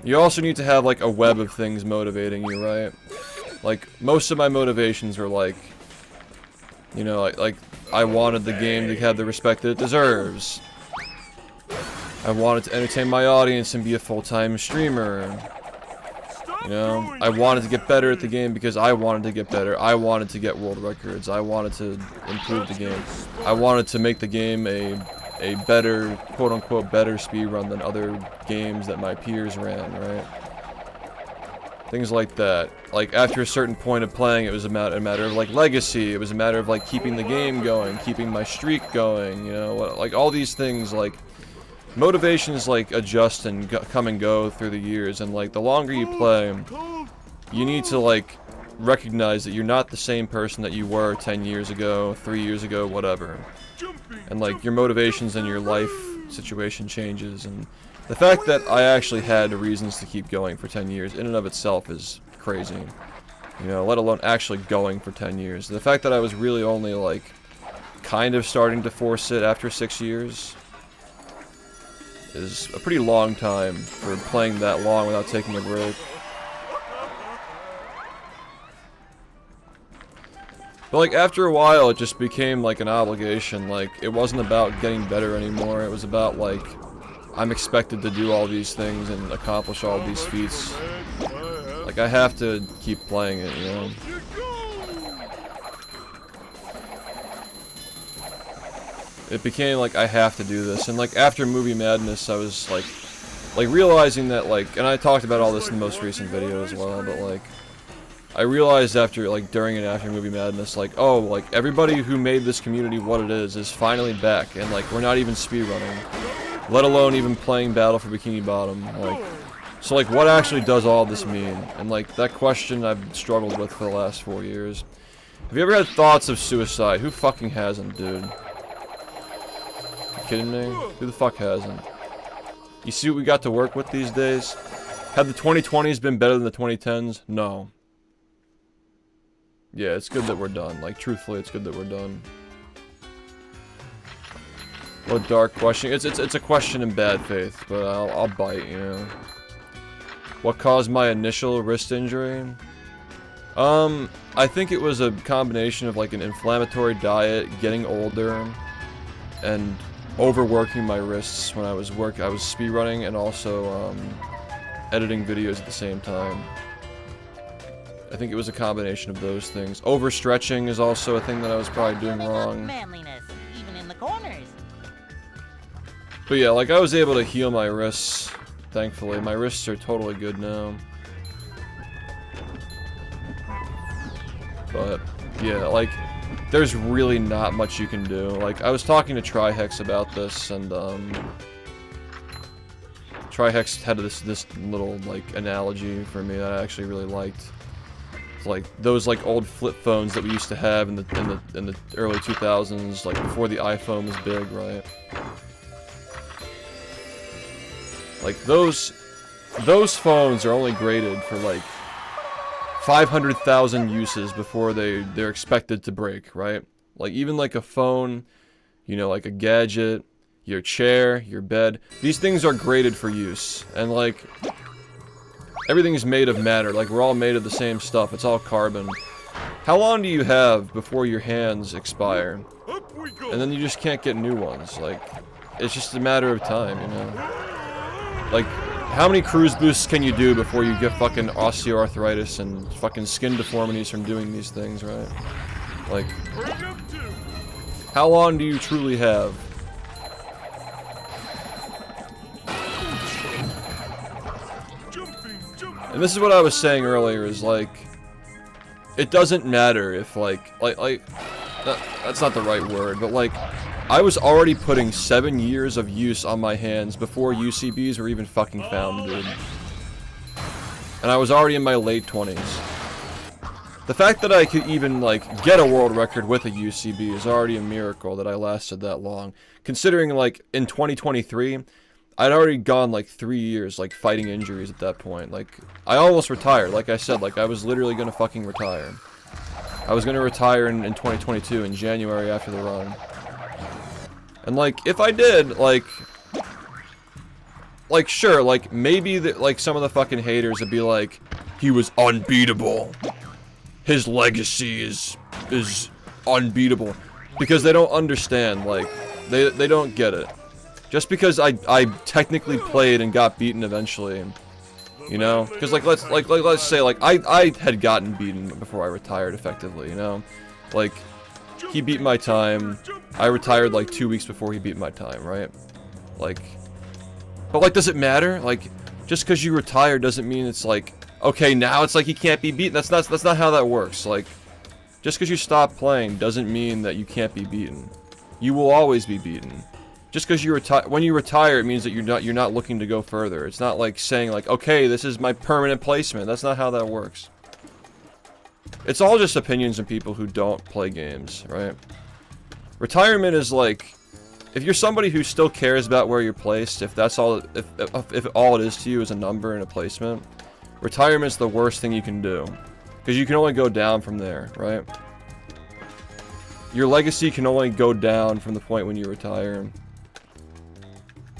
You also need to have, like, a web of things motivating you, right? Like, most of my motivations were, like, you know, like I wanted the game to have the respect that it deserves. I wanted to entertain my audience and be a full-time streamer. You know, I wanted to get better at the game because I wanted to get better. I wanted to get world records. I wanted to improve the game. I wanted to make the game a better, quote-unquote, better speedrun than other games that my peers ran, right? Things like that. Like, after a certain point of playing, it was a matter of, like, legacy. It was a matter of, like, keeping the game going, keeping my streak going, you know? Like, all these things, like, motivations, like, adjust and come and go through the years, and, like, the longer you play, you need to, like, recognize that you're not the same person that you were 10 years ago, 3 years ago, whatever. And, like, your motivations and your life situation changes, and the fact that I actually had reasons to keep going for 10 years in and of itself is crazy. You know, let alone actually going for 10 years. The fact that I was really only, like, kind of starting to force it after 6 years is a pretty long time for playing that long without taking a break. But like after a while, it just became like an obligation. Like it wasn't about getting better anymore. It was about like I'm expected to do all these things and accomplish all these feats. Like I have to keep playing it, you know. It became like I have to do this, and like after Movie Madness, I was like realizing that like, and I talked about all this in the most recent video as well, but like I realized after like during and after Movie Madness, like oh, like everybody who made this community what it is finally back, and like we're not even speedrunning, let alone even playing Battle for Bikini Bottom. Like, so like what actually does all this mean? And like that question I've struggled with for the last 4 years. Have you ever had thoughts of suicide? Who fucking hasn't, dude? Kidding me? Who the fuck hasn't? You see what we got to work with these days? Have the 2020s been better than the 2010s? No. Yeah, it's good that we're done. Like, truthfully, it's good that we're done. What dark question? It's a question in bad faith, but I'll bite, you know. What caused my initial wrist injury? I think it was a combination of like an inflammatory diet, getting older, and overworking my wrists when I was speedrunning and also editing videos at the same time. I think it was a combination of those things. Overstretching is also a thing that I was probably doing wrong. Manliness, even in the corners. But yeah, like I was able to heal my wrists, thankfully. My wrists are totally good now. But yeah, like there's really not much you can do. Like, I was talking to Trihex about this, and, Trihex had this little, like, analogy for me that I actually really liked. It's like, those, like, old flip phones that we used to have in the early 2000s, like, before the iPhone was big, right? Like, those phones are only graded for, like, 500,000 uses before they're expected to break, right? Like even like a phone, you know, like a gadget, your chair, your bed, these things are graded for use. And like everything is made of matter, like we're all made of the same stuff, it's all carbon. How long do you have before your hands expire? And then you just can't get new ones. Like it's just a matter of time, you know. Like how many cruise boosts can you do before you get fucking osteoarthritis and fucking skin deformities from doing these things, right? Like, how long do you truly have? And this is what I was saying earlier, is like, it doesn't matter if that's not the right word, but like, I was already putting 7 years of use on my hands before UCBs were even fucking found, dude. And I was already in my late 20s. The fact that I could even, like, get a world record with a UCB is already a miracle that I lasted that long. Considering, like, in 2023, I'd already gone, like, 3 years, like, fighting injuries at that point. Like, I almost retired, like I said, like, I was literally gonna fucking retire. I was gonna retire in 2022, in January after the run. And like, if I did, like sure, like maybe like some of the fucking haters would be like, he was unbeatable. His legacy is unbeatable, because they don't understand. Like, they don't get it. Just because I technically played and got beaten eventually, you know, because like let's say like I had gotten beaten before I retired effectively, you know, like. He beat my time. I retired like 2 weeks before he beat my time, right? Like, but like, does it matter? Like, just because you retire doesn't mean it's like, okay, now it's like he can't be beaten. That's not how that works. Like, just because you stop playing doesn't mean that you can't be beaten. You will always be beaten. Just because you retire, when you retire, it means that you're not looking to go further. It's not like saying like, okay, this is my permanent placement. That's not how that works. It's all just opinions of people who don't play games, right? Retirement is like, if you're somebody who still cares about where you're placed, if that's all, if all it is to you is a number and a placement, retirement's the worst thing you can do, because you can only go down from there, right? Your legacy can only go down from the point when you retire.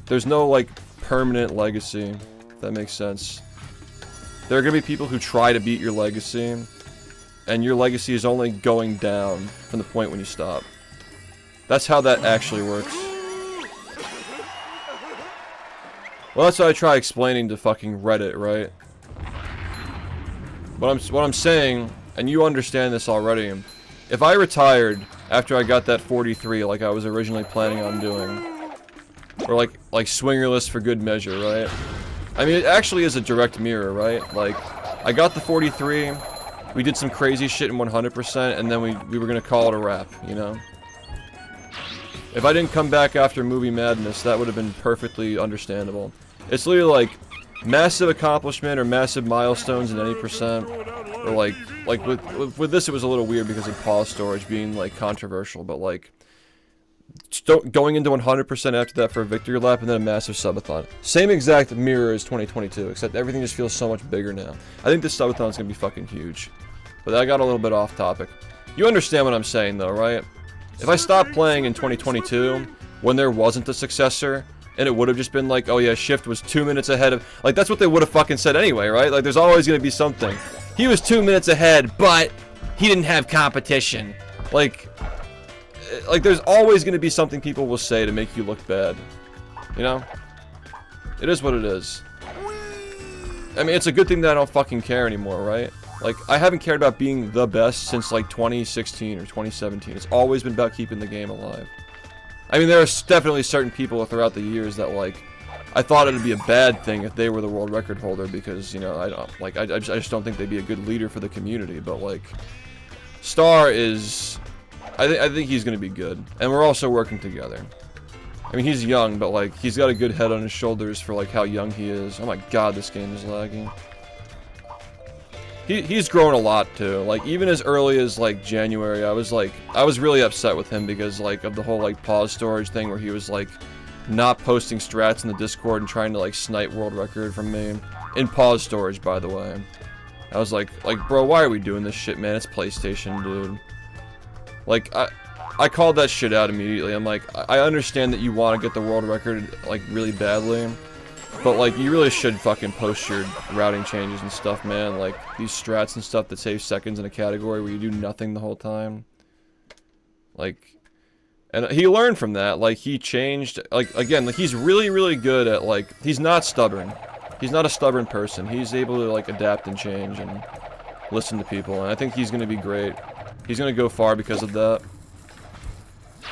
There's no like permanent legacy, if that makes sense. There are gonna be people who try to beat your legacy. and your legacy is only going down from the point when you stop. That's how that actually works. Well, that's what I try explaining to fucking Reddit, right? What I'm saying, and you understand this already, if I retired after I got that 43 like I was originally planning on doing, or like swingerless for good measure, right? I mean, it actually is a direct mirror, right? Like, I got the 43, we did some crazy shit in 100%, and then we were gonna call it a wrap, you know? If I didn't come back after Movie Madness, that would have been perfectly understandable. It's literally like massive accomplishment or massive milestones in any percent, or like with this it was a little weird because of pause storage being like controversial, but like going into 100% after that for a victory lap and then a massive subathon. Same exact mirror as 2022, except everything just feels so much bigger now. I think this subathon is gonna be fucking huge, but I got a little bit off topic. You understand what I'm saying though, right? If I stopped playing in 2022, when there wasn't a successor, and it would have just been like, oh yeah, Shift was 2 minutes ahead of... Like, that's what they would have fucking said anyway, right? Like, there's always gonna be something. He was 2 minutes ahead, but he didn't have competition. Like, there's always gonna be something people will say to make you look bad. You know? It is what it is. I mean, it's a good thing that I don't fucking care anymore, right? Like, I haven't cared about being the best since, like, 2016 or 2017. It's always been about keeping the game alive. I mean, there are definitely certain people throughout the years that, like, I thought it'd be a bad thing if they were the world record holder because, you know, I just don't think they'd be a good leader for the community, but, like, Star is... I think he's gonna be good. And we're also working together. I mean, he's young, but, like, he's got a good head on his shoulders for, like, how young he is. Oh my god, this game is lagging. He's grown a lot too. Like, even as early as like January, I was really upset with him because like of the whole like pause storage thing where he was like not posting strats in the Discord and trying to like snipe world record from me in pause storage, by the way. I was like bro, why are we doing this shit, man? It's PlayStation, dude. Like, I called that shit out immediately. I'm like, I understand that you want to get the world record like really badly. But, like, you really should fucking post your routing changes and stuff, man. Like, these strats and stuff that save seconds in a category where you do nothing the whole time. Like, and he learned from that. Like, he changed, like, again, like, he's really, really good at, like, he's not stubborn. He's not a stubborn person. He's able to, like, adapt and change and listen to people. And I think he's gonna be great. He's gonna go far because of that.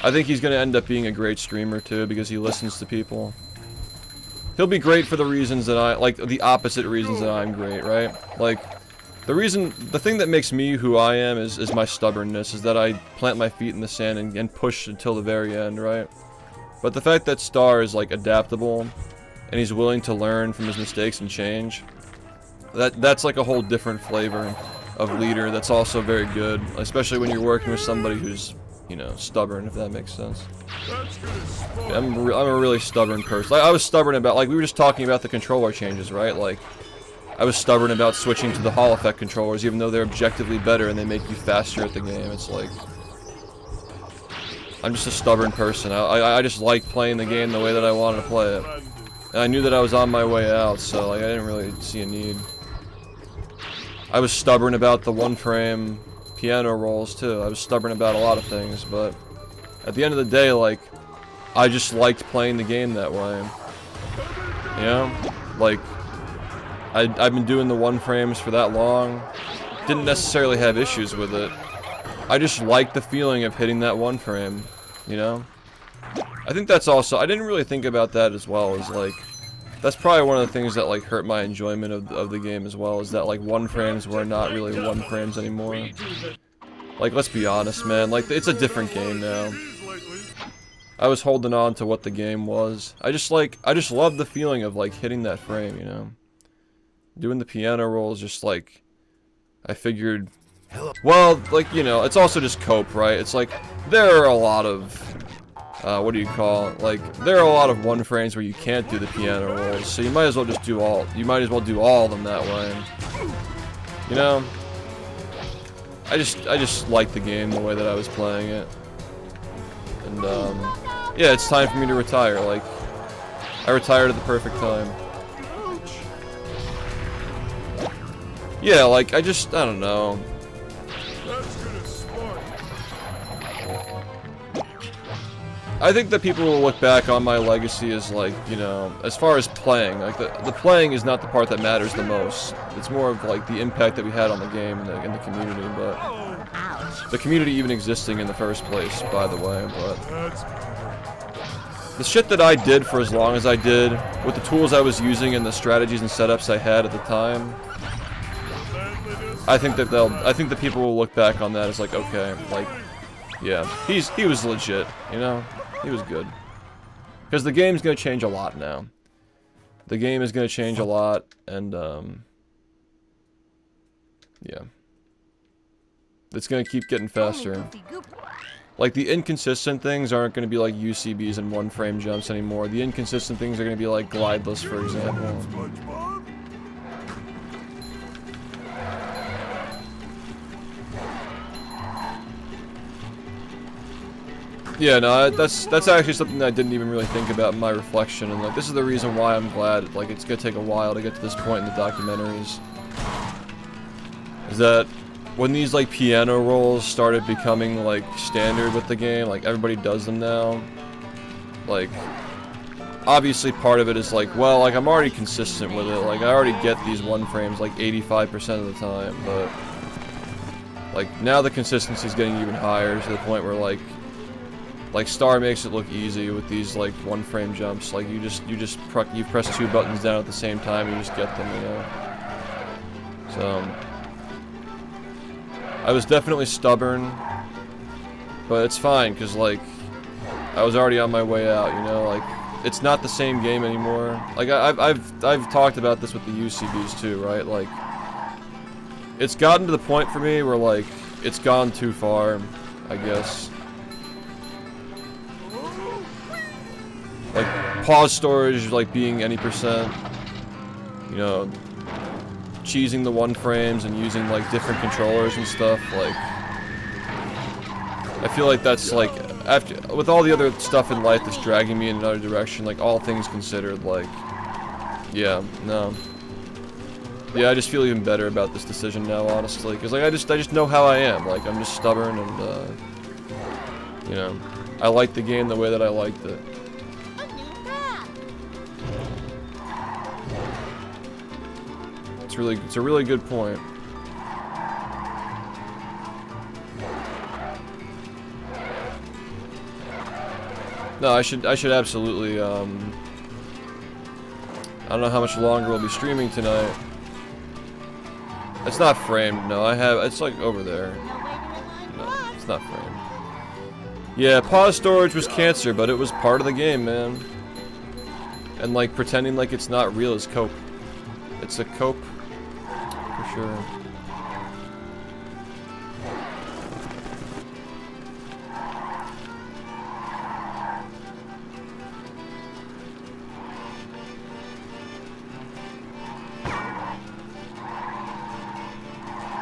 I think he's gonna end up being a great streamer, too, because he listens to people. He'll be great for the reasons that like, the opposite reasons that I'm great, right? Like, the thing that makes me who I am is my stubbornness, is that I plant my feet in the sand and push until the very end, right? But the fact that Star is, like, adaptable, and he's willing to learn from his mistakes and change, that's like a whole different flavor of leader that's also very good, especially when you're working with somebody who's, you know, stubborn, if that makes sense. Yeah, I'm a really stubborn person. Like, I was stubborn about, like, we were just talking about the controller changes, right? Like, I was stubborn about switching to the Hall Effect controllers, even though they're objectively better and they make you faster at the game. It's like, I'm just a stubborn person. I just like playing the game the way that I wanted to play it. And I knew that I was on my way out, so, like, I didn't really see a need. I was stubborn about the one-frame piano rolls too. I was stubborn about a lot of things, but at the end of the day, like, I just liked playing the game that way. You know? Like, I've been doing the one frames for that long. Didn't necessarily have issues with it. I just liked the feeling of hitting that one frame, you know? I think that's also, I didn't really think about that as well, as like, that's probably one of the things that like hurt my enjoyment of the game as well, is that like one frames were not really one frames anymore. Like, let's be honest, man, like, it's a different game now. I was holding on to what the game was. I just love the feeling of like hitting that frame, you know? Doing the piano rolls, just like, I figured, well, like, you know, it's also just cope, right? It's like, there are a lot of, what do you call it? Like, there are a lot of one frames where you can't do the piano rolls, so you might as well just do all, you might as well do all of them that way. You know? I just like the game the way that I was playing it. And, yeah, it's time for me to retire, like, I retired at the perfect time. Yeah, like, I don't know. I think that people will look back on my legacy as like, you know, as far as playing, like the playing is not the part that matters the most. It's more of like the impact that we had on the game and in the community, but the community even existing in the first place, by the way, but the shit that I did for as long as I did, with the tools I was using and the strategies and setups I had at the time, I think that people will look back on that as like, okay, like, yeah, he was legit, you know? He was good. Because the game's gonna change a lot now. The game is gonna change a lot, and, yeah. It's gonna keep getting faster. Like, the inconsistent things aren't gonna be like UCBs and one-frame jumps anymore. The inconsistent things are gonna be like glideless, for example. Yeah, no, that's actually something that I didn't even really think about in my reflection, and like this is the reason why I'm glad like it's gonna take a while to get to this point in the documentaries. Is that when these like piano rolls started becoming like standard with the game, like everybody does them now. Like obviously part of it is like, well, like I'm already consistent with it, like I already get these one frames like 85% of the time, but like now the consistency is getting even higher to the point where like Star makes it look easy with these like one-frame jumps. Like you press two buttons down at the same time, you just get them, you know. So I was definitely stubborn, but it's fine because like I was already on my way out, you know. Like it's not the same game anymore. Like I've talked about this with the UCBs too, right? Like it's gotten to the point for me where like it's gone too far, I guess. Like, pause storage, like, being any percent, you know, cheesing the one frames and using, like, different controllers and stuff, like, I feel like that's, like, after, with all the other stuff in life that's dragging me in another direction, like, all things considered, like, yeah, no. Yeah, I just feel even better about this decision now, honestly, because, like, I just know how I am, like, I'm just stubborn and, you know, I like the game the way that I liked it. It's a really good point. No, I should absolutely, I don't know how much longer we'll be streaming tonight. It's not framed, no, it's like over there. No, it's not framed. Yeah, pause storage was cancer, but it was part of the game, man. And like, pretending like it's not real is cope. It's a cope. For sure.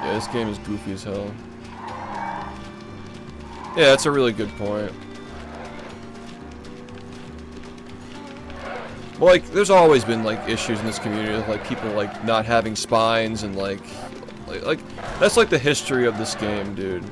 Yeah, this game is goofy as hell. Yeah, that's a really good point. Well, like, there's always been, like, issues in this community with, like, people, like, not having spines and, like, that's, like, the history of this game, dude.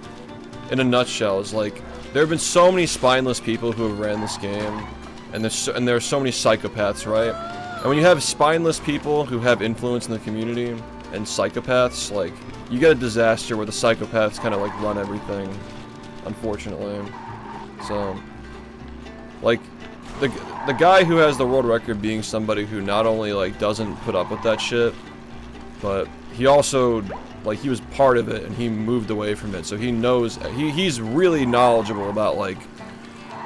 In a nutshell, is, like, there have been so many spineless people who have ran this game, and there are so many psychopaths, right? And when you have spineless people who have influence in the community, and psychopaths, like, you get a disaster where the psychopaths kind of, like, run everything, unfortunately. So, like, the guy who has the world record being somebody who not only, like, doesn't put up with that shit, but he also, like, he was part of it and he moved away from it, so he knows, he's really knowledgeable about, like,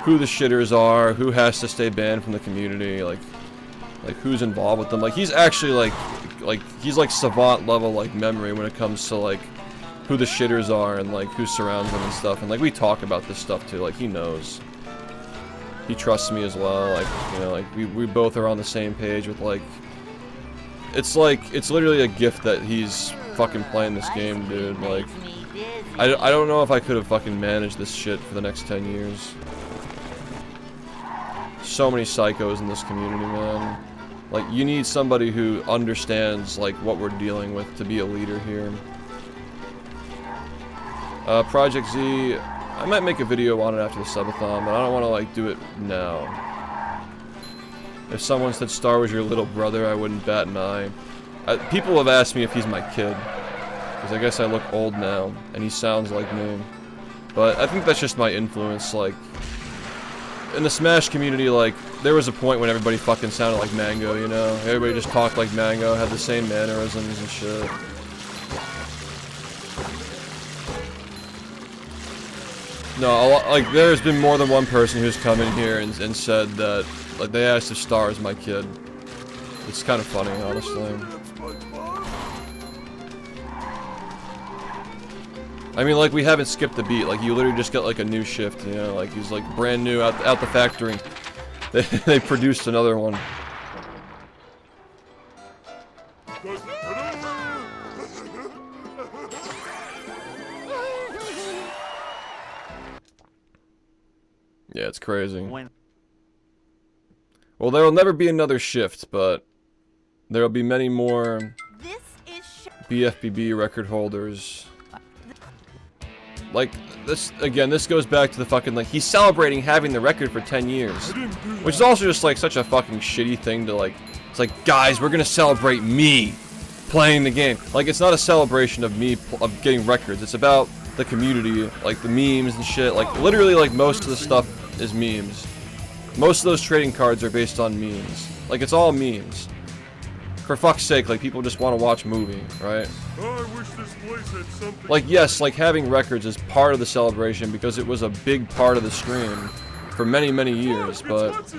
who the shitters are, who has to stay banned from the community, like who's involved with them. Like, he's actually, he's, like, savant level, like, memory when it comes to, like, who the shitters are and, like, who surrounds them and stuff, and, like, we talk about this stuff, too, like, he knows. He trusts me as well, like, you know, like, we both are on the same page with, like, it's literally a gift that he's fucking playing this game, dude, like, I don't know if I could have fucking managed this shit for the next 10 years. So many psychos in this community, man. Like, you need somebody who understands, like, what we're dealing with to be a leader here. Project Z, I might make a video on it after the subathon, but I don't want to like do it now. If someone said Star was your little brother, I wouldn't bat an eye. People have asked me if he's my kid, because I guess I look old now, and he sounds like me. But I think that's just my influence, like, in the Smash community, like, there was a point when everybody fucking sounded like Mango, you know? Everybody just talked like Mango, had the same mannerisms and shit. No, like, there's been more than one person who's come in here and said that, like, they asked if Star is my kid. It's kind of funny, honestly. I mean, like, we haven't skipped a beat. Like, you literally just got, like, a new shift, you know? Like, he's, like, brand new out the factory. They produced another one. Yeah, it's crazy. Well, there will never be another shift, but there will be many more BFBB record holders. Like, this, again, this goes back to the fucking, like, he's celebrating having the record for 10 years. Which is also just, like, such a fucking shitty thing to, like, it's like, guys, we're gonna celebrate me playing the game. Like, it's not a celebration of me, of getting records. It's about the community, like, the memes and shit. Like, literally, like, most of the stuff is memes. Most of those trading cards are based on memes. Like, it's all memes. For fuck's sake, like, people just want to watch a movie, right? I wish this place had something. Like, yes, like, having records is part of the celebration because it was a big part of the stream for many, many years, but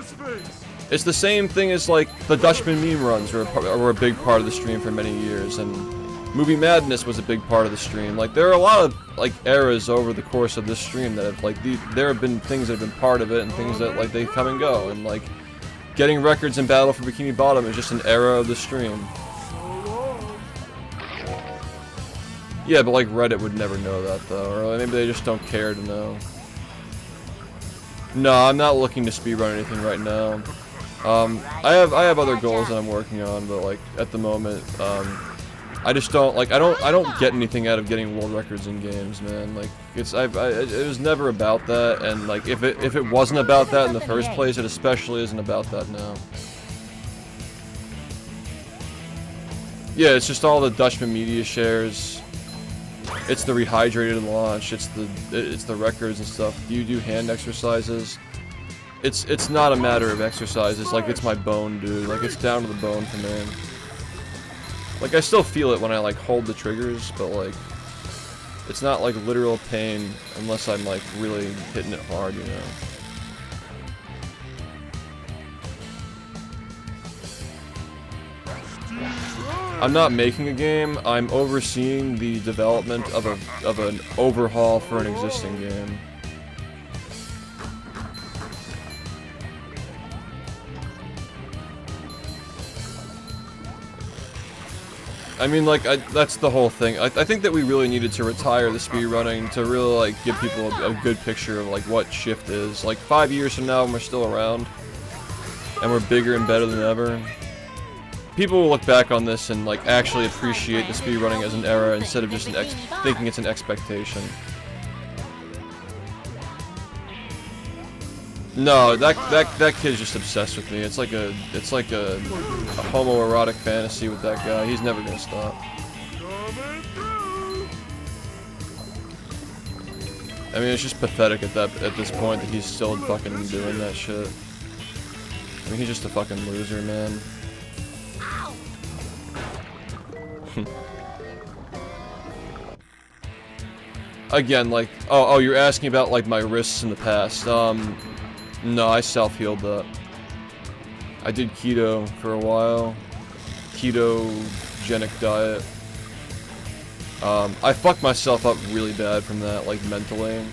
it's the same thing as, like, the Dutchman meme runs were a big part of the stream for many years, and Movie Madness was a big part of the stream. Like, there are a lot of, like, eras over the course of this stream that have, like, there have been things that have been part of it and things that, like, they come and go, and, like, getting records in Battle for Bikini Bottom is just an era of the stream. Yeah, but like Reddit would never know that though, or maybe they just don't care to know. No, I'm not looking to speedrun anything right now. I have other goals that I'm working on, but like at the moment, I just don't like I don't get anything out of getting world records in games, man. Like it was never about that, and like if it wasn't about that in the first place, it especially isn't about that now. Yeah, it's just all the Dutchman media shares. It's the rehydrated launch. It's the records and stuff. Do you do hand exercises? It's not a matter of exercises. Like it's my bone, dude. Like it's down to the bone for me. Like I still feel it when I like hold the triggers, but like it's not like literal pain unless I'm like really hitting it hard, you know. I'm not making a game, I'm overseeing the development of an overhaul for an existing game. I mean, like, that's the whole thing. I think that we really needed to retire the speedrunning to really, like, give people a good picture of, like, what Shift is. Like, 5 years from now when we're still around, and we're bigger and better than ever, people will look back on this and like actually appreciate the speedrunning as an era instead of just thinking it's an expectation. No, that kid's just obsessed with me. It's like a homoerotic fantasy with that guy. He's never gonna stop. I mean, it's just pathetic at this point that he's still fucking doing that shit. I mean, he's just a fucking loser, man. Again, like, oh, you're asking about, like, my wrists in the past. No, I self-healed that. I did keto for a while. Ketogenic diet. I fucked myself up really bad from that, like, mentally.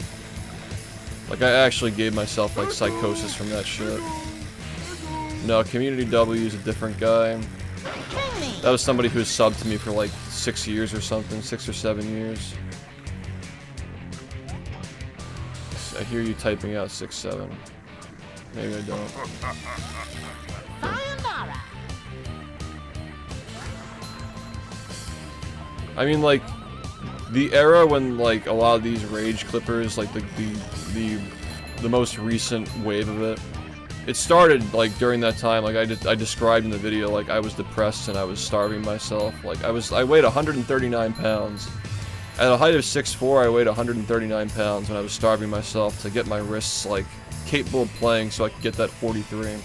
Like, I actually gave myself, like, psychosis from that shit. No, Community W is a different guy. That was somebody who subbed to me for like 6 years or something, 6 or 7 years. I hear you typing out 6-7. Maybe I don't. I mean, like, the era when like a lot of these rage clippers, like the most recent wave of it, it started like during that time. Like I described in the video, like I was depressed and I was starving myself. Like I weighed 139 pounds. At a height of 6'4", I weighed 139 pounds when I was starving myself to get my wrists like capable of playing so I could get that 43.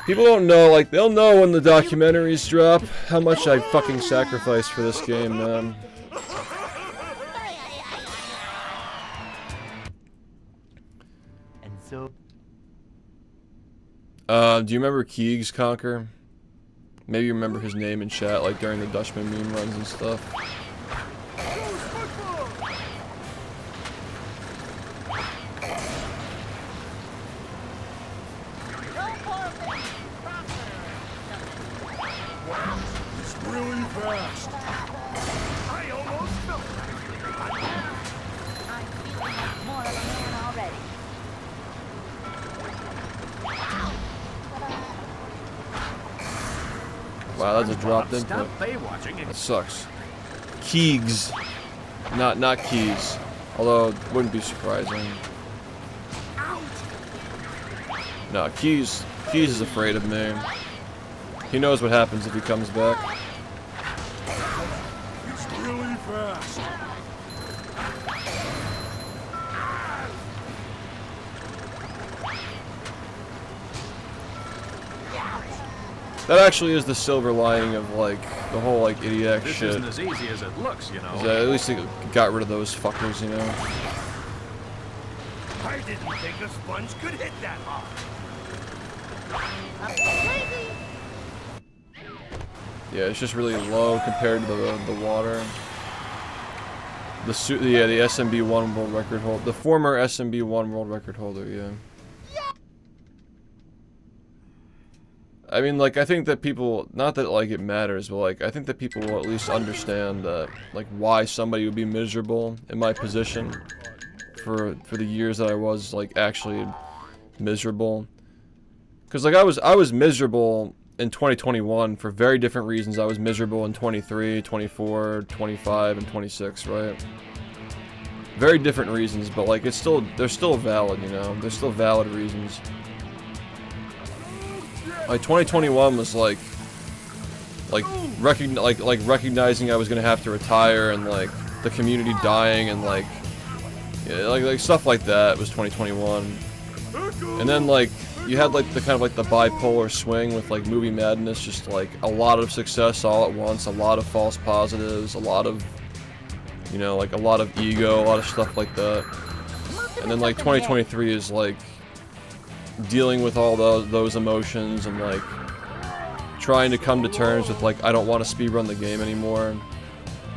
People don't know, like, they'll know when the documentaries drop how much I fucking sacrificed for this game, man. And so... do you remember Keegs Conquer? Maybe you remember his name in chat, like, during the Dutchman meme runs and stuff. Really fast. I almost felt I'm feeling like more of a man already. Wow, that's a dropped input. That sucks. Keegs. Not Keys. Although, it wouldn't be surprising. No, Keys is afraid of me. He knows what happens if he comes back. He's really fast. That actually is the silver lining of like the whole like idiot This shit. isn't as easy as it looks, you know. Is that at least it got rid of those fuckers, you know. I didn't think a sponge could hit that hard. Yeah, it's just really low compared to the water. The SMB1 world record holder, the former SMB1 world record holder, yeah. I mean, like, I think that people, not that, like, it matters, but, like, I think that people will at least understand, like, why somebody would be miserable in my position for the years that I was, like, actually miserable. Because, like, I was miserable in 2021 for very different reasons. I was miserable in 23, 24, 25, and 26, right? Very different reasons, but, like, they're still valid, you know? They're still valid reasons. Like 2021 was like recognizing I was gonna have to retire and like the community dying and like stuff like that was 2021. And then like you had like the kind of like the bipolar swing with like Movie Madness, just like a lot of success all at once, a lot of false positives, a lot of, you know, like a lot of ego, a lot of stuff like that. And then like 2023 is like dealing with all those emotions and like trying to come to terms with like I don't want to speedrun the game anymore,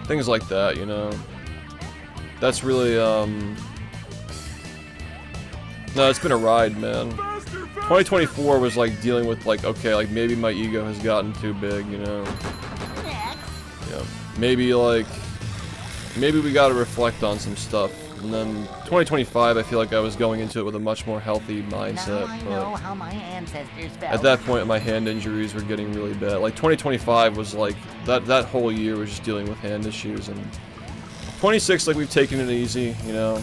things like that, you know. That's really no, it's been a ride, man. 2024 was like dealing with like, okay, like maybe my ego has gotten too big, you know. Yeah, maybe we gotta reflect on some stuff. And then 2025, I feel like I was going into it with a much more healthy mindset. Now I know how my ancestors felt. At that point, my hand injuries were getting really bad. Like 2025 was like that whole year was just dealing with hand issues, and 26, like we've taken it easy, you know.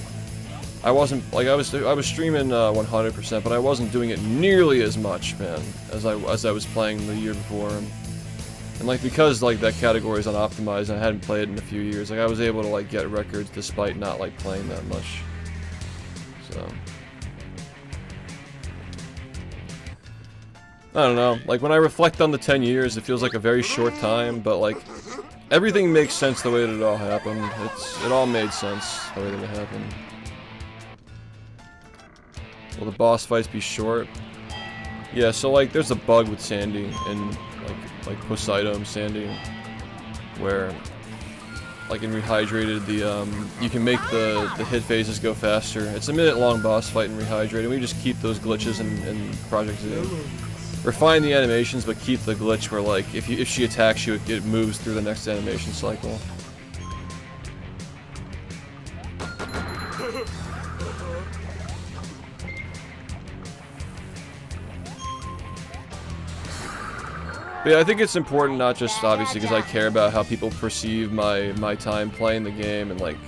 I wasn't like I was streaming 100%, but I wasn't doing it nearly as much, man, as I was playing the year before. And like because like that category is unoptimized and I hadn't played it in a few years, like I was able to like get records despite not like playing that much. So I don't know, like when I reflect on the 10 years, it feels like a very short time, but like everything makes sense the way that it all happened. It all made sense the way that it happened. Will the boss fights be short? Yeah, so like there's a bug with Sandy and like Poseidon Sandy, where like in Rehydrated you can make the hit phases go faster. It's a minute-long boss fight in Rehydrated. We just keep those glitches in Project Z. Refine the animations, but keep the glitch where like if she attacks you, it moves through the next animation cycle. But yeah, I think it's important not just obviously because I care about how people perceive my time playing the game and like,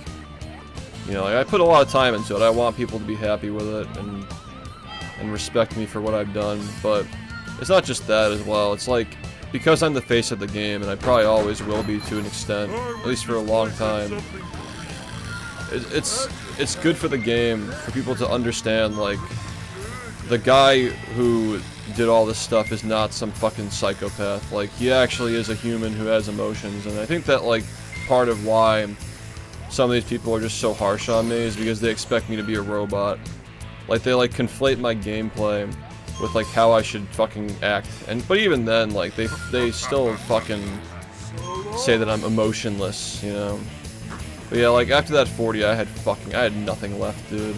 you know, like, I put a lot of time into it. I want people to be happy with it and respect me for what I've done. But it's not just that as well. It's like because I'm the face of the game, and I probably always will be to an extent, at least for a long time. It's good for the game for people to understand like the guy who did all this stuff is not some fucking psychopath. Like, he actually is a human who has emotions, and I think that, like, part of why some of these people are just so harsh on me is because they expect me to be a robot. Like, they, like, conflate my gameplay with, like, how I should fucking act. But even then, like, they still fucking say that I'm emotionless, you know? But yeah, like, after that 40, I had nothing left, dude.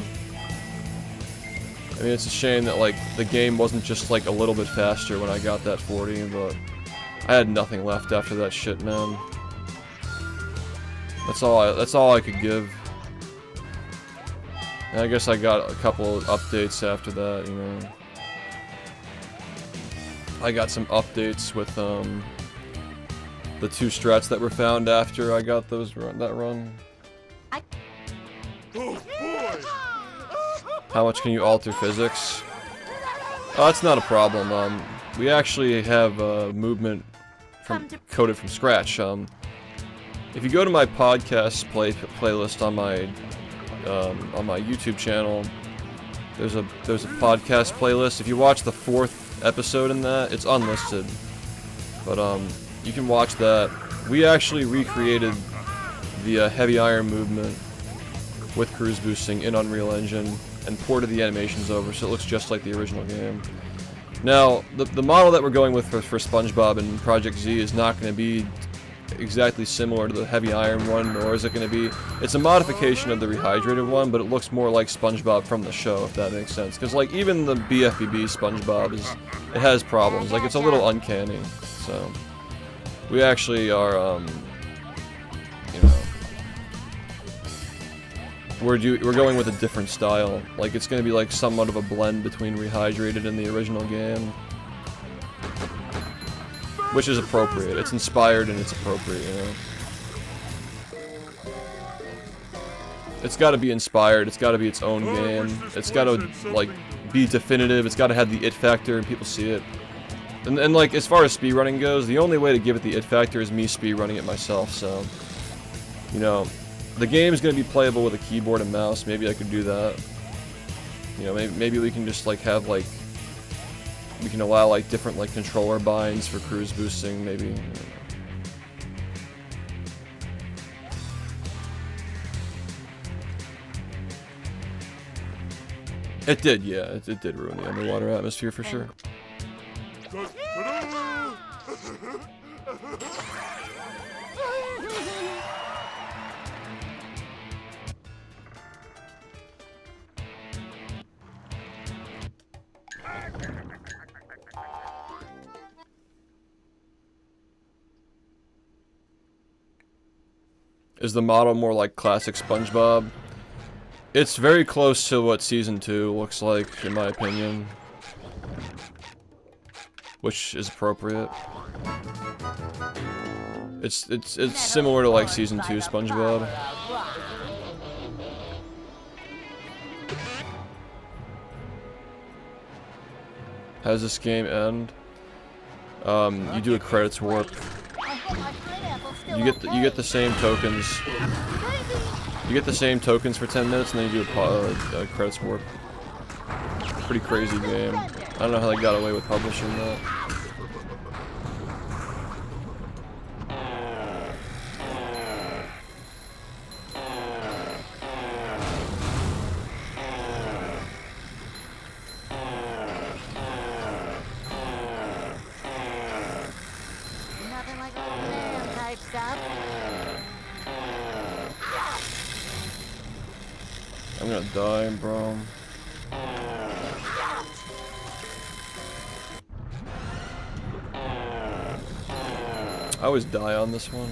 I mean, it's a shame that, like, the game wasn't just, like, a little bit faster when I got that 40, but I had nothing left after that shit, man. That's all I could give. And I guess I got a couple of updates after that, you know. I got some updates with, the 2 strats that were found after I got that run. Oh boy! How much can you alter physics? Oh, that's not a problem. We actually have movement coded from scratch. If you go to my podcast playlist on my YouTube channel, there's a podcast playlist. If you watch the 4th episode in that, it's unlisted, but you can watch that. We actually recreated the heavy iron movement with cruise boosting in Unreal Engine and ported the animations over so it looks just like the original game. Now, the model that we're going with for SpongeBob and Project Z is not going to be exactly similar to the heavy iron one, nor is it going to be... It's a modification of the rehydrated one, but it looks more like SpongeBob from the show, if that makes sense. Because, like, even the BFBB SpongeBob it has problems. Like, it's a little uncanny, so... We actually are, you know... We're going with a different style. Like, it's gonna be like somewhat of a blend between Rehydrated and the original game. Which is appropriate. It's inspired and it's appropriate, you know? It's gotta be inspired, it's gotta be its own game. It's gotta, like, be definitive, it's gotta have the it factor and people see it. And like, as far as speedrunning goes, the only way to give it the it factor is me speedrunning it myself, so... You know... The game is going to be playable with a keyboard and mouse. Maybe I could do that. You know, maybe we can just like have like we can allow like different like controller binds for cruise boosting. Maybe. It did, yeah. It did ruin the underwater atmosphere for sure. Is the model more like classic SpongeBob? It's very close to what Season 2 looks like, in my opinion. Which is appropriate. It's similar to like Season 2 SpongeBob. How does this game end? You do a credits warp. You get the same tokens. You get the same tokens for 10 minutes, and then you do a credits warp. Pretty crazy game. I don't know how they got away with publishing that. I'm gonna die, bro. I always die on this one.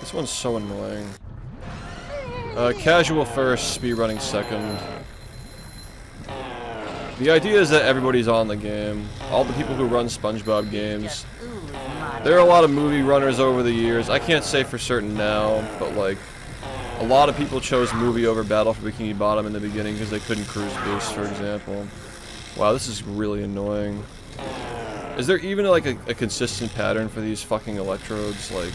This one's so annoying. Casual first, speedrunning second. The idea is that everybody's on the game. All the people who run SpongeBob games. There are a lot of movie runners over the years. I can't say for certain now, but like, a lot of people chose movie over Battle for Bikini Bottom in the beginning because they couldn't cruise boost, for example. Wow, this is really annoying. Is there even like a consistent pattern for these fucking electrodes? Like,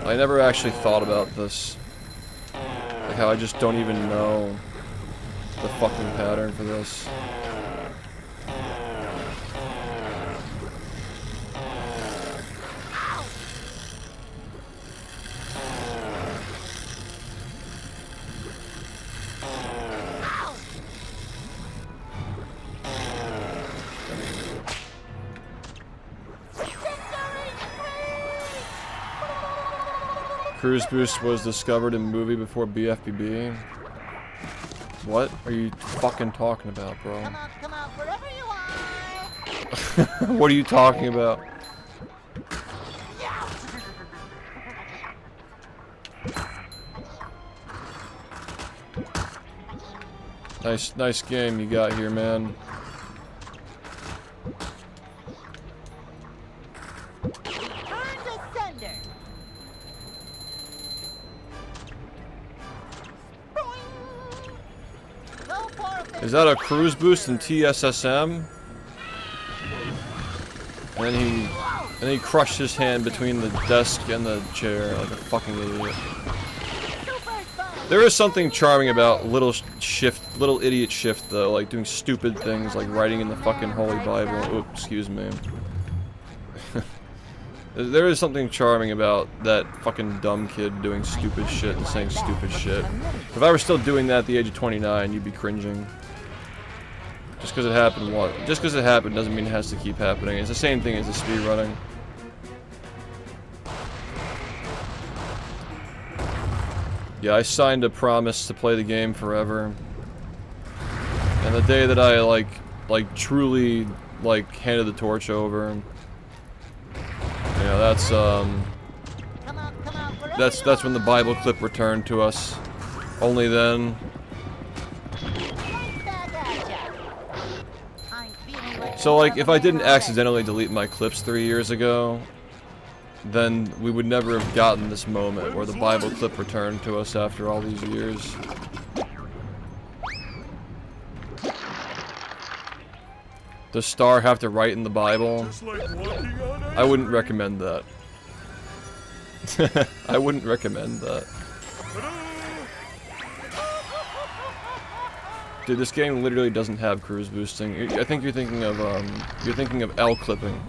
I never actually thought about this. Like how I just don't even know the fucking pattern for this. Cruise Boost was discovered in movie before BFBB. What are you fucking talking about, bro? Come out, wherever you are. What are you talking about? Nice game you got here, man. Is that a cruise boost in TSSM? And then he crushed his hand between the desk and the chair like a fucking idiot. There is something charming about little idiot shift though, like doing stupid things like writing in the fucking Holy Bible. Oops, excuse me. There is something charming about that fucking dumb kid doing stupid shit and saying stupid shit. If I were still doing that at the age of 29, you'd be cringing. Just because it happened just because it happened doesn't mean it has to keep happening. It's the same thing as the speedrunning. Yeah, I signed a promise to play the game forever. And the day that I like truly handed the torch over, you know, that's when the Bible clip returned to us. Only then. So like, if I didn't accidentally delete my clips 3 years ago, then we would never have gotten this moment where the Bible clip returned to us after all these years. Does Star have to write in the Bible? I wouldn't recommend that. I wouldn't recommend that. Dude, this game literally doesn't have cruise boosting. I think you're thinking of L clipping.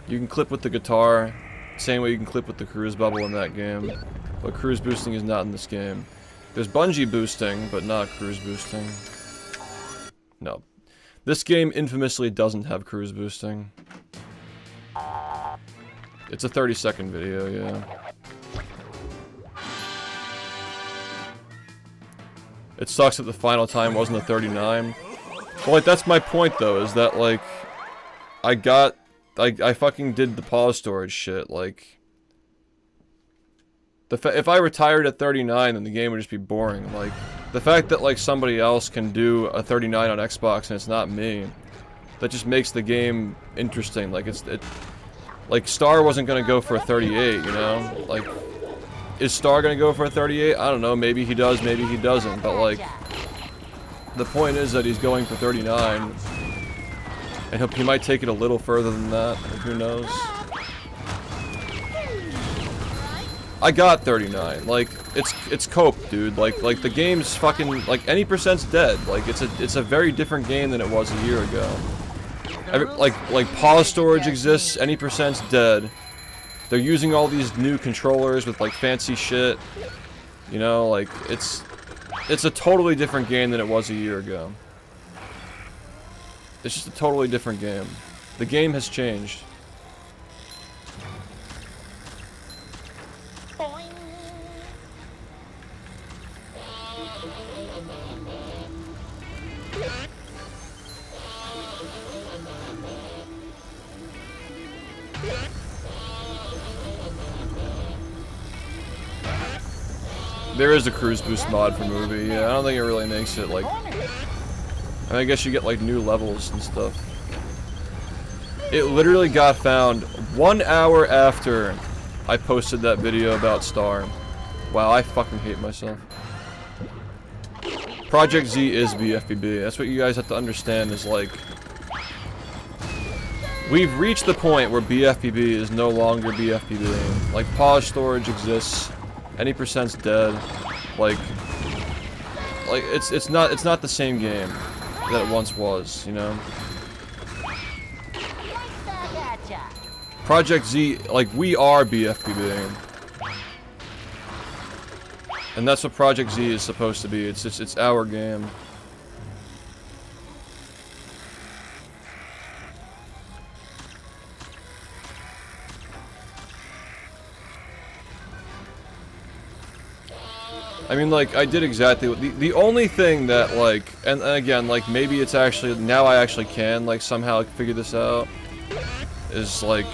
You can clip with the guitar, same way you can clip with the cruise bubble in that game. But cruise boosting is not in this game. There's bungee boosting, but not cruise boosting. No. This game infamously doesn't have cruise boosting. It's a 30-second video, yeah. It sucks that the final time wasn't a 39. Well, like, that's my point, though, is that, like, I fucking did the pause storage shit, like... If I retired at 39, then the game would just be boring, like... The fact that, like, somebody else can do a 39 on Xbox and it's not me, that just makes the game interesting, like, like, Star wasn't gonna go for a 38, you know? Like... Is Star gonna go for a 38? I don't know, maybe he does, maybe he doesn't, but like... The point is that he's going for 39. And he might take it a little further than that, who knows? I got 39, like, it's cope, dude, like the game's fucking, like, any percent's dead, like, it's a very different game than it was a year ago. Like, pause storage exists, any percent's dead. They're using all these new controllers with, like, fancy shit. You know, like, it's a totally different game than it was a year ago. It's just a totally different game. The game has changed. There is a cruise boost mod for movie. Yeah, I don't think it really makes it like. I guess you get like new levels and stuff. It literally got found 1 hour after I posted that video about Star. Wow, I fucking hate myself. Project Z is BFBB. That's what you guys have to understand is like... We've reached the point where BFBB is no longer BFBB. Like, pause storage exists. Any percent's dead. Like it's not the same game that it once was, you know? Project Z, like, we are BFBB. And that's what Project Z is supposed to be. It's our game. I mean, like, I did exactly what the only thing that, like, and again, like, maybe it's actually, now I actually can, like, somehow figure this out, is, like,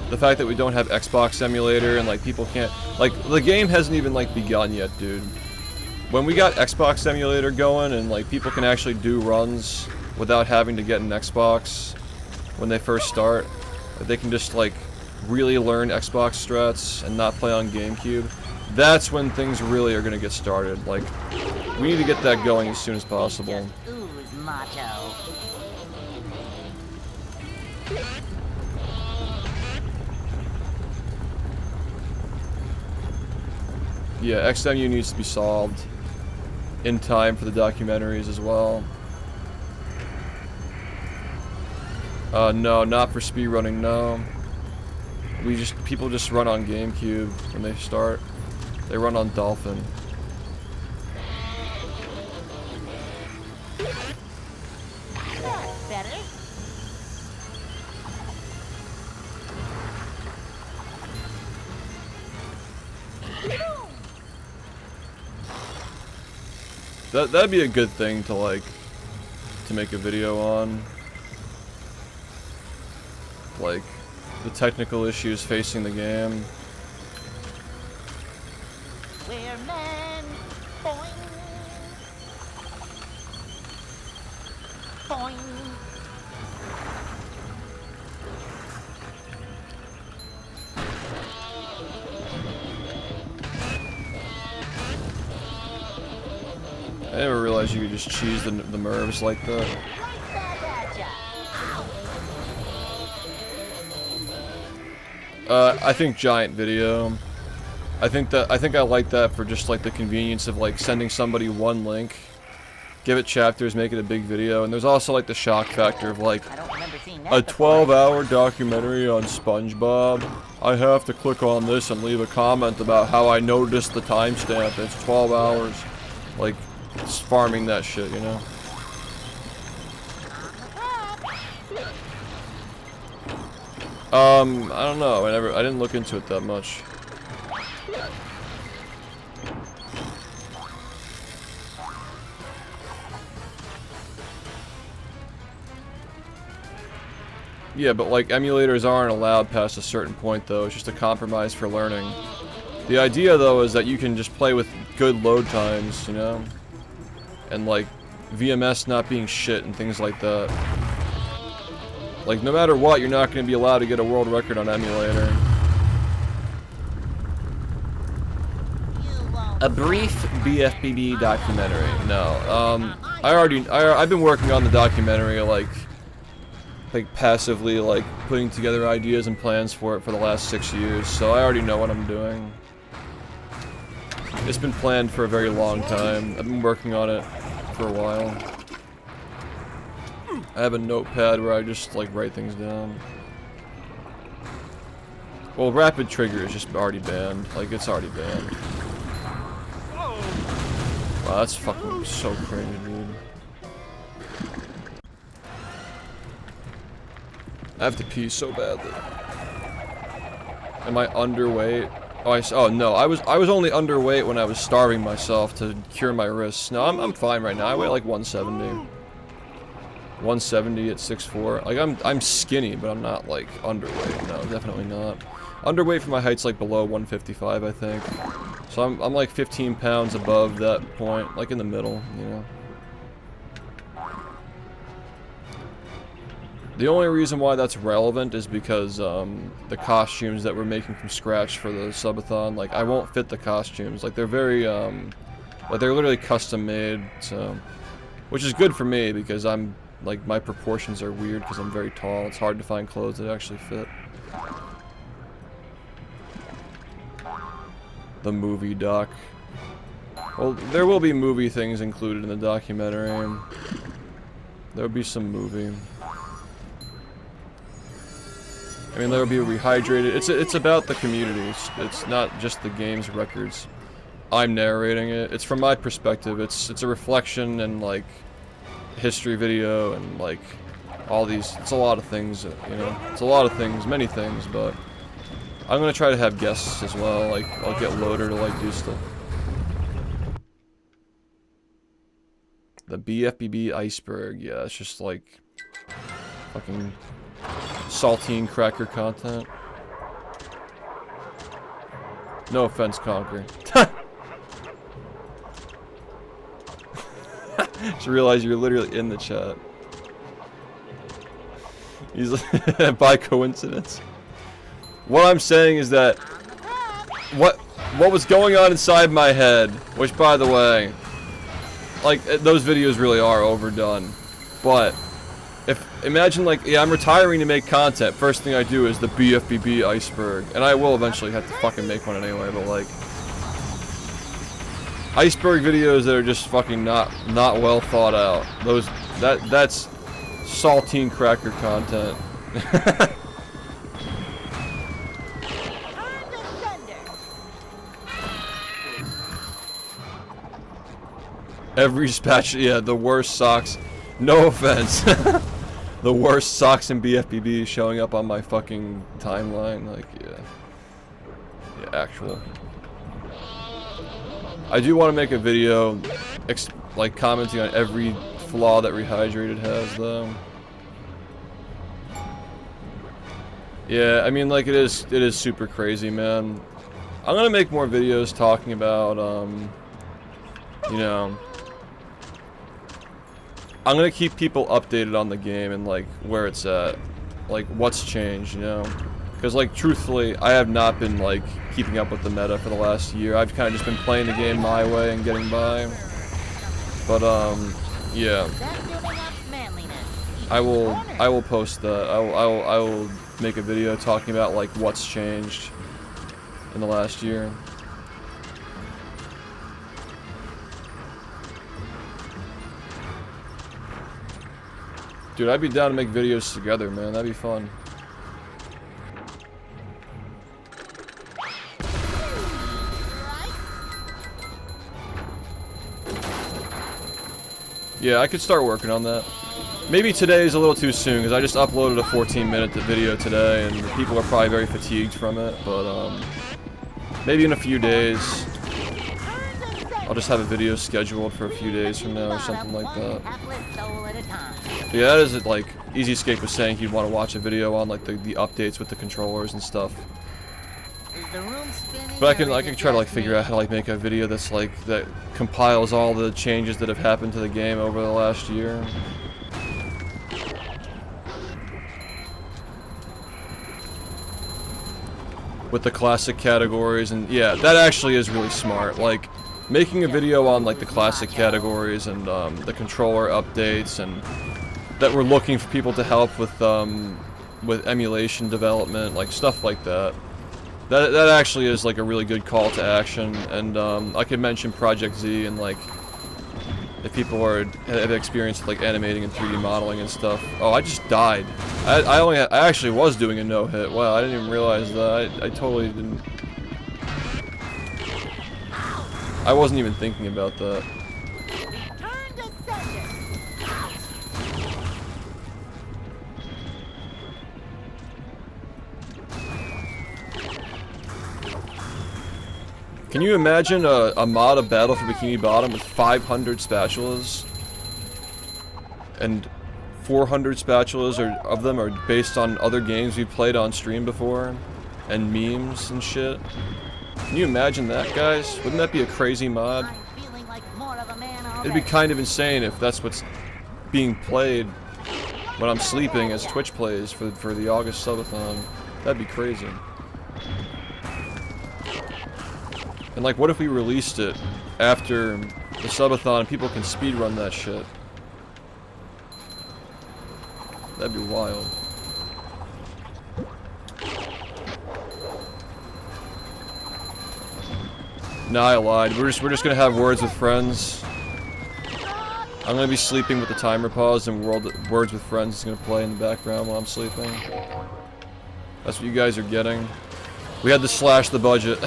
the fact that we don't have Xbox emulator and, like, people can't, like, the game hasn't even, like, begun yet, dude. When we got Xbox emulator going and, like, people can actually do runs without having to get an Xbox when they first start, they can just, like, really learn Xbox strats and not play on GameCube. That's when things really are gonna get started. Like, we need to get that going as soon as possible. Ooze macho. Yeah, XMU needs to be solved in time for the documentaries as well. No, not for speedrunning, no. People just run on GameCube when they start. They run on Dolphin. Better? That'd be a good thing to, like, to make a video on. Like, the technical issues facing the game. We're men. Boing. Boing. I never realized you could just cheese the MIRVs like that. I think giant video. I think I like that for just like the convenience of like sending somebody one link, give it chapters, make it a big video, and there's also like the shock factor of like a 12-hour documentary on SpongeBob. I have to click on this and leave a comment about how I noticed the timestamp. It's 12 hours. Like, it's farming that shit, you know? I don't know. I didn't look into it that much. Yeah, but like emulators aren't allowed past a certain point though. It's just a compromise for learning. The idea though is that you can just play with good load times, you know? And like VMS not being shit and things like that. Like no matter what, you're not going to be allowed to get a world record on emulator. A brief BFBB documentary. No. I've been working on the documentary like passively, like putting together ideas and plans for it for the last 6 years, so I already know what I'm doing. It's been planned for a very long time. I've been working on it for a while. I have a notepad where I just like write things down. Well, Rapid Trigger is just already banned. Like, it's already banned. Wow, that's fucking so crazy, dude. I have to pee so badly. Am I underweight? Oh no, I was only underweight when I was starving myself to cure my wrists. No, I'm fine right now. I weigh like 170. 170 at 6'4". Like I'm skinny, but I'm not like underweight. No, definitely not. Underweight for my height's like below 155, I think. So I'm like 15 pounds above that point, like in the middle, you know. The only reason why that's relevant is because the costumes that we're making from scratch for the subathon, like I won't fit the costumes. Like they're very, like they're literally custom made, so, which is good for me because I'm, like my proportions are weird because I'm very tall. It's hard to find clothes that actually fit. The movie doc. Well, there will be movie things included in the documentary. There'll be some movie. I mean, there'll be Rehydrated. It's about the community. It's not just the game's records. I'm narrating it. It's from my perspective. It's a reflection and like history video and like all these. It's a lot of things, you know. It's a lot of things, many things, but I'm gonna try to have guests as well. Like I'll get Loader to like do stuff. The BFBB iceberg, yeah, it's just like fucking saltine cracker content. No offense, Conquer. Just realize you're literally in the chat. He's by coincidence. What I'm saying is that what was going on inside my head, which by the way, like those videos really are overdone, but imagine like, yeah, I'm retiring to make content. First thing I do is the BFBB iceberg, and I will eventually have to fucking make one anyway, but like iceberg videos that are just fucking not well thought out. That's saltine cracker content. Every spatula, yeah, the worst socks. No offense. The worst socks in BFBB showing up on my fucking timeline, like, yeah, actual. I do want to make a video, like, commenting on every flaw that Rehydrated has, though. Yeah, I mean, like, it is super crazy, man. I'm gonna make more videos talking about, you know, I'm gonna keep people updated on the game and like where it's at, like what's changed, you know, because like truthfully I have not been like keeping up with the meta for the last year. I've kind of just been playing the game my way and getting by, but yeah, I will post that. I will make a video talking about like what's changed in the last year. Dude, I'd be down to make videos together, man. That'd be fun. Yeah, I could start working on that. Maybe today is a little too soon, because I just uploaded a 14-minute video today, and people are probably very fatigued from it, but, maybe in a few days, I'll just have a video scheduled for a few days from now, or something like that. Yeah, that is like Easy Escape was saying he'd want to watch a video on like the updates with the controllers and stuff. But I can try to like figure out how to like make a video that's like that compiles all the changes that have happened to the game over the last year. With the classic categories, and yeah, that actually is really smart. Like making a video on like the classic categories and the controller updates, and that we're looking for people to help with emulation development, like stuff like that. That actually is like a really good call to action, and I could mention Project Z and like if people have experience with like animating and 3D modeling and stuff. Oh, I just died. I actually was doing a no-hit. Wow, I didn't even realize that. I totally didn't. I wasn't even thinking about that. Can you imagine a mod of Battle for Bikini Bottom with 500 spatulas? And 400 spatulas of them are based on other games we played on stream before? And memes and shit? Can you imagine that, guys? Wouldn't that be a crazy mod? It'd be kind of insane if that's what's being played when I'm sleeping as Twitch plays for the August subathon. That'd be crazy. And like, what if we released it after the subathon and people can speedrun that shit? That'd be wild. Nah, I lied. We're just gonna have words with friends. I'm gonna be sleeping with the timer paused, and Words with Friends is gonna play in the background while I'm sleeping. That's what you guys are getting. We had to slash the budget.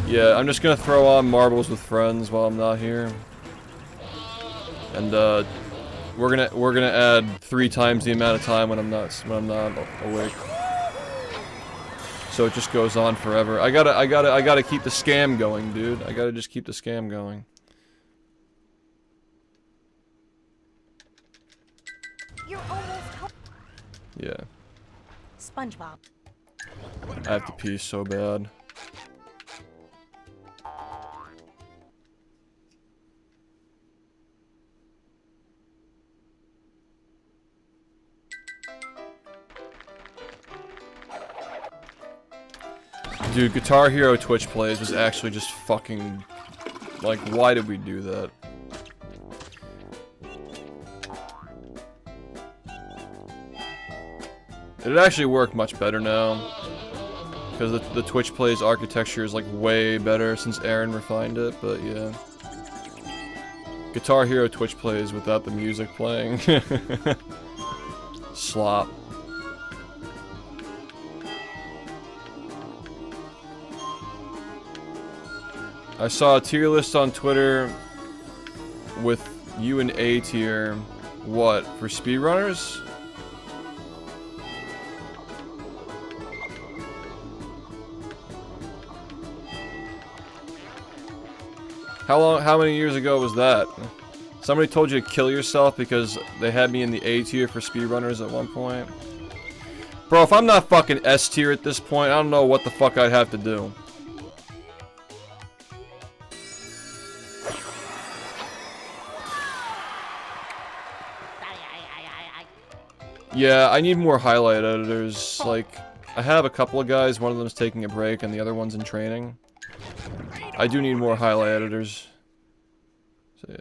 Yeah, I'm just gonna throw on Marbles with Friends while I'm not here, and we're gonna add 3 times the amount of time when I'm not awake. So it just goes on forever. I gotta keep the scam going, dude. I gotta just keep the scam going. You're almost Yeah. SpongeBob. I have to pee so bad. Dude, Guitar Hero Twitch plays was actually just fucking... Like, why did we do that? It'd actually work much better now. Because the Twitch plays architecture is like way better since Aaron refined it, but yeah. Guitar Hero Twitch plays without the music playing. Slop. I saw a tier list on Twitter with you and A tier. What, for speedrunners? How many years ago was that? Somebody told you to kill yourself because they had me in the A tier for speedrunners at one point? Bro, if I'm not fucking S tier at this point, I don't know what the fuck I'd have to do. Yeah, I need more highlight editors. Like, I have a couple of guys, one of them's taking a break and the other one's in training. I do need more highlight editors. So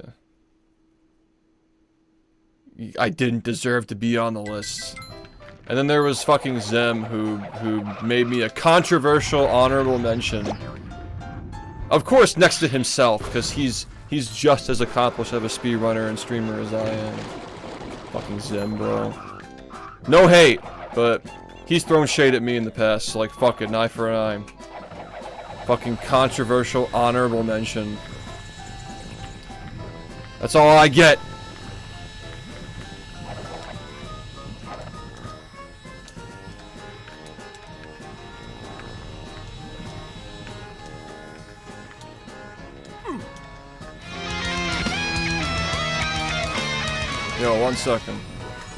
yeah. I didn't deserve to be on the list. And then there was fucking Zem who made me a controversial honorable mention. Of course next to himself, because he's just as accomplished of a speedrunner and streamer as I am. Fucking Zem, bro. No hate, but he's thrown shade at me in the past, so like, fuck it, an eye for an eye. Fucking controversial honorable mention. That's all I get. Yo, 1 second.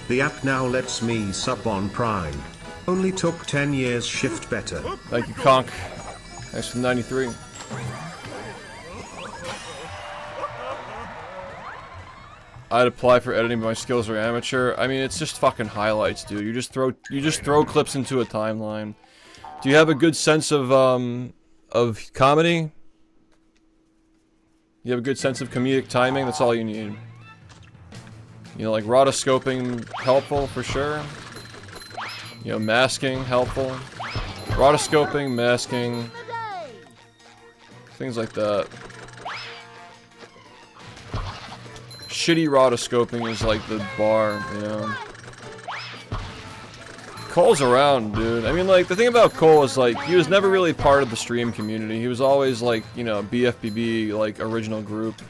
The app now lets me sub on Prime. Only took 10 years, shift better. Thank you, Conk. Thanks for 93. I'd apply for editing, but my skills are amateur. I mean, it's just fucking highlights, dude. You just throw clips into a timeline. Do you have a good sense of comedy? You have a good sense of comedic timing? That's all you need. You know, like rotoscoping, helpful for sure. You know, masking, helpful. Rotoscoping, masking. Things like that. Shitty rotoscoping is like the bar, you know. Cole's around, dude. I mean, like, the thing about Cole is, like, he was never really part of the stream community. He was always, like, you know, BFBB, like, original group.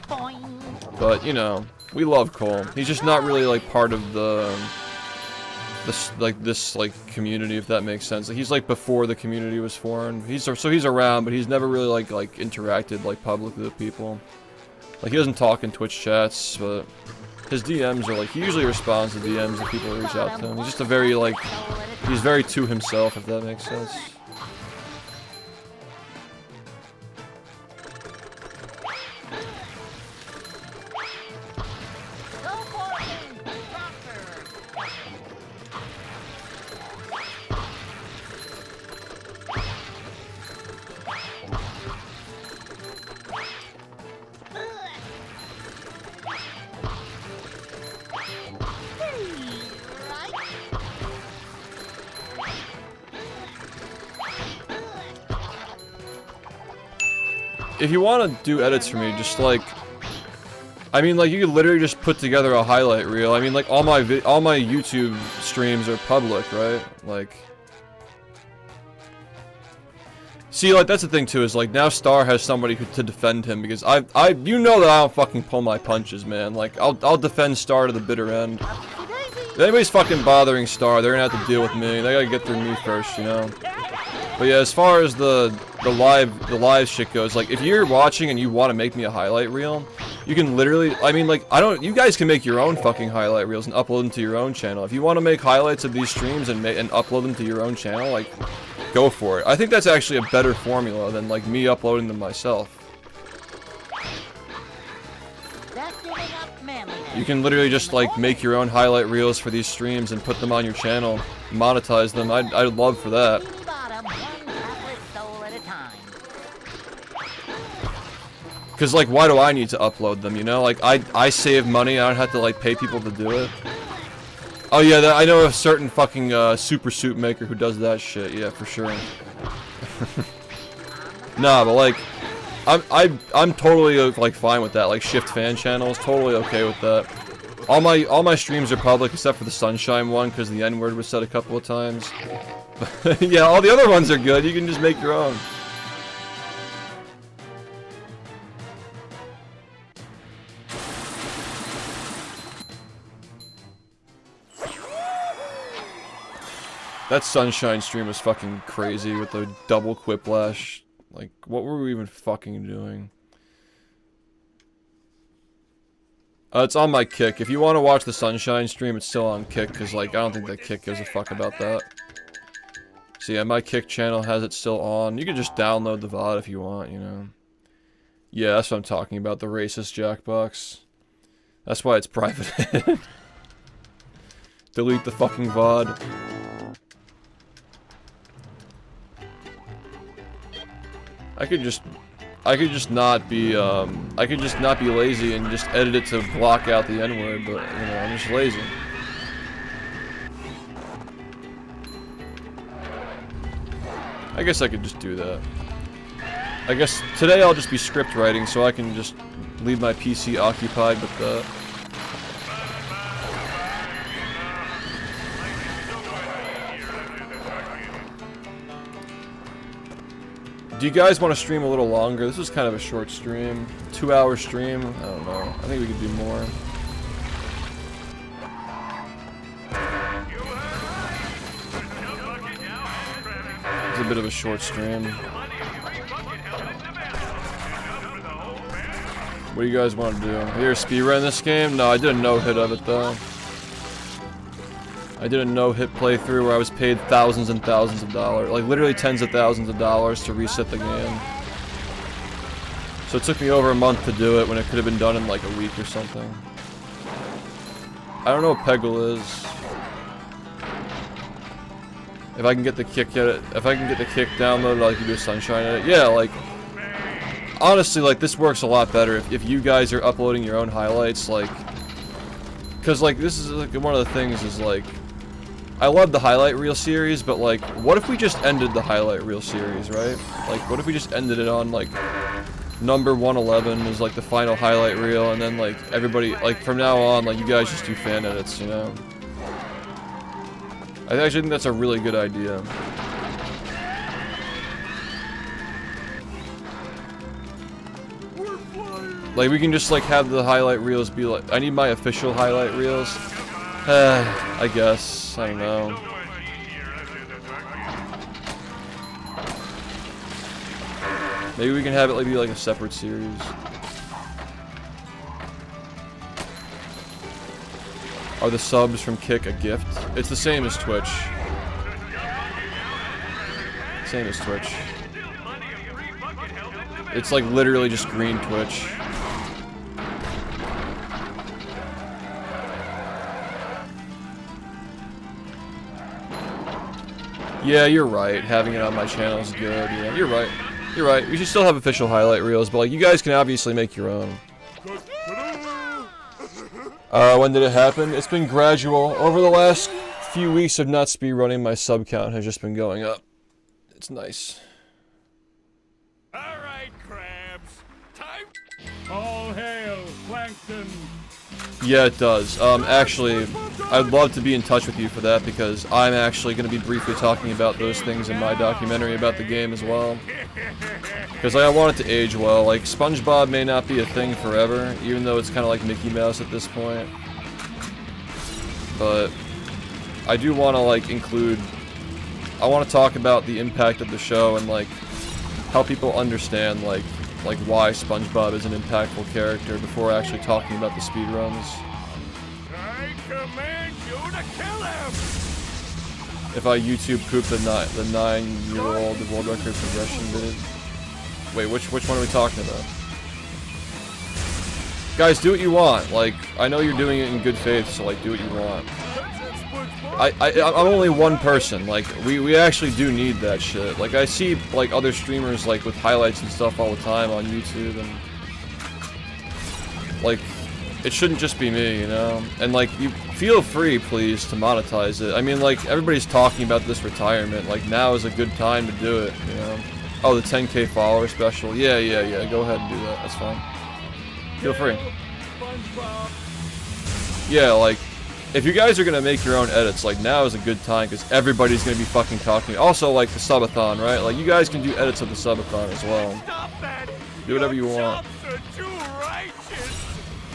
But, you know, we love Cole. He's just not really, like, part of this community, if that makes sense. Like, he's, like, before the community was formed. So he's around, but he's never really, like, interacted, like, publicly with people. Like, he doesn't talk in Twitch chats, but his DMs are like, he usually responds to DMs if people reach out to him. He's just a very like, he's very to himself, if that makes sense. If you want to do edits for me, just like, I mean, like, you could literally just put together a highlight reel. I mean, like, all my YouTube streams are public, right? Like, see, like, that's the thing too, is like, now Star has somebody to defend him, because you know that I don't fucking pull my punches, man. Like, I'll defend Star to the bitter end. If anybody's fucking bothering Star, they're gonna have to deal with me. They gotta get through me first, you know? But yeah, as far as the live shit goes, like, if you're watching and you want to make me a highlight reel, you can literally, I mean, like, you guys can make your own fucking highlight reels and upload them to your own channel. If you want to make highlights of these streams and upload them to your own channel, like, go for it. I think that's actually a better formula than, like, me uploading them myself. You can literally just, like, make your own highlight reels for these streams and put them on your channel, monetize them. I'd love for that. Because, like, why do I need to upload them, you know? Like, I save money, I don't have to, like, pay people to do it. Oh, yeah, I know a certain fucking, super suit maker who does that shit, yeah, for sure. Nah, but, like, I'm totally, like, fine with that. Like, Shift Fan Channel is totally okay with that. All my streams are public, except for the Sunshine one, because the N-word was said a couple of times. Yeah, all the other ones are good, you can just make your own. That Sunshine stream was fucking crazy with the double quiplash. Like, what were we even fucking doing? It's on my Kick. If you want to watch the Sunshine stream, it's still on Kick, because, like, I don't think that Kick gives a fuck about that. So yeah, my Kick channel has it still on. You can just download the VOD if you want, you know. Yeah, that's what I'm talking about, the racist Jackbox. That's why it's private. Delete the fucking VOD. I could just not be lazy and just edit it to block out the N-word, but, you know, I'm just lazy. I guess I could just do that. I guess today I'll just be script writing, so I can just leave my PC occupied with that. Do you guys want to stream a little longer? This was kind of a short stream. 2-hour stream? I don't know. I think we could do more. It's a bit of a short stream. What do you guys want to do? Here, speedrun this game? No, I did a no-hit of it though. I did a no-hit playthrough where I was paid thousands and thousands of dollars, like literally tens of thousands of dollars to reset the game. So it took me over a month to do it when it could have been done in like a week or something. I don't know what Peggle is. If I can get the Kick downloaded, I can do a Sunshine edit. Yeah, like, honestly, like, this works a lot better if you guys are uploading your own highlights, like, because, like, this is, like, one of the things is, like, I love the highlight reel series, but, like, what if we just ended the highlight reel series, right? Like, what if we just ended it on, like, number 111 is, like, the final highlight reel, and then, like, everybody, like, from now on, like, you guys just do fan edits, you know? I actually think that's a really good idea. Like, we can just, like, have the highlight reels be like... I need my official highlight reels. I guess. I don't know. Maybe we can have it, like, be, like, a separate series. Are the subs from Kick a gift? It's the same as Twitch. Same as Twitch. It's like literally just green Twitch. Yeah, you're right. Having it on my channel is good. Yeah, you're right. You're right. We should still have official highlight reels, but like you guys can obviously make your own. When did it happen? It's been gradual. Over the last few weeks of not speedrunning, my sub count has just been going up. It's nice. Alright, Krabs. Time. All hail, Plankton. Yeah, it does. Actually, I'd love to be in touch with you for that because I'm actually going to be briefly talking about those things in my documentary about the game as well. Because I want it to age well. Like, SpongeBob may not be a thing forever, even though it's kind of like Mickey Mouse at this point. But I do want to, like, include... I want to talk about the impact of the show and, like, help people understand, like why SpongeBob is an impactful character before actually talking about the speedruns. I command you to kill him. If I YouTube poop the 9-year-old world record progression did it. Wait, which one are we talking about? Guys, do what you want. Like, I know you're doing it in good faith, so like, do what you want. I'm only one person. Like, we actually do need that shit. Like, I see like other streamers like with highlights and stuff all the time on YouTube, and like, it shouldn't just be me, you know? And like, you feel free, please, to monetize it. I mean, like, everybody's talking about this retirement. Like, now is a good time to do it, you know? Oh, the 10K follower special. Yeah. Go ahead and do that. That's fine. Feel free. Yeah, like, if you guys are gonna make your own edits, like, now is a good time because everybody's gonna be fucking talking. Also, like the subathon, right? Like, you guys can do edits of the subathon as well. Do whatever you want.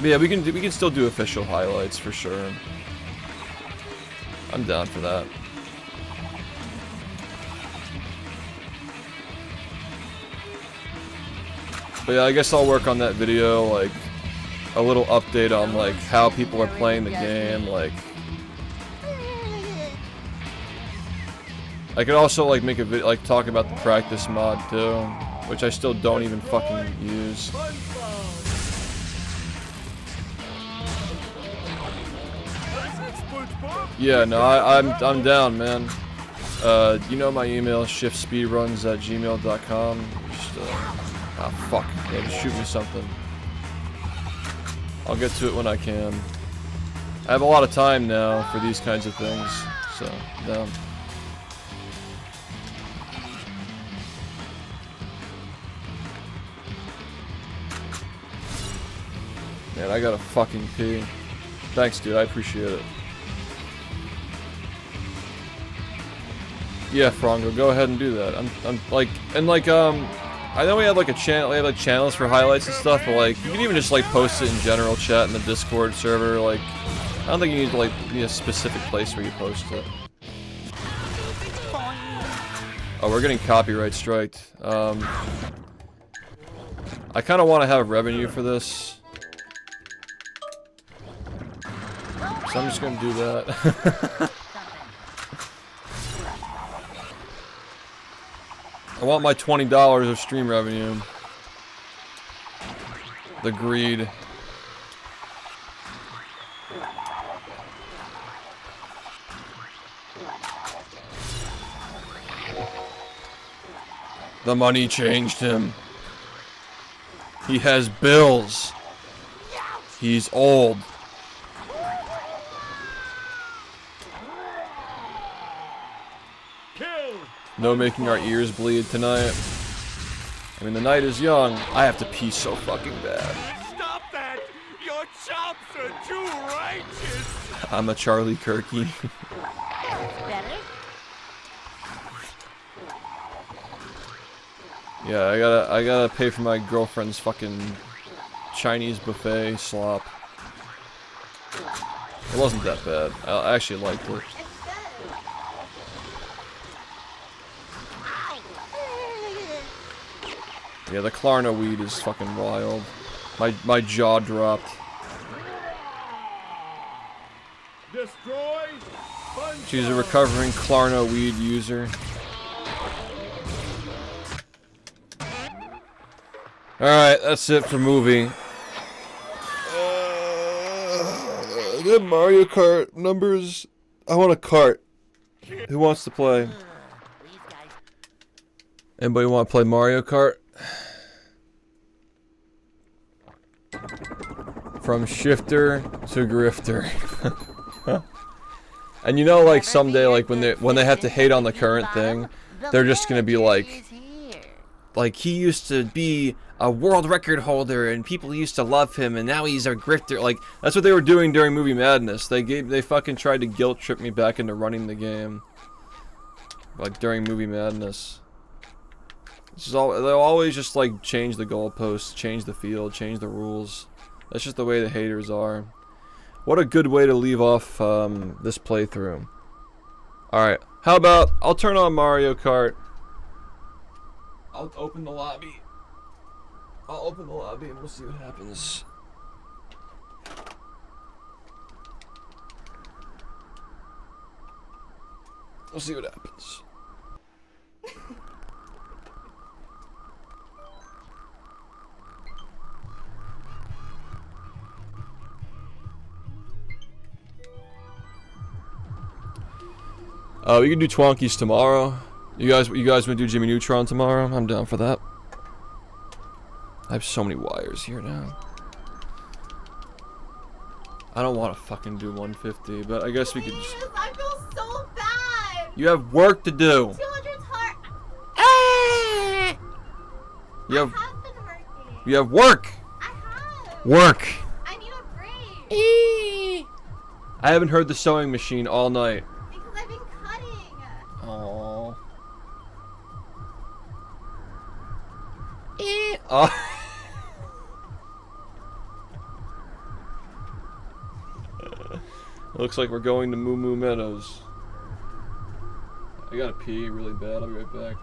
But yeah, we can still do official highlights for sure. I'm down for that. But yeah, I guess I'll work on that video, like, a little update on, like, how people are playing the game, like... I could also, like, make a video, like, talk about the practice mod, too, which I still don't even fucking use. Yeah, no, I'm down, man. You know my email, shiftspeedruns@gmail.com. Just, ah, fuck. Yeah, just shoot me something. I'll get to it when I can. I have a lot of time now for these kinds of things, so, down. Man, I gotta fucking pee. Thanks, dude, I appreciate it. Yeah, Frongo, go ahead and do that. I'm like, and like, I know we have like a channel, we have like channels for highlights and stuff, but like, you can even just like post it in general chat in the Discord server. Like, I don't think you need to like need a specific place where you post it. Oh, we're getting copyright striked. I kind of want to have revenue for this, so I'm just gonna do that. I want my $20 of stream revenue. The greed. The money changed him. He has bills. He's old. No making our ears bleed tonight. I mean, the night is young. I have to pee so fucking bad. Stop that! Your chops are too righteous! I'm a Charlie Kirky. Yeah, I gotta pay for my girlfriend's fucking Chinese buffet slop. It wasn't that bad. I actually liked it. Yeah, the Klarna weed is fucking wild. My jaw dropped. She's a recovering Klarna weed user. Alright, that's it for movie. Good Mario Kart numbers. I want a cart. Who wants to play? Anybody want to play Mario Kart? From shifter to grifter. And you know, like someday, like when they have to hate on the current thing, they're just gonna be like he used to be a world record holder and people used to love him and now he's a grifter. Like that's what they were doing during Movie Madness. They fucking tried to guilt trip me back into running the game. Like during Movie Madness. They'll always just like change the goalposts, change the field, change the rules. That's just the way the haters are. What a good way to leave off this playthrough. Alright, how about I'll turn on Mario Kart. I'll open the lobby. I'll open the lobby and we'll see what happens. We'll see what happens. We can do Twonkies tomorrow. You guys wanna do Jimmy Neutron tomorrow? I'm down for that. I have so many wires here now. I don't want to fucking do 150, but I guess we could just... I feel so bad. You have work to do. 200's hard. You have... I have been working. You have work. I have. Work. I need a break. I haven't heard the sewing machine all night. Because I've been cutting. Aww. Oh. Looks like we're going to Moo Moo Meadows. I gotta pee really bad. I'll be right back.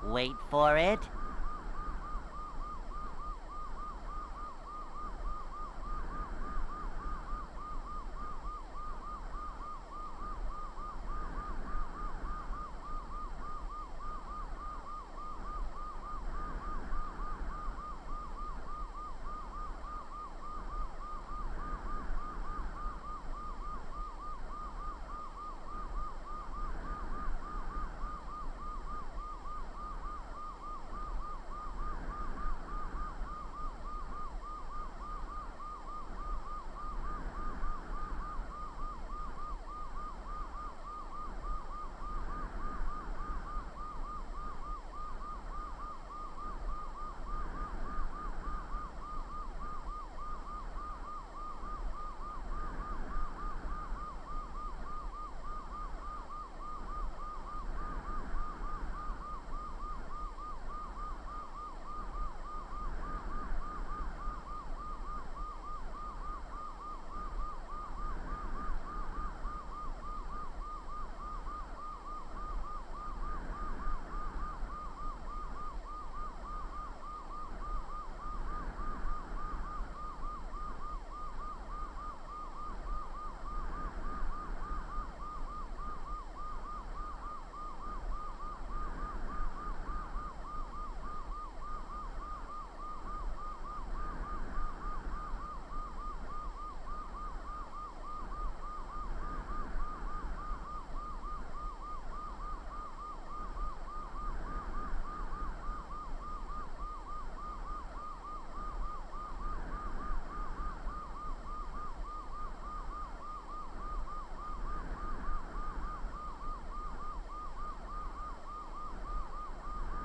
Wait for it.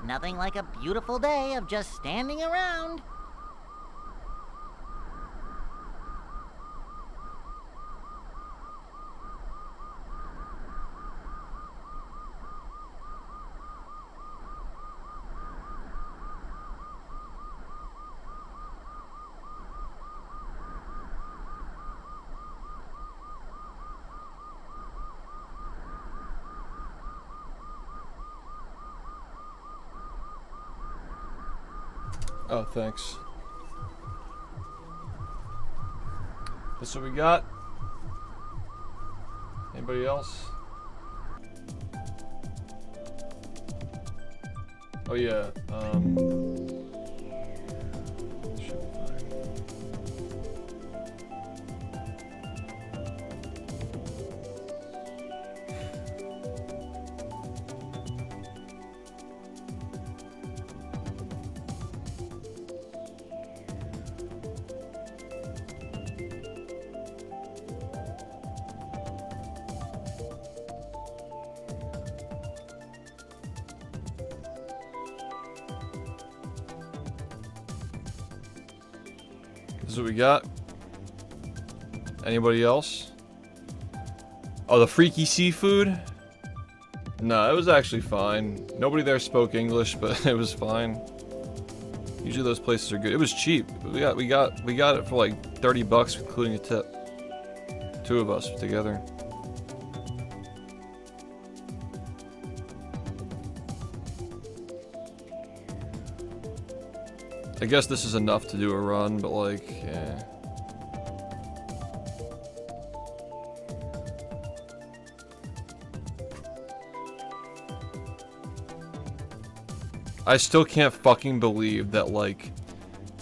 Nothing like a beautiful day of just standing around. Oh, thanks. This what we got? Anybody else? Oh yeah, should be fine. This is what we got. Anybody else? Oh, the freaky seafood? No, it was actually fine. Nobody there spoke English, but it was fine. Usually those places are good. It was cheap. We got it for like 30 bucks, including a tip. 2 of us together. I guess this is enough to do a run, but like, yeah. I still can't fucking believe that, like,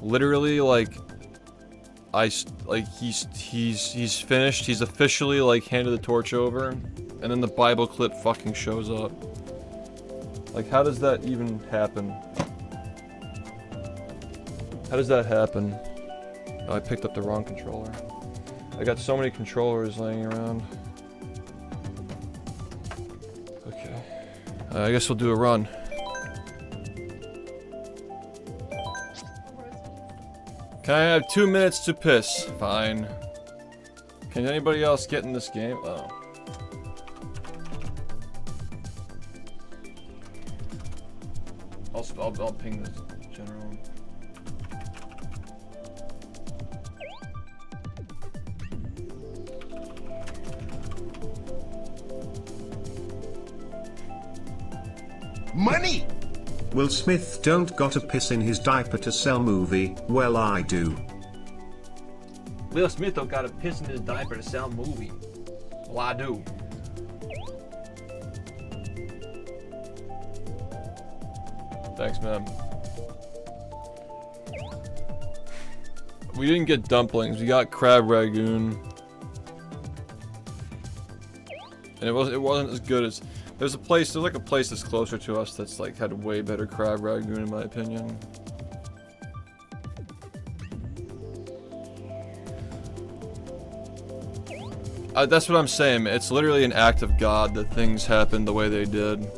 literally, like, he's finished, he's officially, like, handed the torch over, and then the Bible clip fucking shows up. Like, how does that even happen? How does that happen? Oh, I picked up the wrong controller. I got so many controllers laying around. Okay. I guess we'll do a run. Can I have 2 minutes to piss? Fine. Can anybody else get in this game? Oh. I'll ping this general. Money! Will Smith don't got a piss in his diaper to sell movie, well I do. Will Smith don't got a piss in his diaper to sell movie. Well I do. Thanks, man. We didn't get dumplings, we got crab ragoon. And it wasn't as good as there's like a place that's closer to us that's like had way better crab ragoon in my opinion. That's what I'm saying. It's literally an act of God that things happened the way they did.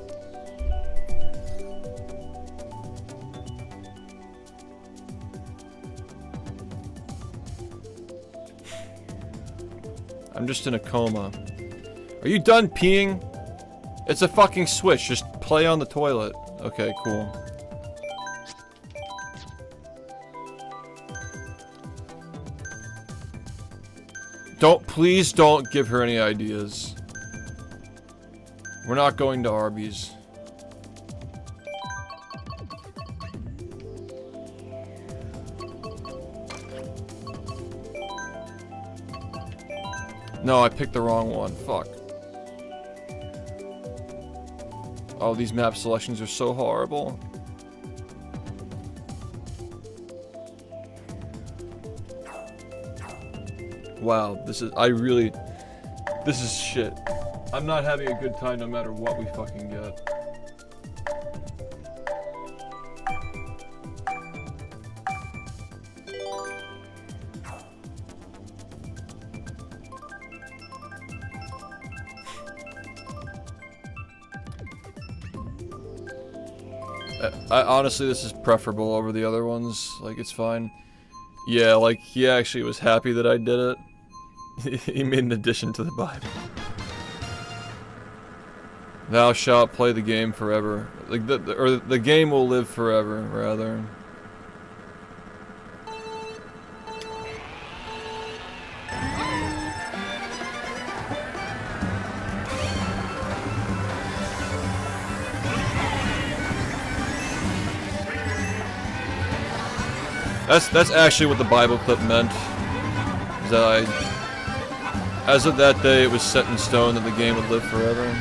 I'm just in a coma. Are you done peeing? It's a fucking switch. Just play on the toilet. Okay, cool. Please don't give her any ideas. We're not going to Arby's. No, I picked the wrong one. Fuck. Oh, these map selections are so horrible. Wow, this is shit. I'm not having a good time no matter what we fucking get. Honestly, this is preferable over the other ones. Like, it's fine. Yeah, like, he actually was happy that I did it. He made an addition to the Bible. Thou shalt play the game forever. Like, the game will live forever, rather. That's actually what the Bible clip meant. Is that as of that day, it was set in stone that the game would live forever.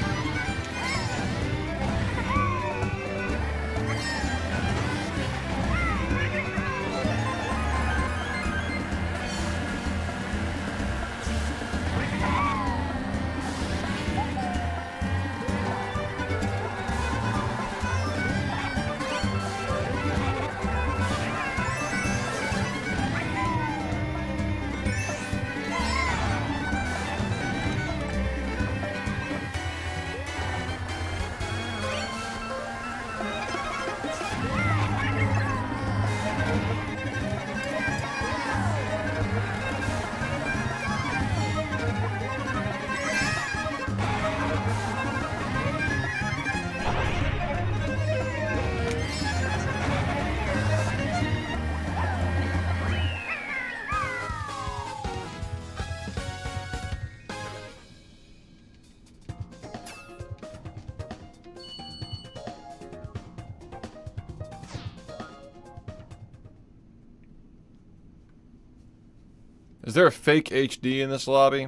Is there a fake HD in this lobby?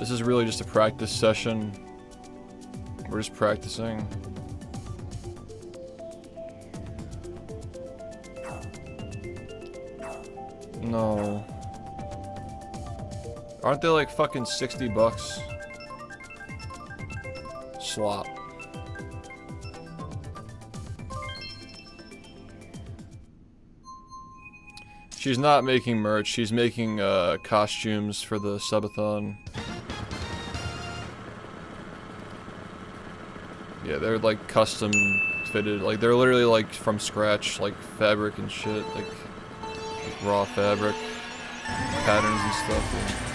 This is really just a practice session. We're just practicing. No. Aren't they like fucking 60 bucks? Swap. She's not making merch, she's making costumes for the subathon. Yeah, they're like custom fitted, like they're literally like from scratch, like fabric and shit, like raw fabric, patterns and stuff. Yeah.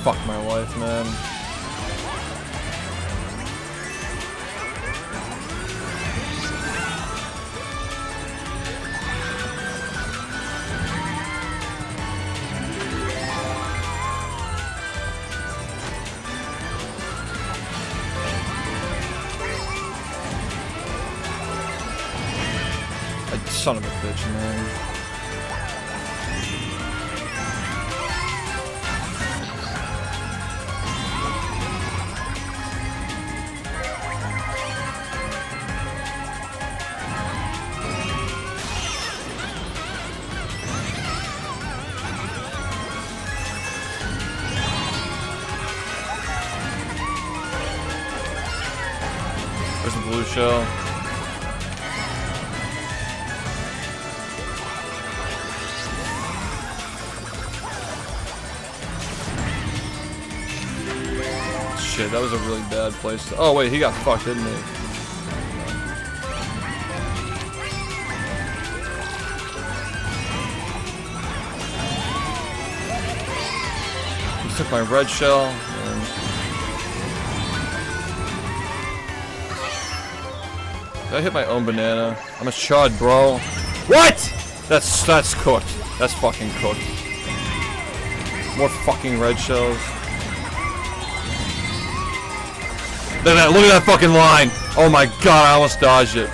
Fuck my life, man. Son of a bitch, man. There's a blue shell. Shit, that was a really bad place to— oh wait, he got fucked, didn't he? He took my red shell, and did I hit my own banana? I'm a chud, bro. What? That's cooked. That's fucking cooked. More fucking red shells. Look at that fucking line! Oh my god, I almost dodged it.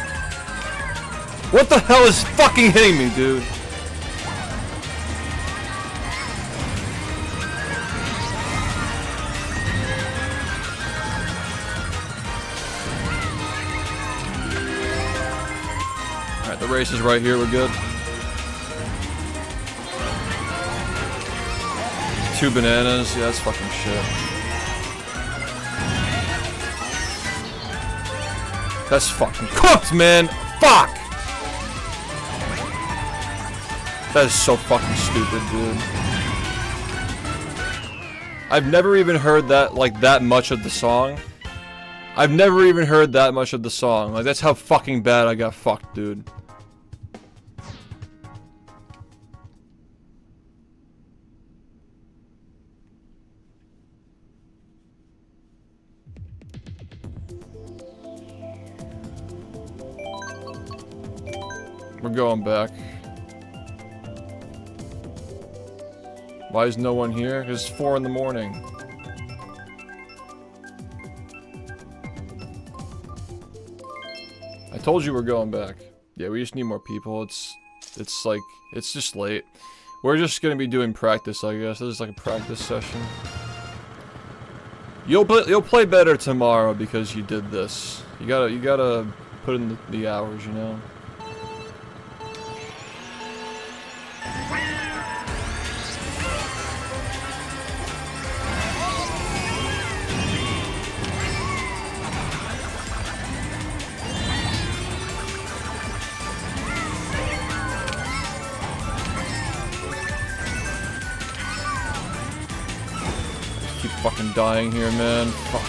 What the hell is fucking hitting me, dude? Alright, the race is right here, we're good. 2 bananas, yeah, that's fucking shit. That's fucking cooked, man! Fuck! That is so fucking stupid, dude. I've never even heard that, like, that much of the song. I've never even heard that much of the song. Like, that's how fucking bad I got fucked, dude. We're going back. Why is no one here? Because it's 4 in the morning. I told you we're going back. Yeah, we just need more people. It's just late. We're just gonna be doing practice, I guess. This is like a practice session. You'll play better tomorrow because you did this. You gotta put in the hours, you know. Keep fucking dying here, man. Fuck.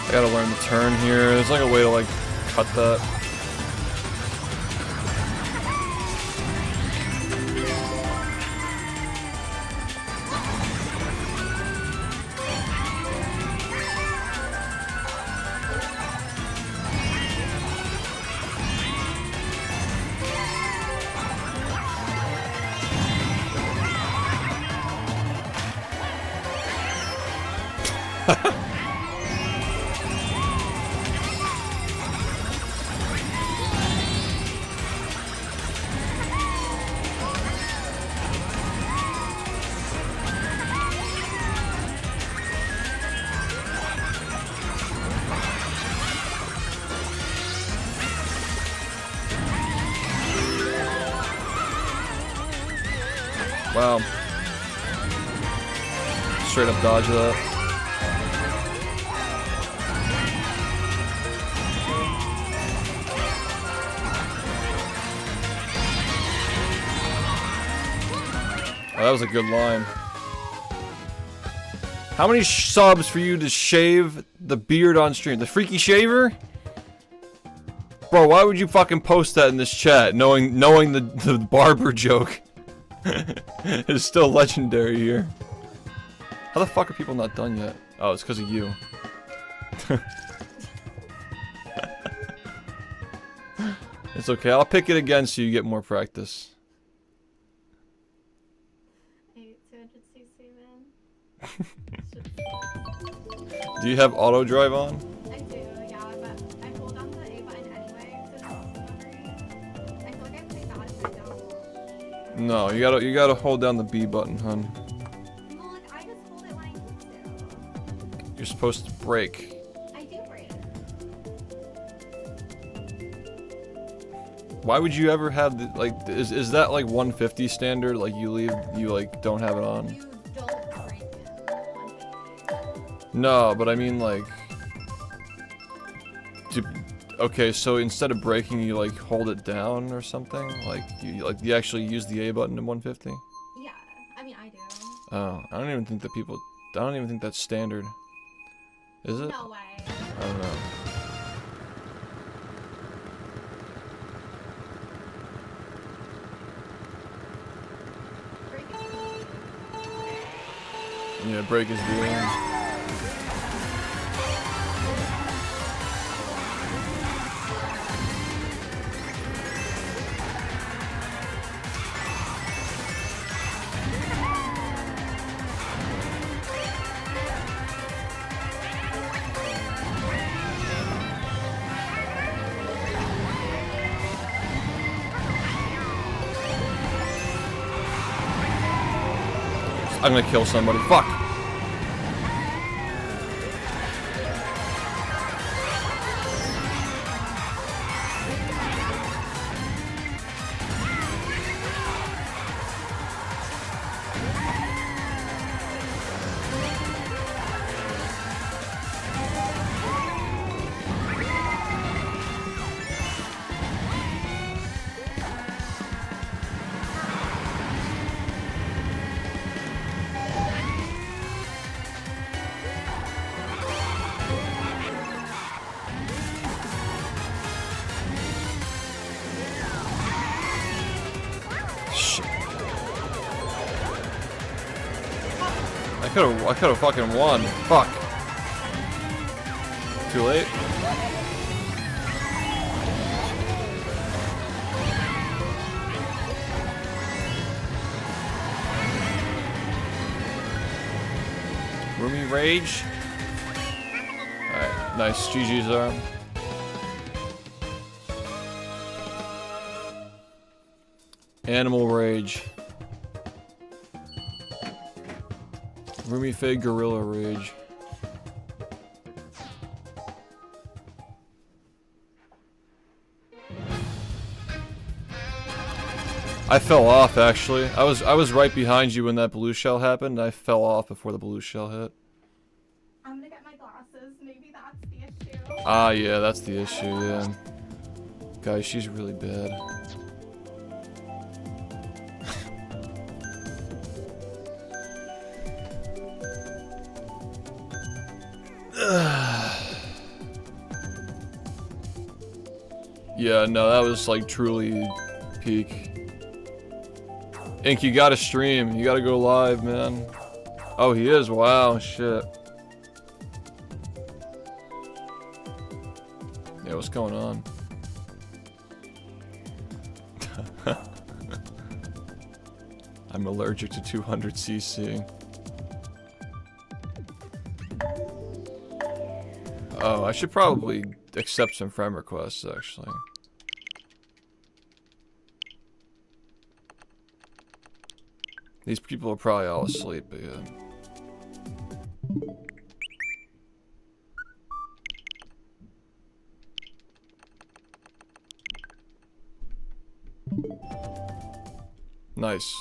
I gotta learn to turn here. There's like a way to like cut that. Wow. Straight up dodge that. Oh, that was a good line. How many subs for you to shave the beard on stream? The freaky shaver? Bro, why would you fucking post that in this chat knowing the barber joke? It's still legendary here. How the fuck are people not done yet? Oh, it's because of you. It's okay, I'll pick it again so you get more practice. 200cc, man. Do you have auto drive on? I do, yeah, but I hold down the A button anyway, so it's also memory. I feel like I play that if I don't. No, you gotta hold down the B button, hun. Well, like, I just hold it when I need to. You're supposed to brake. I do break. Why would you ever have the, like, is that like 150 standard? Like you like don't have it on? You don't break it. No, but I mean like, okay, so instead of braking, you like hold it down or something? Like you actually use the A button in 150? Yeah, I mean I do. Oh, I don't even think that's standard. Is it? No way. I don't know. Yeah, brake is B. I'm gonna kill somebody. Fuck! I could have fucking won. Fuck. Too late. Roomy Rage. Alright, nice. GG's arm. Animal Rage. Roomy Fig Gorilla Rage. I fell off actually. I was right behind you when that blue shell happened. I fell off before the blue shell hit. I'm gonna get my glasses. Maybe that's the issue. Ah, yeah, that's the issue. Yeah, guys, she's really bad. Yeah, no, that was like truly peak. Ink, you gotta stream. You gotta go live, man. Oh, he is? Wow, shit. Yeah, what's going on? I'm allergic to 200cc. Oh, I should probably accept some friend requests, actually. These people are probably all asleep, but yeah. Nice.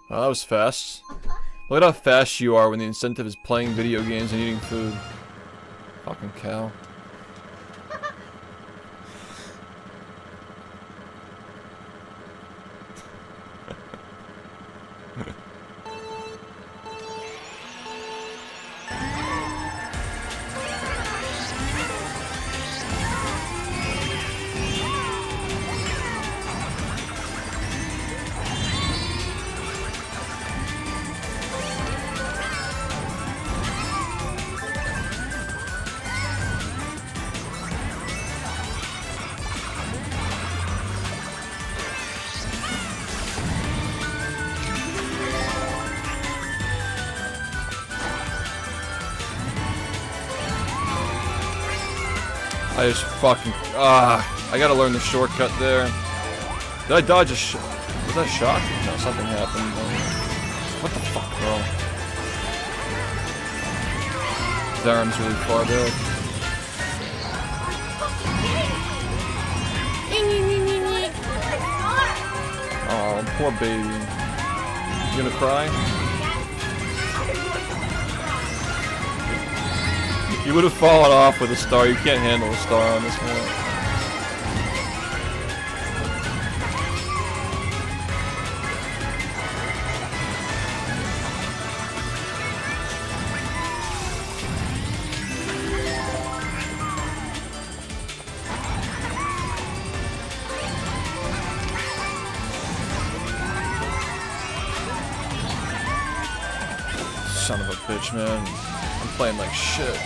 Oh, that was fast. Look at how fast you are when the incentive is playing video games and eating food. Fucking cow. I just fucking... I gotta learn the shortcut there. Did I dodge a shot? Was that a shot? No, something happened. What the fuck, bro? His arm's really far back. Oh, poor baby. You gonna cry? You would have fallen off with a star. You can't handle a star on this one. Son of a bitch, man. I'm playing like shit.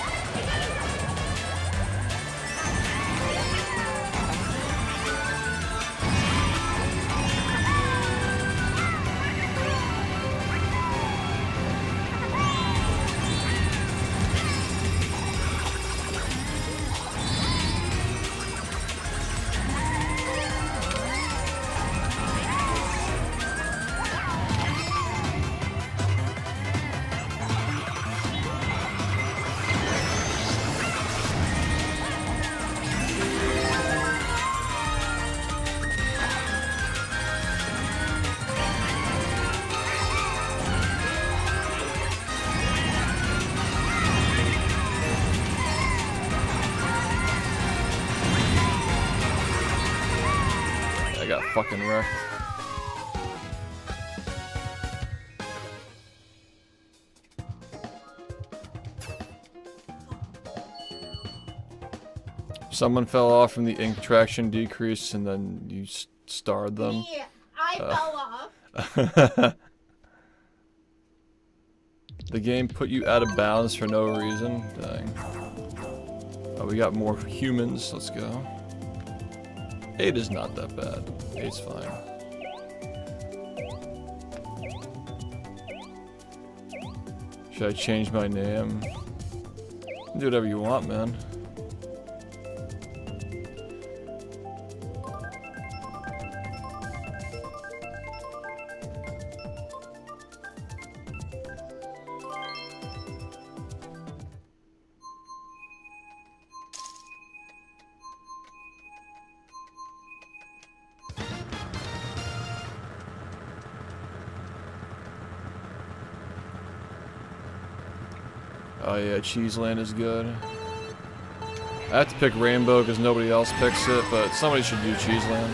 I got fucking wrecked. Someone fell off from the ink traction decrease and then you starred them. Yeah, I fell off. The game put you out of bounds for no reason. Dang. Oh, we got more humans. Let's go. 8 is not that bad. 8's fine. Should I change my name? Do whatever you want, man. Oh yeah, Cheeseland is good. I have to pick Rainbow because nobody else picks it, but somebody should do Cheeseland.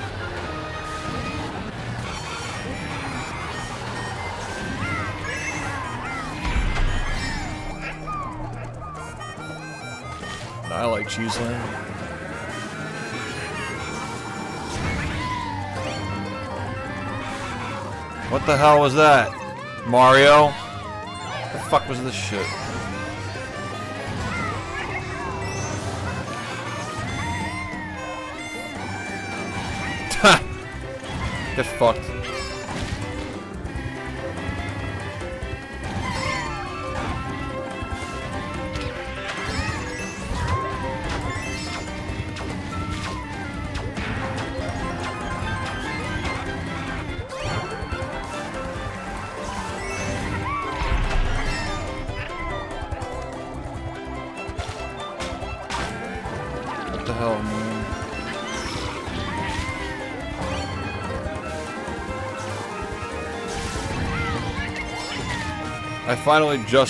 I like Cheeseland. What the hell was that? Mario? What the fuck was this shit? Get fucked. What the hell, man?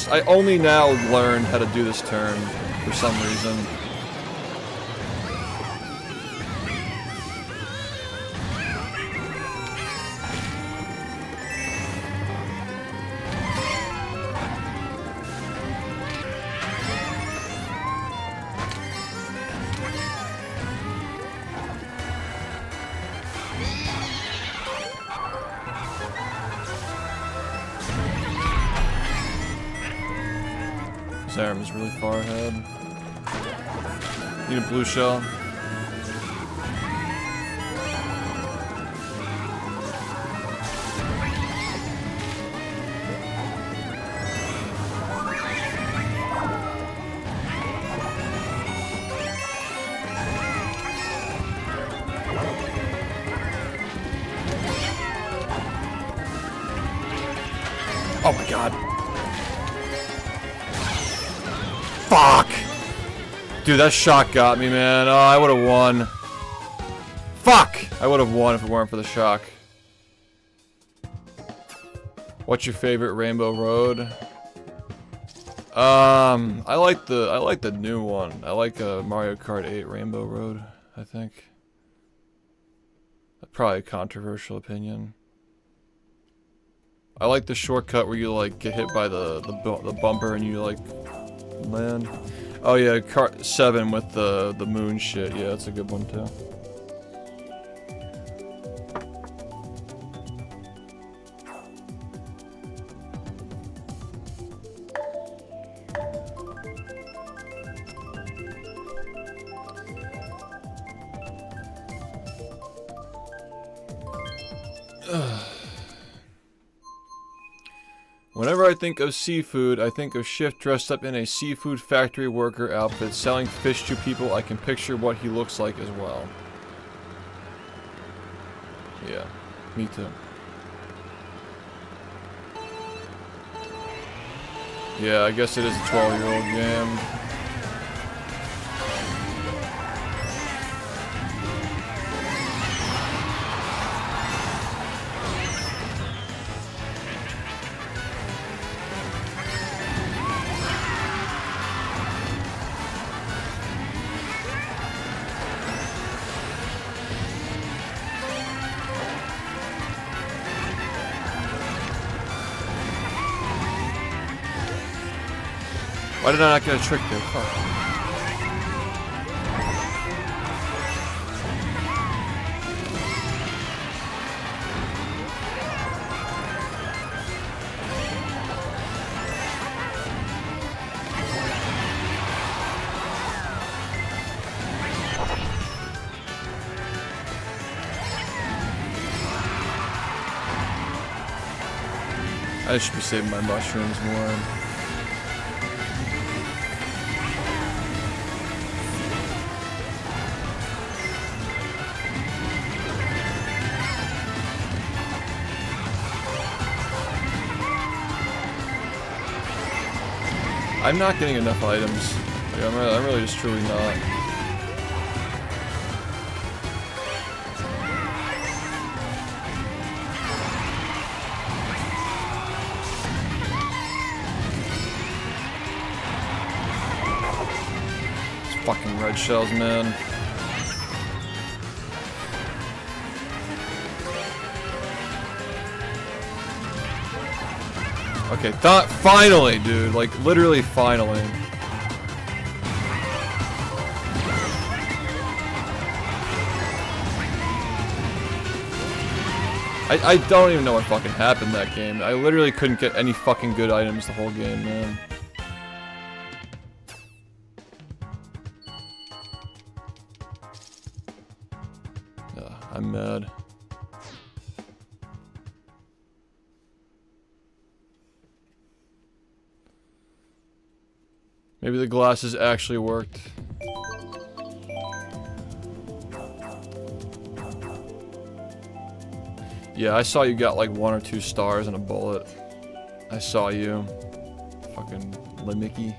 I only now learned how to do this turn for some reason. Zaram is really far ahead. Need a blue shell. Oh my god. Fuck! Dude, that shot got me, man. Oh, I would've won. Fuck! I would've won if it weren't for the shock. What's your favorite Rainbow Road? I like the new one. I like Mario Kart 8 Rainbow Road, I think. Probably a controversial opinion. I like the shortcut where you like get hit by the bumper and you like land. Oh yeah, Kart 7 with the moon shit. Yeah, that's a good one too. Whenever I think of seafood, I think of Shift dressed up in a seafood factory worker outfit, selling fish to people. I can picture what he looks like as well. Yeah, me too. Yeah, I guess it is a 12-year-old game. Why did I not get a trick there? Fuck. I should be saving my mushrooms more. I'm not getting enough items. Like, I'm really just truly not. These fucking red shells, man. Okay, finally, dude. Like, literally finally. I don't even know what fucking happened that game. I literally couldn't get any fucking good items the whole game, man. I'm mad. Maybe the glasses actually worked. Yeah, I saw you got like 1 or 2 stars and a bullet. I saw you. Fucking Limmicky.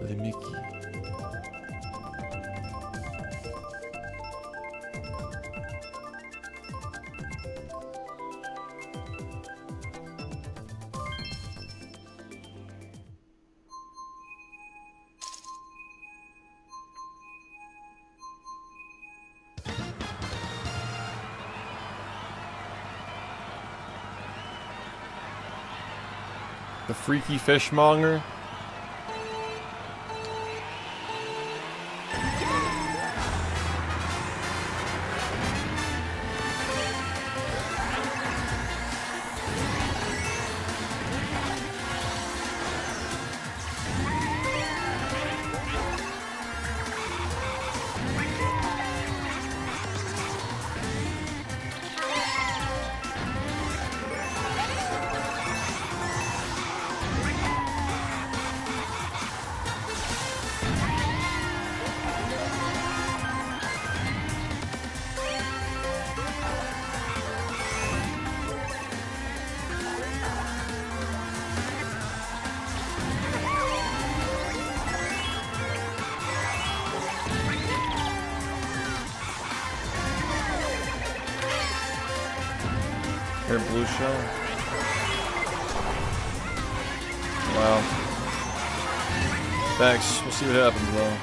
Limmicky. The freaky fishmonger. Here, blue shell. Wow. Thanks. We'll see what happens though.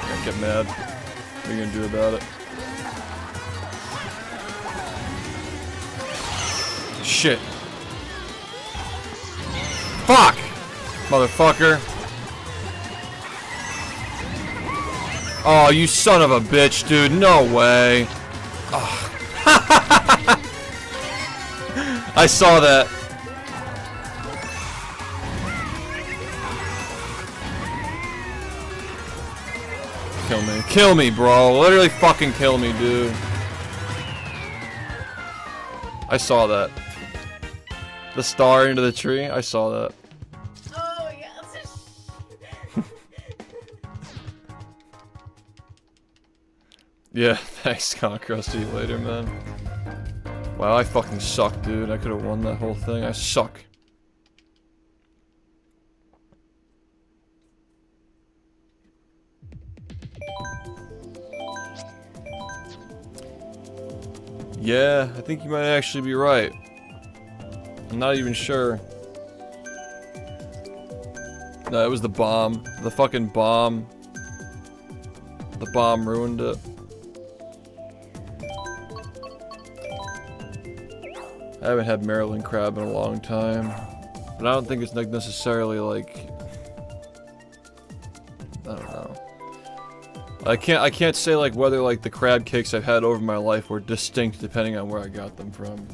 Can't get mad. What are you gonna do about it? Shit. Fuck! Motherfucker. Oh, you son of a bitch, dude. No way. Oh. I saw that. Kill me. Kill me, bro. Literally fucking kill me, dude. I saw that. The star into the tree. I saw that. Oh, yes. Yeah, thanks, Conquer. I'll see you later, man. Wow, I fucking suck, dude. I could have won that whole thing. I suck. Yeah, I think you might actually be right. I'm not even sure. No, it was the bomb. The fucking bomb. The bomb ruined it. I haven't had Maryland crab in a long time, but I don't think it's like necessarily like, I don't know. I can't say like whether like the crab cakes I've had over my life were distinct depending on where I got them from.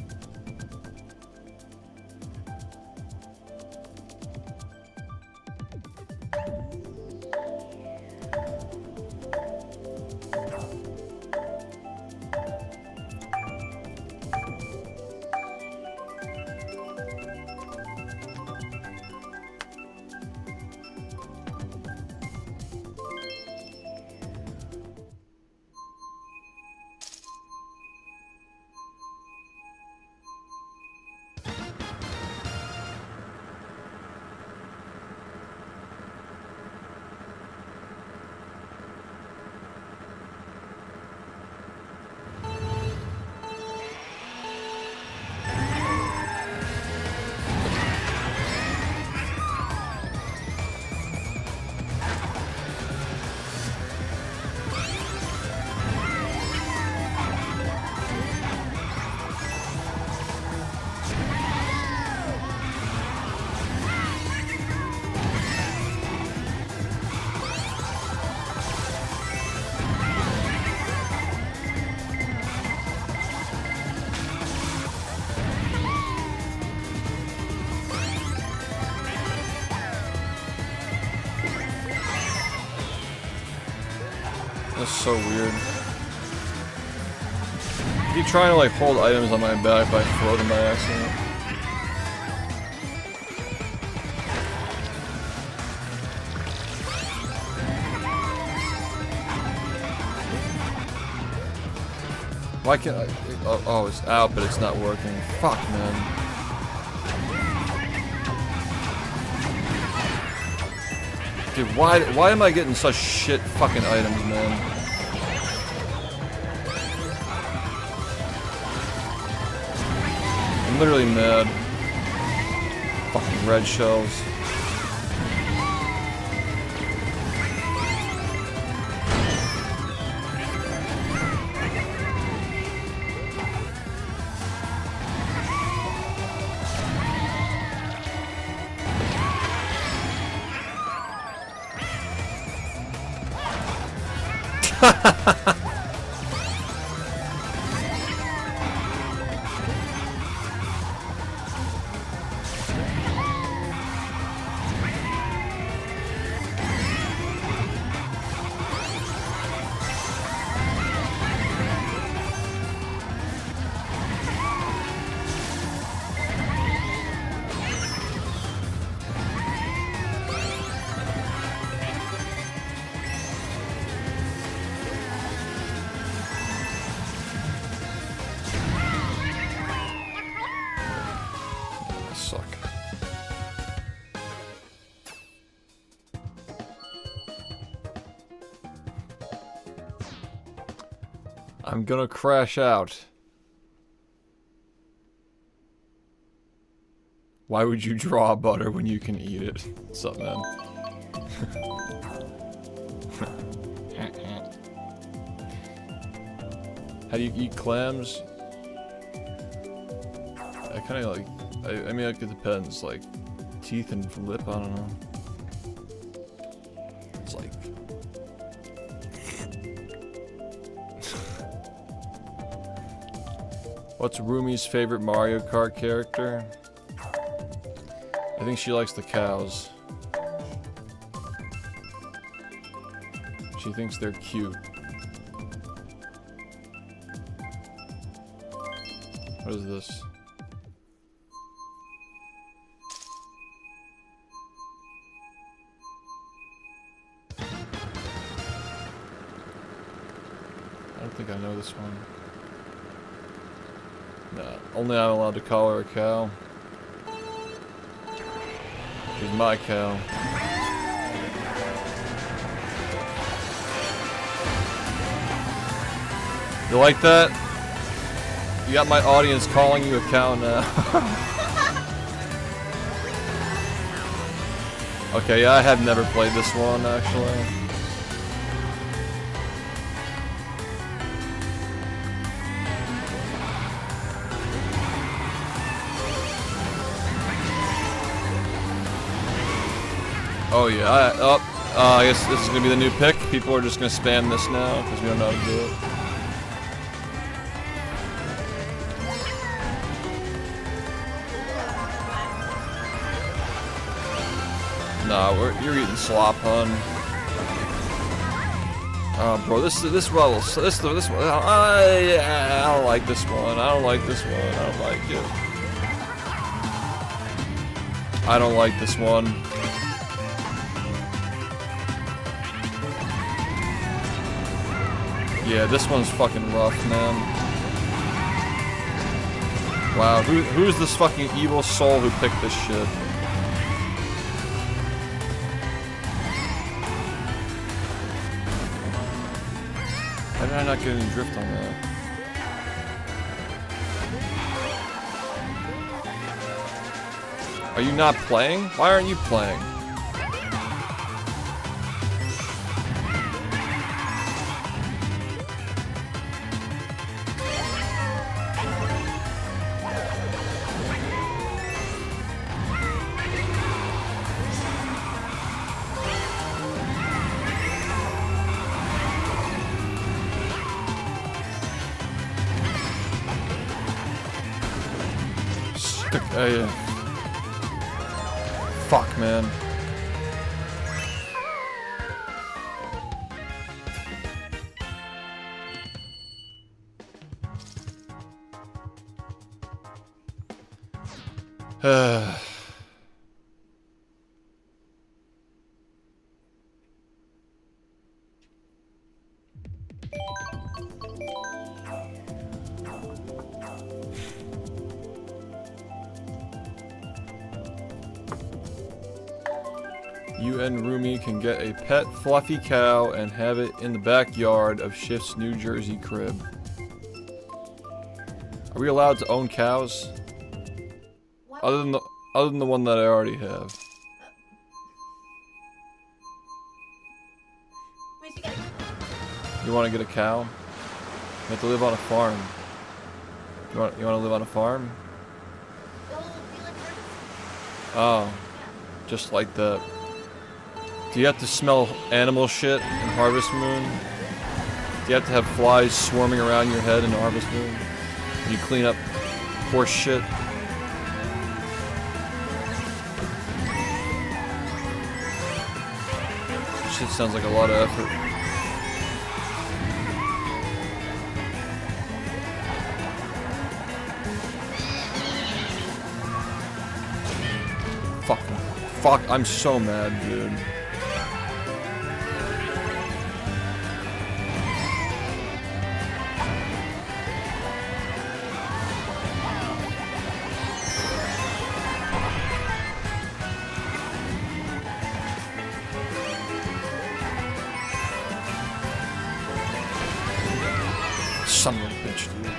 That's so weird. I keep trying to like hold items on my back, but I throw them by accident. Why can't I? Oh, it's out, but it's not working. Fuck, man. Dude, why am I getting such shit fucking items, man? I'm literally mad. Fucking red shells. Suck. I'm gonna crash out. Why would you draw butter when you can eat it? What's up, man? How do you eat clams? I kind of like... I mean, like, it depends. Like, teeth and lip, I don't know. It's like... What's Rumi's favorite Mario Kart character? I think she likes the cows. She thinks they're cute. What is this? I don't think I know this one. Nah, only I'm allowed to call her a cow. She's my cow. You like that? You got my audience calling you a cow now. Okay, yeah, I have never played this one, actually. Oh yeah, I guess this is gonna be the new pick. People are just gonna spam this now because we don't know how to do it. Nah, you're eating slop, hun. Oh, bro, this level, this one. Yeah, I don't like this one. I don't like this one. I don't like it. I don't like this one. Yeah, this one's fucking rough, man. Wow, who's this fucking evil soul who picked this shit? How did I not get any drift on that? Are you not playing? Why aren't you playing? Fuck, man. You and Rumi can get a pet fluffy cow and have it in the backyard of Shift's New Jersey crib. Are we allowed to own cows? Other than the one that I already have. You want to get a cow? You have to live on a farm. You want to live on a farm? Oh, just like that. Do you have to smell animal shit in Harvest Moon? Do you have to have flies swarming around your head in Harvest Moon? You clean up horse shit? Shit sounds like a lot of effort. Fuck, I'm so mad, dude. Son of a bitch, dude.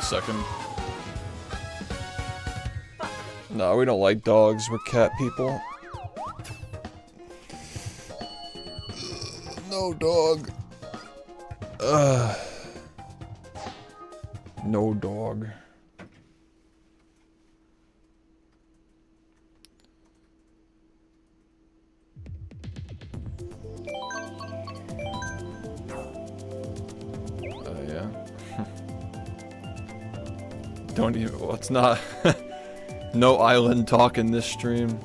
Second. No, we don't like dogs. We're cat people. No dog. No dog. Yeah. Don't even, well, it's not, no island talk in this stream.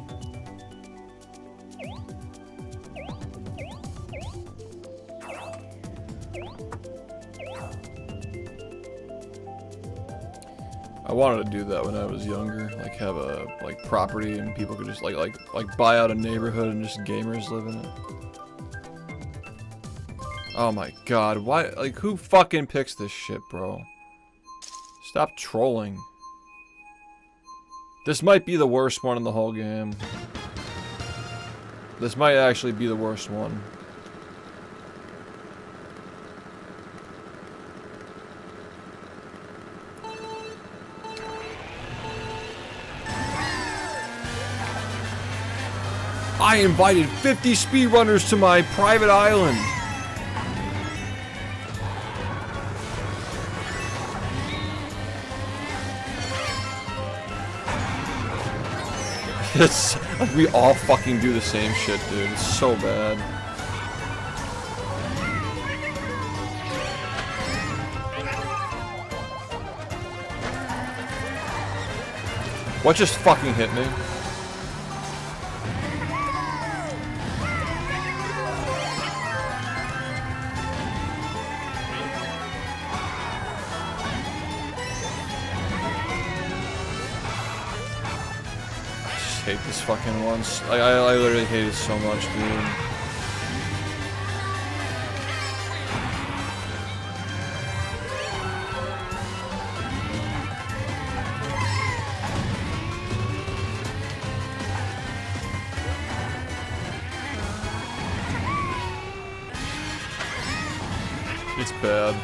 I wanted to do that when I was younger, like have a, like, property and people could just, like buy out a neighborhood and just gamers live in it. Oh my god, why, like, who fucking picks this shit, bro? Stop trolling. This might be the worst one in the whole game. This might actually be the worst one. I invited 50 speedrunners to my private island. It's, we all fucking do the same shit, dude. It's so bad. What just fucking hit me? I hate this fucking one. I literally hate it so much, dude. It's bad.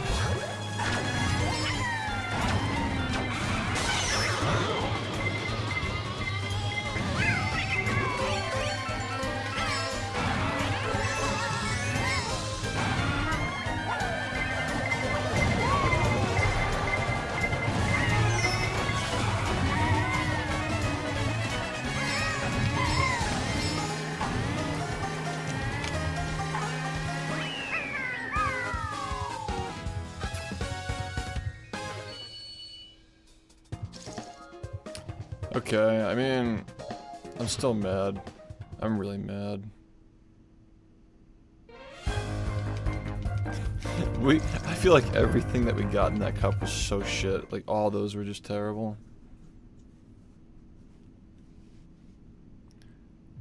Okay, I mean, I'm still mad. I'm really mad. I feel like everything that we got in that cup was so shit. Like, all those were just terrible.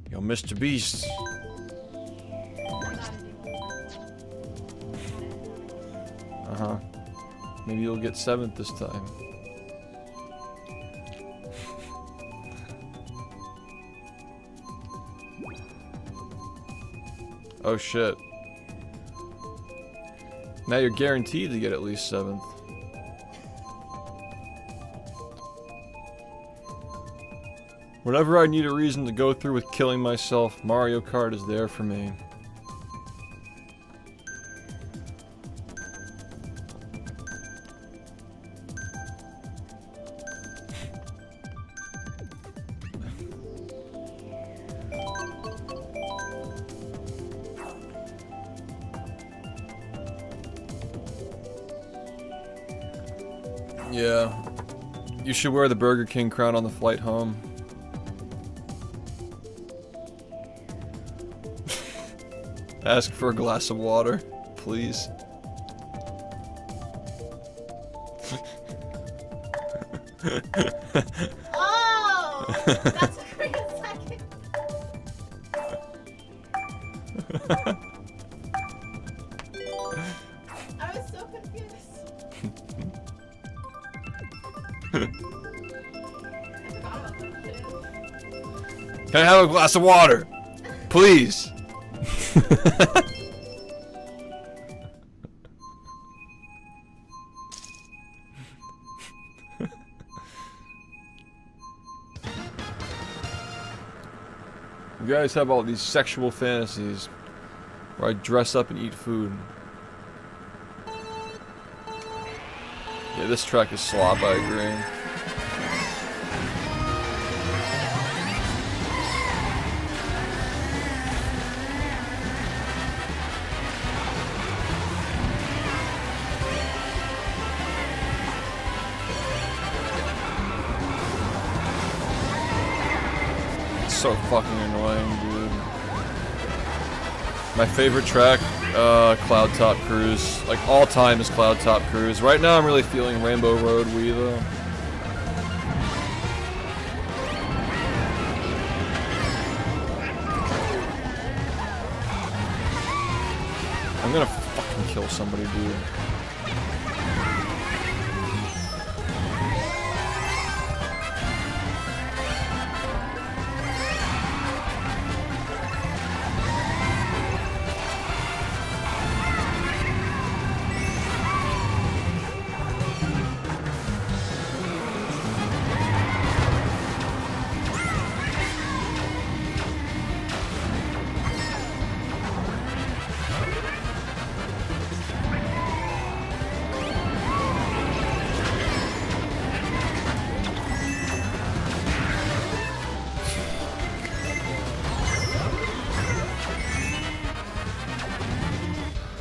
Yo, Mr. Beast. Uh-huh. Maybe you'll get 7th this time. Oh shit. Now you're guaranteed to get at least 7th. Whenever I need a reason to go through with killing myself, Mario Kart is there for me. Yeah. You should wear the Burger King crown on the flight home. Ask for a glass of water, please. Oh! That's a great second. I was so confused. Can I have a glass of water? Please. You guys have all these sexual fantasies where I dress up and eat food. Yeah, this track is slop, I agree. So fucking annoying, dude. My favorite track, Cloud Top Cruise. Like, all time is Cloud Top Cruise. Right now I'm really feeling Rainbow Road Wii, though. I'm gonna fucking kill somebody, dude.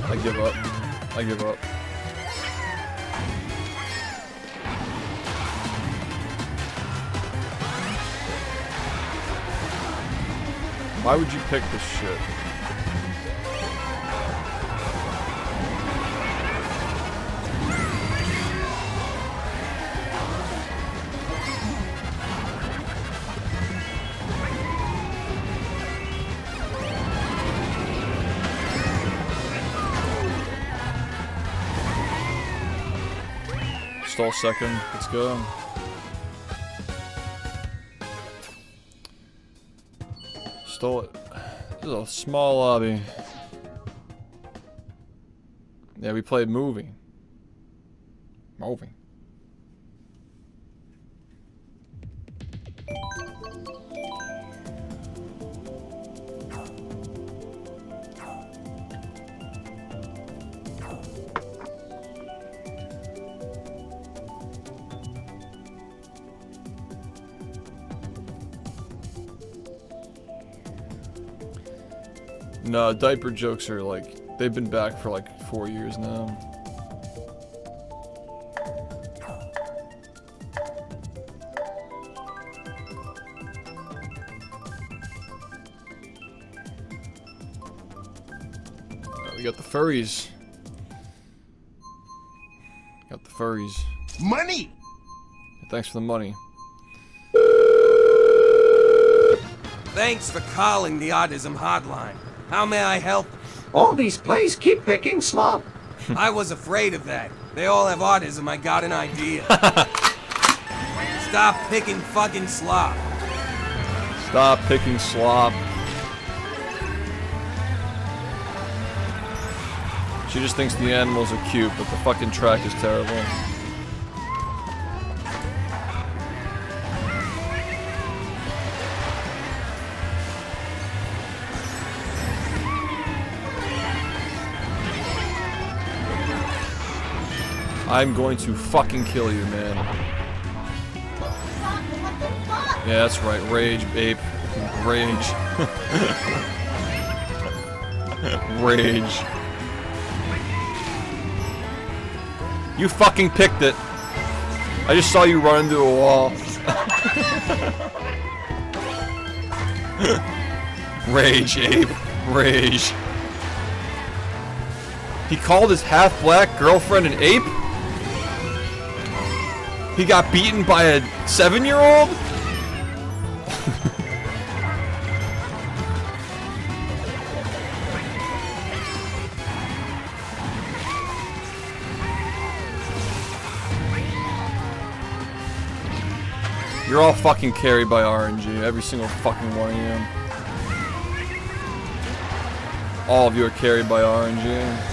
I give up. I give up. Why would you pick this shit? Stall second, let's go. Stole it. This is a small lobby. Yeah, we played movie. Movie. No, diaper jokes are like, they've been back for like 4 years now. We got the furries. Got the furries. Money! Thanks for the money. Thanks for calling the Autism Hotline. How may I help? All these plays keep picking slop. I was afraid of that. They all have autism, I got an idea. Stop picking fucking slop. Stop picking slop. She just thinks the animals are cute, but the fucking track is terrible. I'm going to fucking kill you, man. Yeah, that's right. Rage, ape. Rage. Rage. You fucking picked it. I just saw you run into a wall. Rage, ape. Rage. He called his half-black girlfriend an ape? He got beaten by a 7-year-old? You're all fucking carried by RNG, every single fucking one of you. All of you are carried by RNG.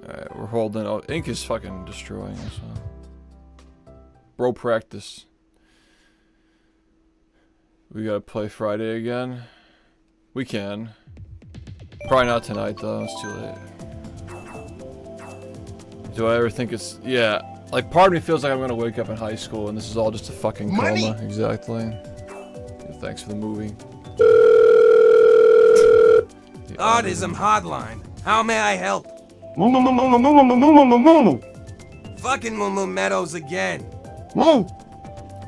Alright, we're holding. Oh, Ink is fucking destroying us. Bro practice. We gotta play Friday again. We can. Probably not tonight though, it's too late. Do I ever think it's... Yeah, like part of me feels like I'm gonna wake up in high school and this is all just a fucking coma. Exactly. Yeah, thanks for the movie. The Autism Hotline. How may I help? Fucking Moo Meadows again. Moo!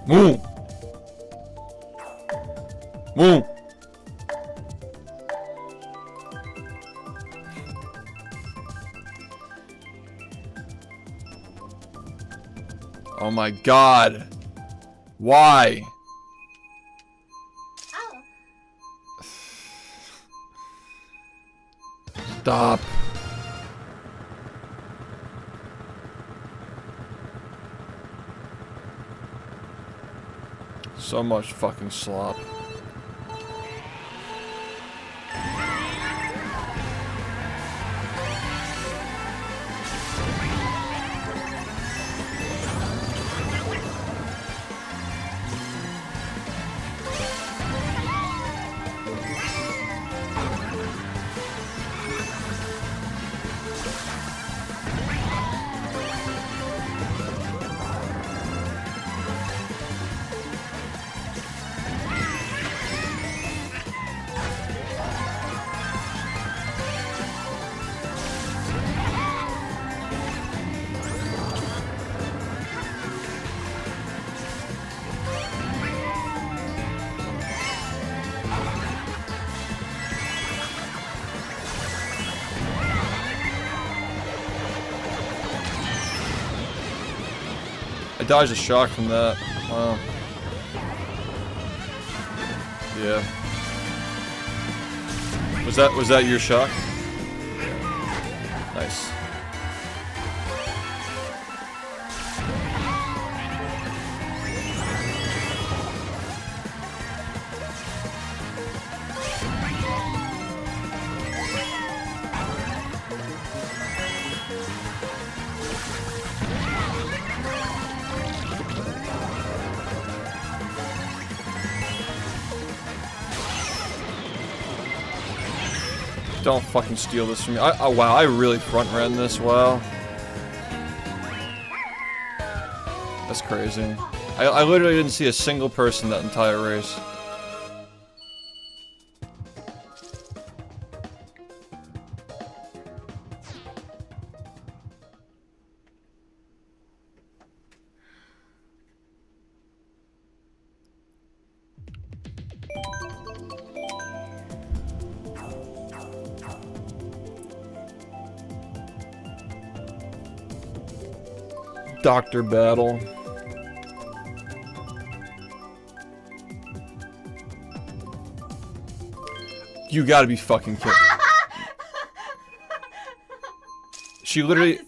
Moo! Moo! Oh my god. Why? Stop. So much fucking slop. I dodged a shock from that. Wow. Yeah. Was that your shock? Nice. Don't fucking steal this from me. Oh, wow, I really front ran this. Wow. That's crazy. I literally didn't see a single person that entire race. Doctor battle. You gotta be fucking kidding. She literally,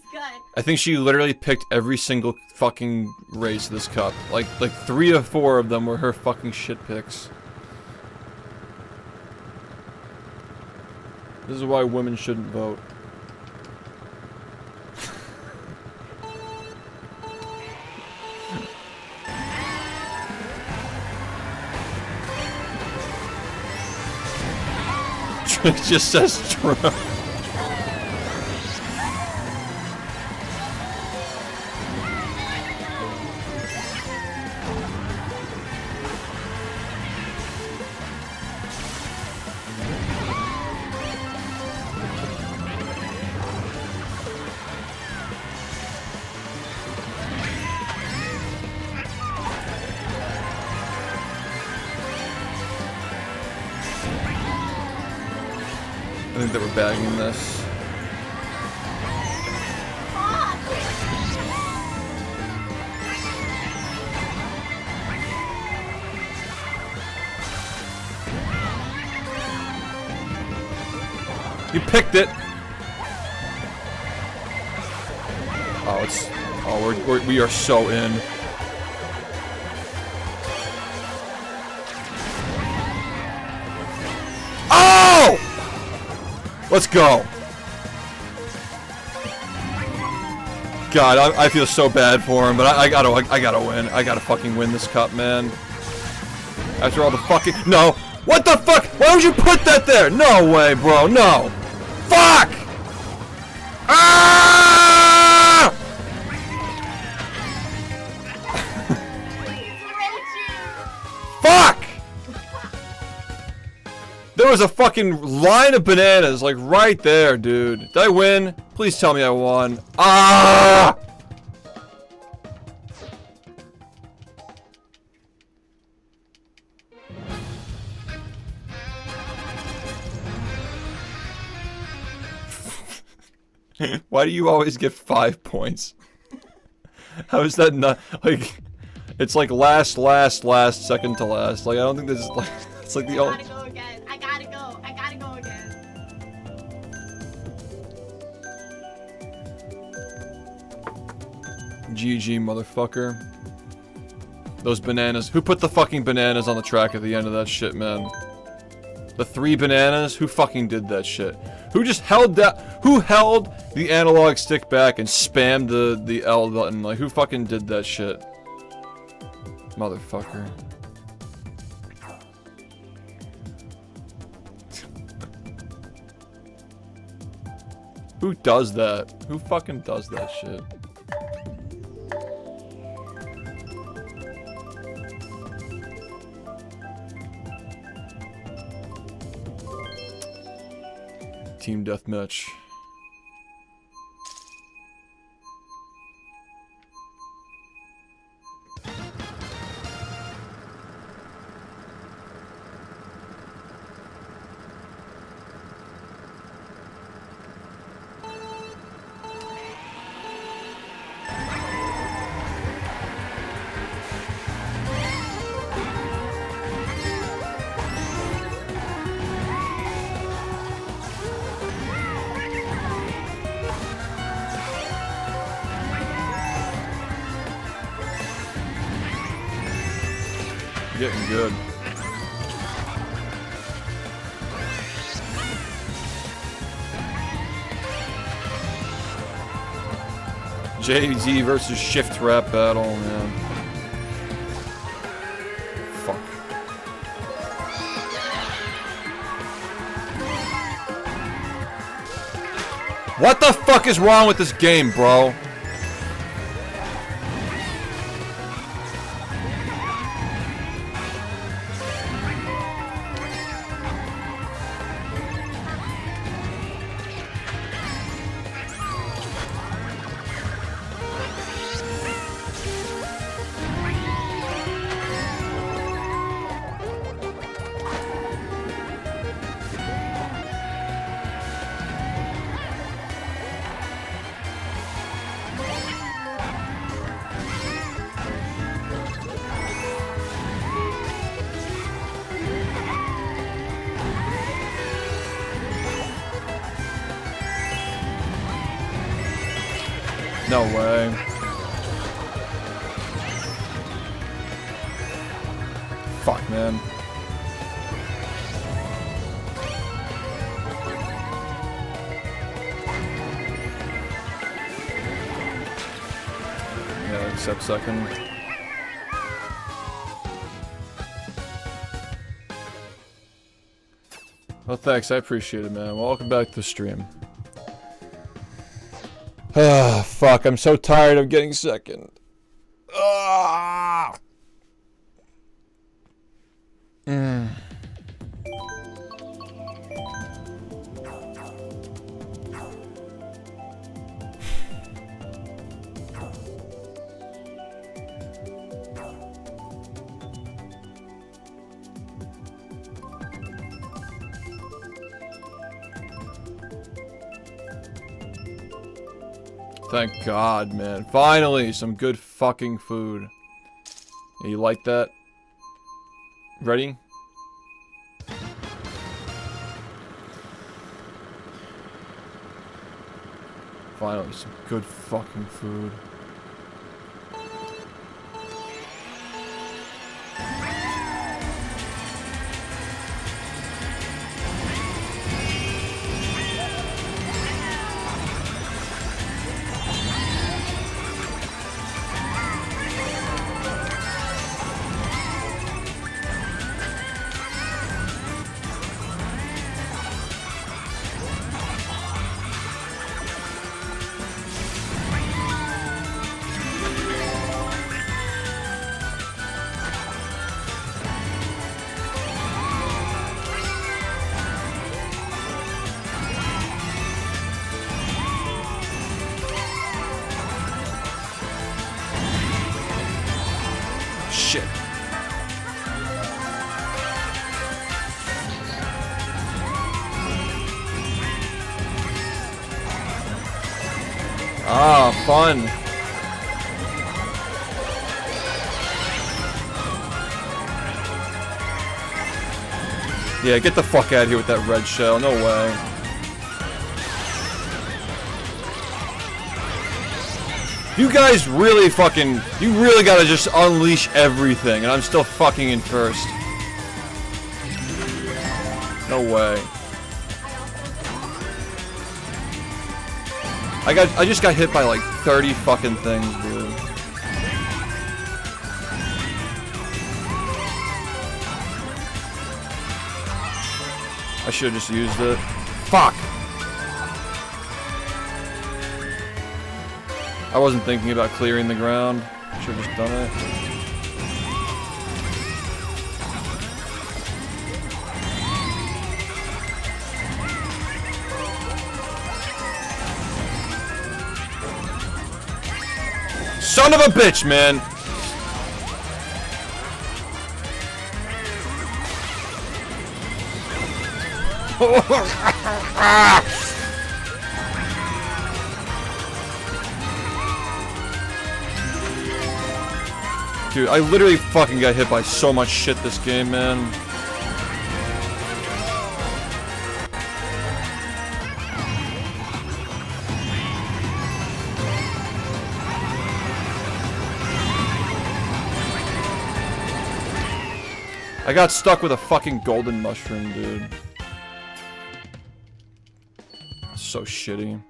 I think she literally picked every single fucking race this cup. Like 3 or 4 of them were her fucking shit picks. This is why women shouldn't vote. It just says true. I think that we're bagging this. You picked it. Oh, it's. Oh, we are so in. Oh! Let's go. God, I feel so bad for him, but I gotta win. I gotta fucking win this cup, man. After all the fucking no. What the fuck? Why would you put that there? No way, bro. No. Fuck! Ah! Fuck! There was a fucking line of bananas, like right there, dude. Did I win? Please tell me I won. Ah! Why do you always get 5 points? How is that not like? It's like last, second to last. Like I don't think this is like. It's like the old. I gotta go again. GG, motherfucker. Those bananas. Who put the fucking bananas on the track at the end of that shit, man? The 3 bananas? Who fucking did that shit? Who just held that? Who held the analog stick back and spammed the L button? Like, who fucking did that shit? Motherfucker. Who does that? Who fucking does that shit? Team deathmatch. Getting good. JZ versus Shift Rap battle, man. Fuck. What the fuck is wrong with this game, bro? No way. Fuck, man. Yeah, accept second. Well, thanks. I appreciate it, man. Welcome back to the stream. Ah, fuck. I'm so tired of getting second. Ah. Thank God, man. Finally, some good fucking food. Yeah, you like that? Ready? Finally, some good fucking food. Shit. Ah, fun. Yeah, get the fuck out of here with that red shell. No way. You guys really fucking... You really gotta just unleash everything, and I'm still fucking in first. No way. I just got hit by like 30 fucking things, dude. I should've just used it. Fuck! I wasn't thinking about clearing the ground. Should've just done it. Son of a bitch, man! Dude, I literally fucking got hit by so much shit this game, man. I got stuck with a fucking golden mushroom, dude. So shitty.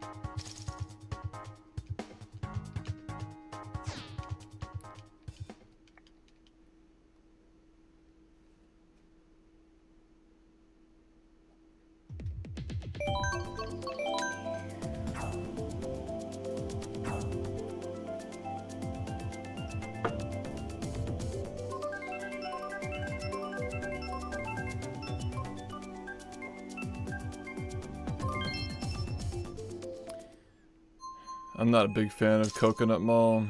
I'm not a big fan of Coconut Mall.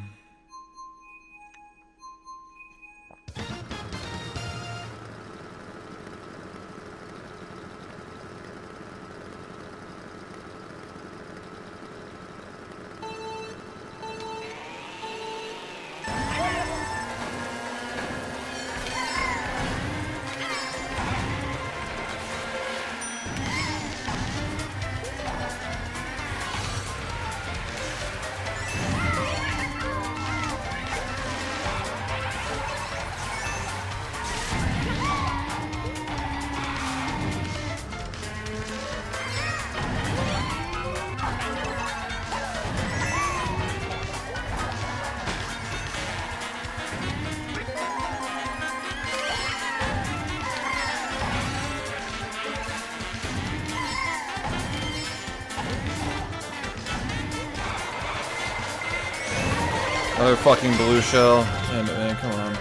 Another fucking blue shell. Damn it, man, come on.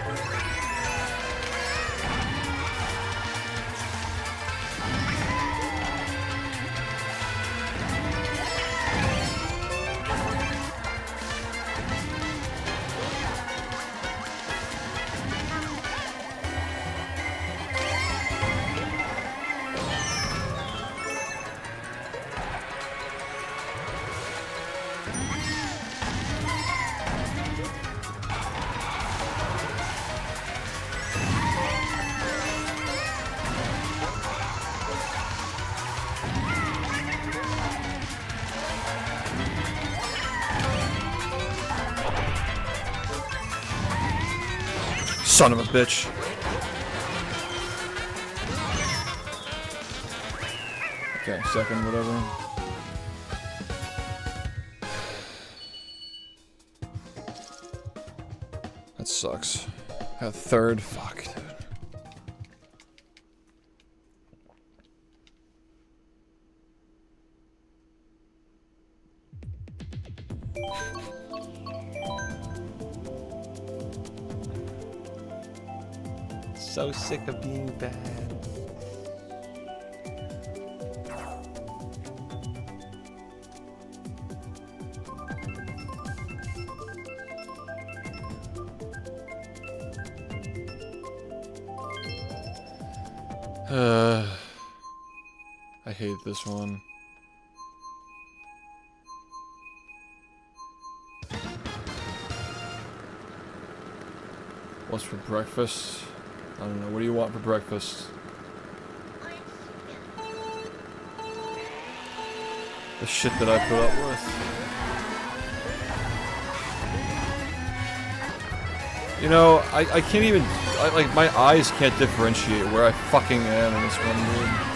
Son of a bitch. Okay, second, whatever. That sucks. Got third, fuck, dude. So sick of being bad. I hate this one. What's for breakfast? I don't know. What do you want for breakfast? The shit that I put up with. You know, I can't even... like, my eyes can't differentiate where I fucking am in this one, dude.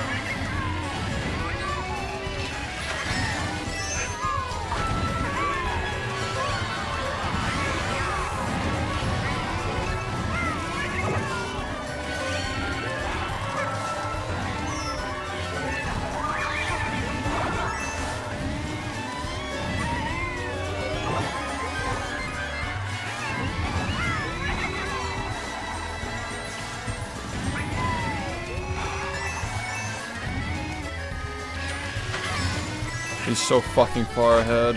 He's so fucking far ahead.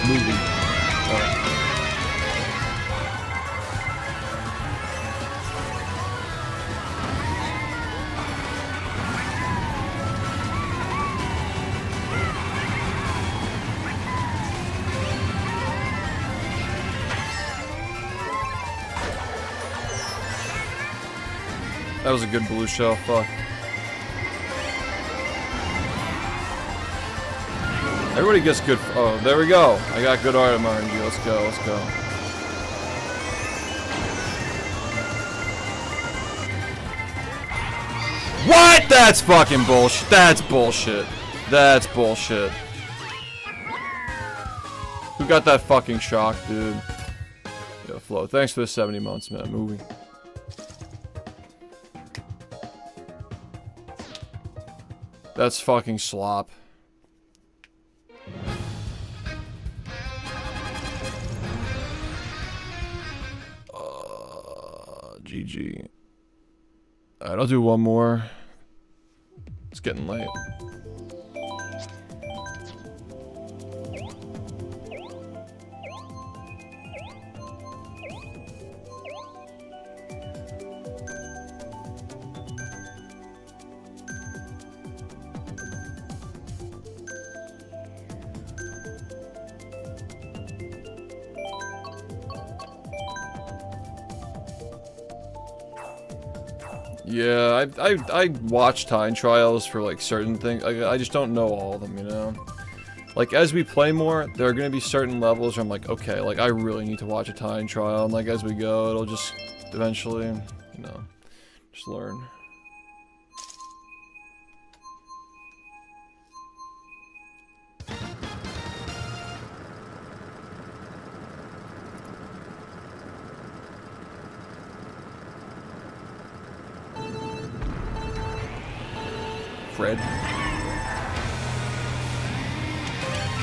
Movie. That was a good blue shell, fuck. Everybody gets good, oh, there we go. I got good art at RNG, let's go, let's go. What? That's fucking bullshit, that's bullshit. That's bullshit. Who got that fucking shock, dude? Yo, Flo, thanks for the 70 months, man, movie. That's fucking slop. GG. Alright, I'll do one more. It's getting late. Yeah, I watch time trials for like certain things. I just don't know all of them, you know? Like, as we play more, there are going to be certain levels where I'm like, okay, like, I really need to watch a time trial, and like, as we go, it'll just eventually, you know, just learn. Fred?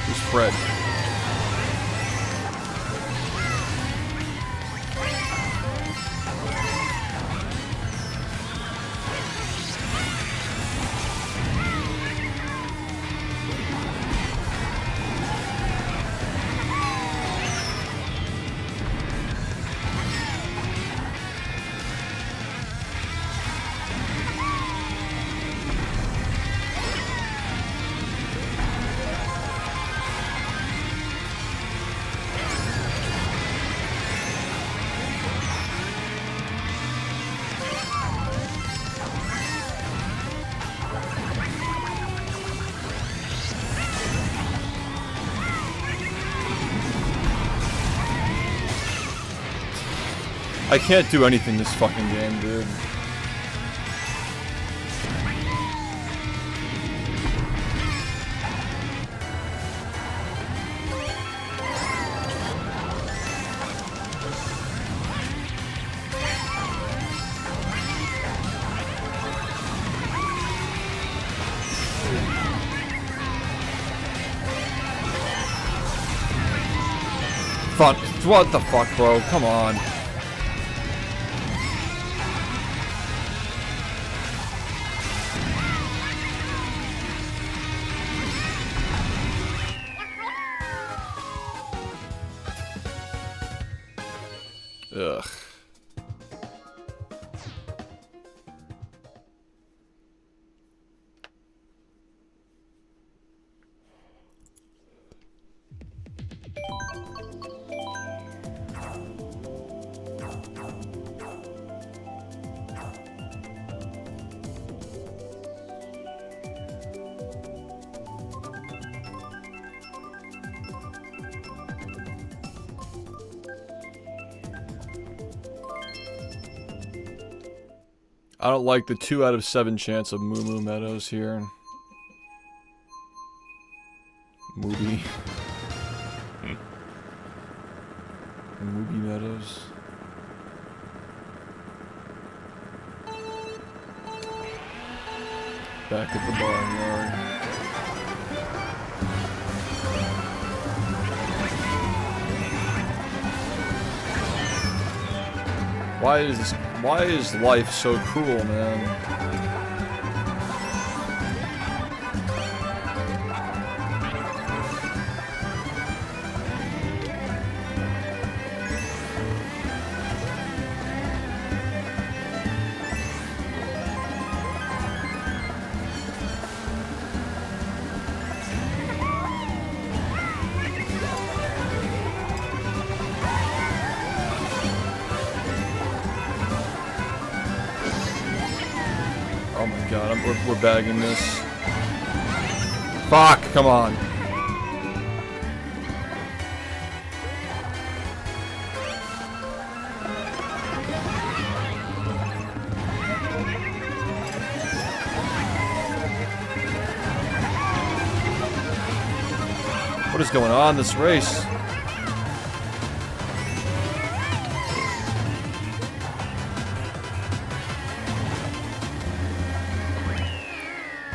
Who's Fred? I can't do anything this fucking game, dude. Fuck, what the fuck, bro? Come on. Ugh. I don't like the 2 out of 7 chance of Moo Moo Meadows here. Mooby. Mooby Meadows. Back at the barnyard. Why is life so cruel, man? Oh my god, we're bagging this. Fuck, come on. What is going on in this race?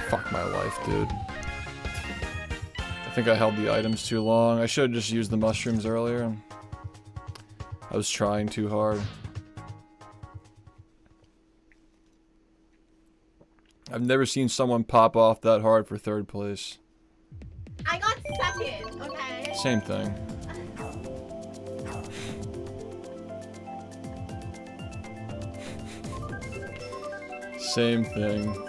Fuck my life, dude. I think I held the items too long. I should have just used the mushrooms earlier. I was trying too hard. I've never seen someone pop off that hard for 3rd place. I got 2nd, okay? Same thing. Same thing.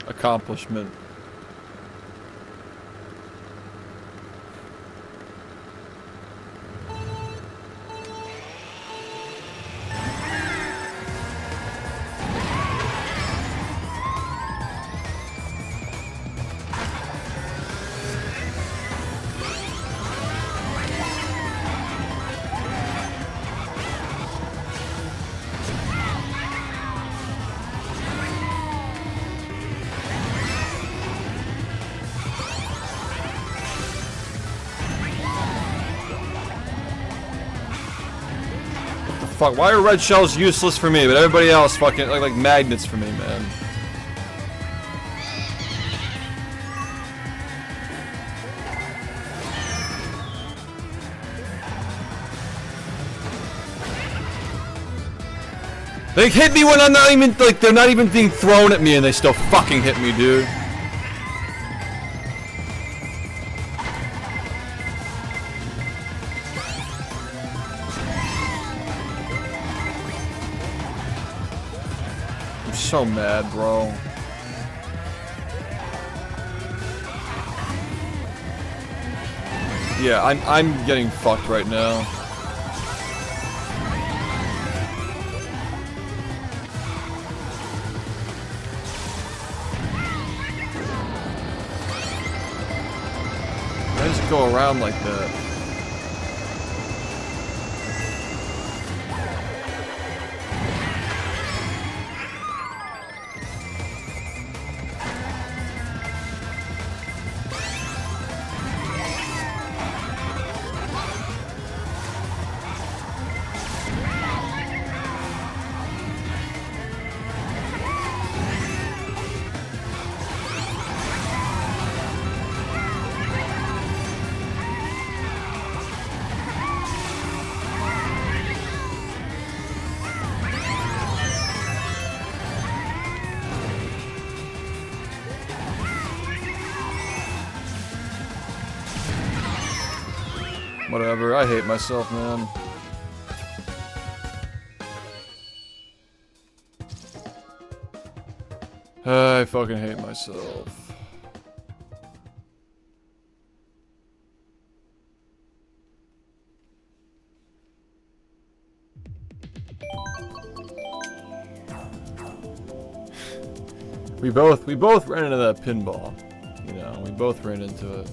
accomplishment. Fuck, why are red shells useless for me, but everybody else fucking like magnets for me, man? They hit me when I'm not even, like, they're not even being thrown at me and they still fucking hit me, dude. I'm so mad, bro. Yeah, I'm getting fucked right now. Why does it go around like that? Whatever, I hate myself, man. I fucking hate myself. We both ran into that pinball. You know, we both ran into it.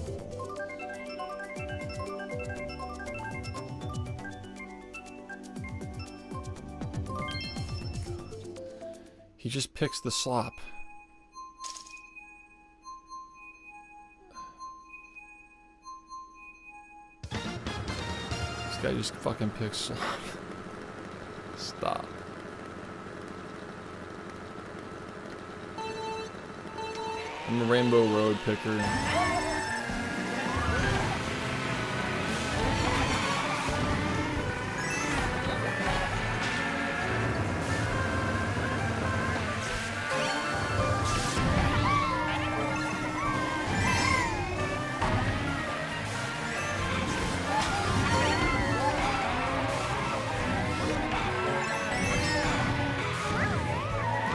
He just picks the slop. This guy just fucking picks slop. Stop. I'm the Rainbow Road picker.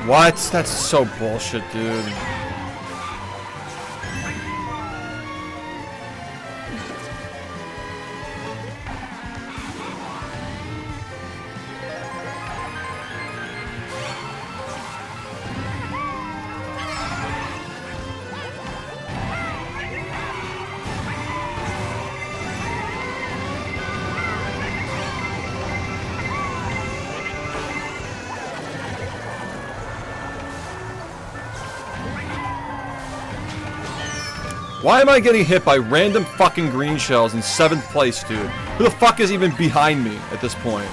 What? That's so bullshit, dude. Why am I getting hit by random fucking green shells in 7th place, dude? Who the fuck is even behind me at this point?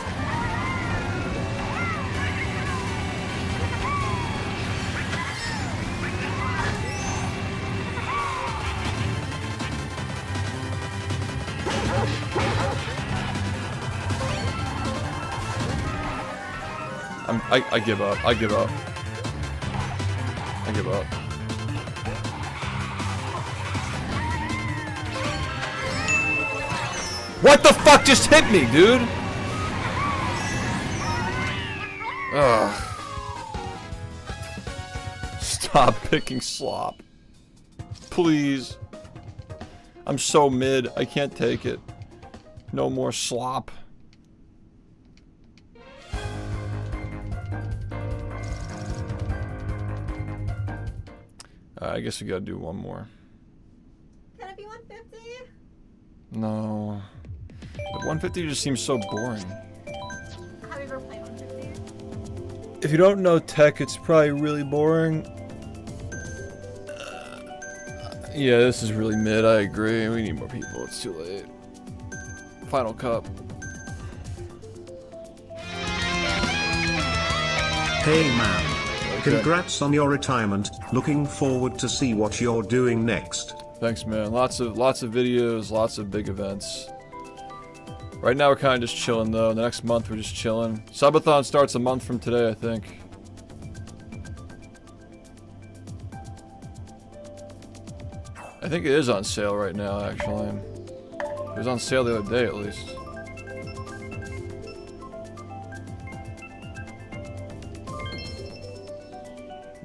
I give up. I give up. I give up. What the fuck just hit me, dude? Ugh. Stop picking slop. Please. I'm so mid. I can't take it. No more slop. I guess we gotta do one more. Can it be 150? No. The 150 just seems so boring. Have you ever played 150? If you don't know tech, it's probably really boring. Yeah, this is really mid, I agree. We need more people, it's too late. Final cup. Hey man. Congrats on your retirement. Looking forward to see what you're doing next. Thanks, man. Lots of videos, lots of big events. Right now we're kind of just chilling though. The next month we're just chilling. Subathon starts a month from today, I think. I think it is on sale right now, actually. It was on sale the other day, at least.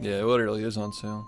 Yeah, it literally is on sale.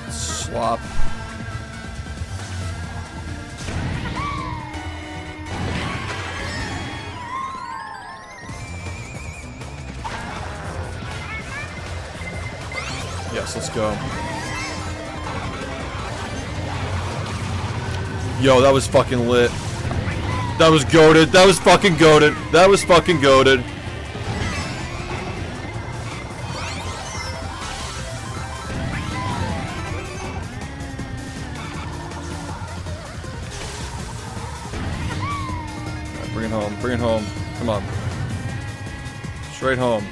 Swap. Yes, let's go. Yo, that was fucking lit. That was goated. That was fucking goated. That was fucking goated. Bring it home. Bring it home. Come on. Straight home.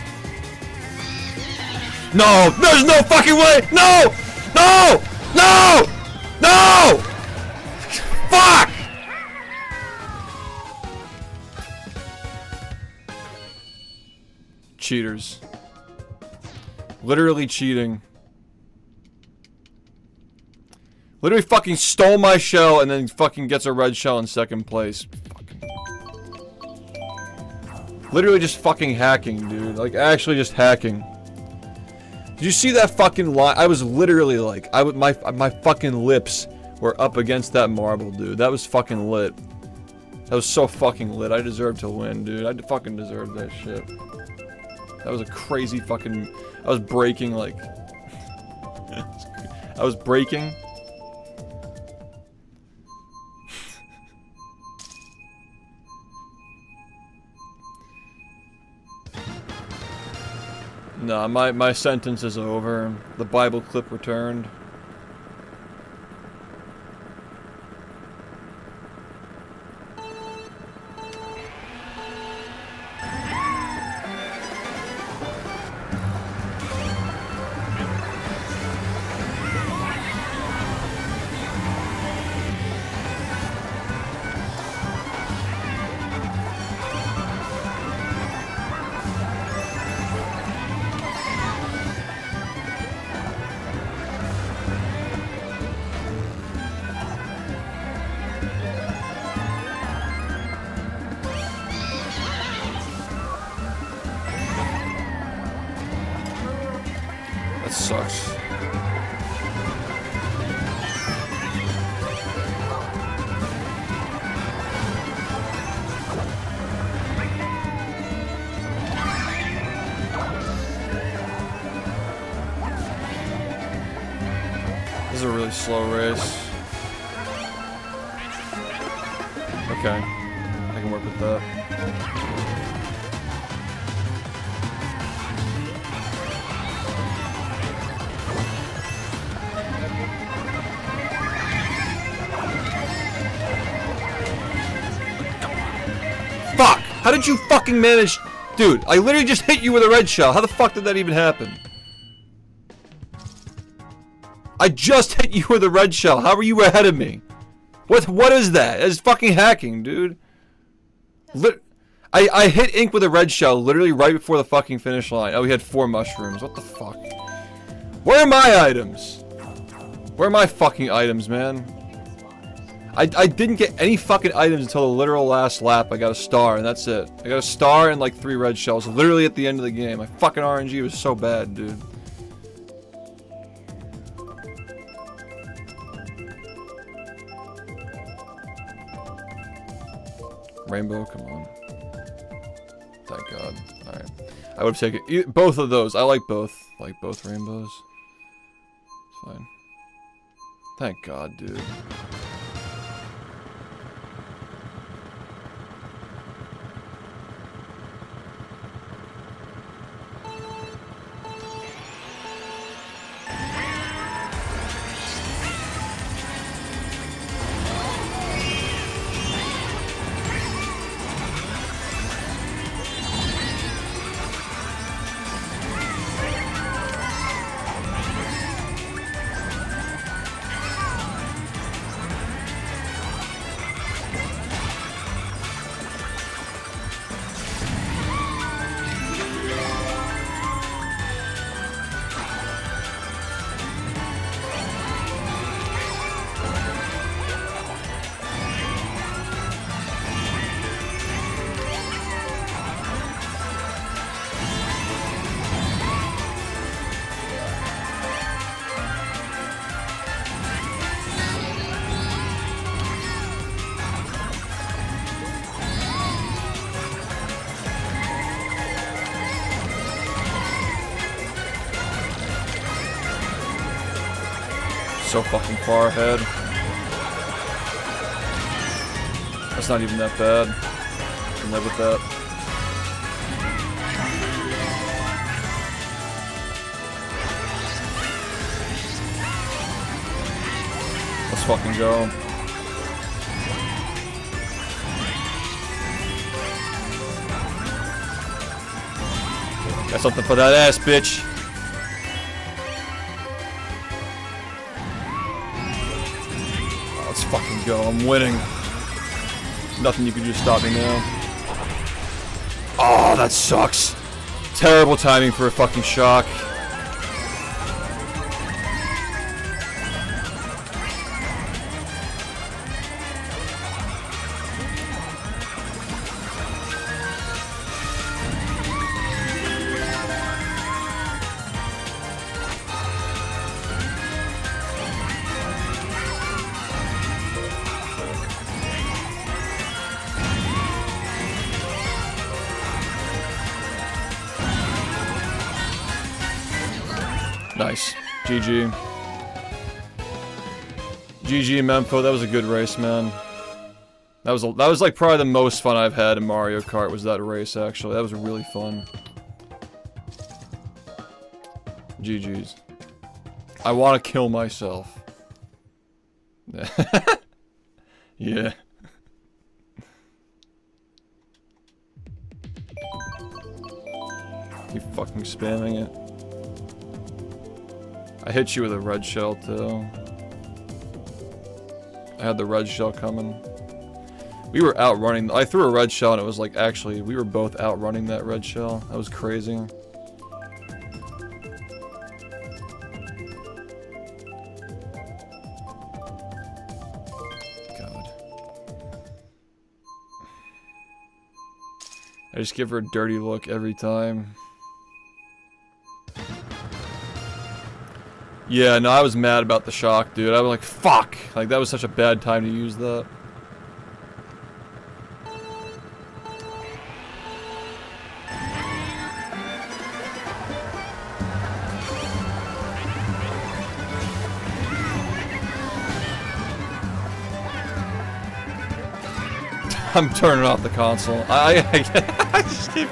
No! There's no fucking way! No! No! No! No! Fuck! Cheaters. Literally cheating. Literally fucking stole my shell and then fucking gets a red shell in second place. Literally just fucking hacking, dude. Like, actually just hacking. Did you see that fucking line? I was literally like, my fucking lips were up against that marble, dude. That was fucking lit. That was so fucking lit. I deserved to win, dude. I fucking deserved that shit. That was a crazy fucking... I was breaking, like... I was breaking. Nah, my sentence is over. The Bible clip returned. sucks. This is a really slow race. Okay, I can work with that. Fuck! How did you fucking manage? Dude, I literally just hit you with a red shell. How the fuck did that even happen? I just hit you with a red shell. How are you ahead of me? What is that? That's fucking hacking, dude. I hit Ink with a red shell literally right before the fucking finish line. Oh, he had 4 mushrooms. What the fuck? Where are my items? Where are my fucking items, man? I didn't get any fucking items until the literal last lap. I got a star, and that's it. I got a star and like 3 red shells, literally at the end of the game. My fucking RNG was so bad, dude. Rainbow, come on. Thank God. Alright. I would have taken both of those. I like both. Like both rainbows. It's fine. Thank God, dude. So fucking far ahead. That's not even that bad. I can live with that. Let's fucking go. Got something for that ass, bitch. Let's fucking go. I'm winning. Nothing you can do to stop me now. Oh, that sucks. Terrible timing for a fucking shock. Nice. GG. GG, Mempo. That was a good race, man. That was like probably the most fun I've had in Mario Kart was that race, actually. That was really fun. GG's. I want to kill myself. Yeah. Keep fucking spamming it. I hit you with a red shell too. I had the red shell coming. We were outrunning. I threw a red shell and it was like actually we were both outrunning that red shell. That was crazy. God. I just give her a dirty look every time. Yeah, no, I was mad about the shock, dude. I was like, fuck! Like, that was such a bad time to use that. I'm turning off the console. I just keep...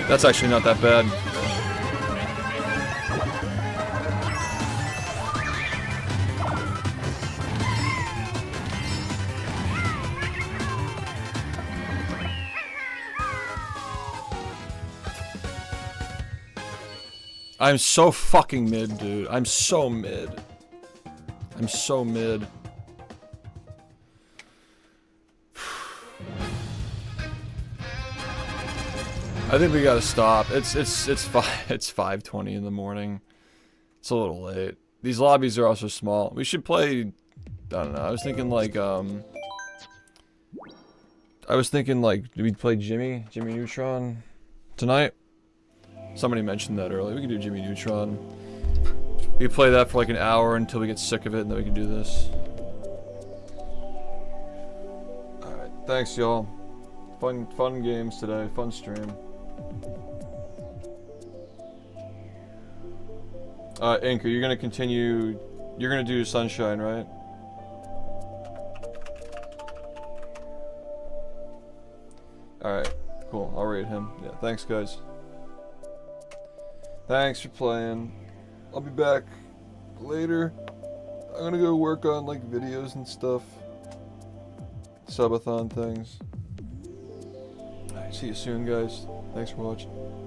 That's actually not that bad. I'm so fucking mid, dude. I'm so mid. I'm so mid. I think we gotta stop. It's 5:20 in the morning. It's a little late. These lobbies are also small. We should play. I don't know. I was thinking like do we play Jimmy Neutron tonight? Somebody mentioned that earlier. We could do Jimmy Neutron. We could play that for like an hour until we get sick of it, and then we can do this. All right. Thanks, y'all. Fun games today. Fun stream. Inker, you're gonna continue. You're gonna do Sunshine, right? Alright, cool. I'll rate him. Yeah, thanks, guys. Thanks for playing. I'll be back later. I'm gonna go work on, like, videos and stuff. Subathon things. Alright, see you soon, guys. Thanks for watching.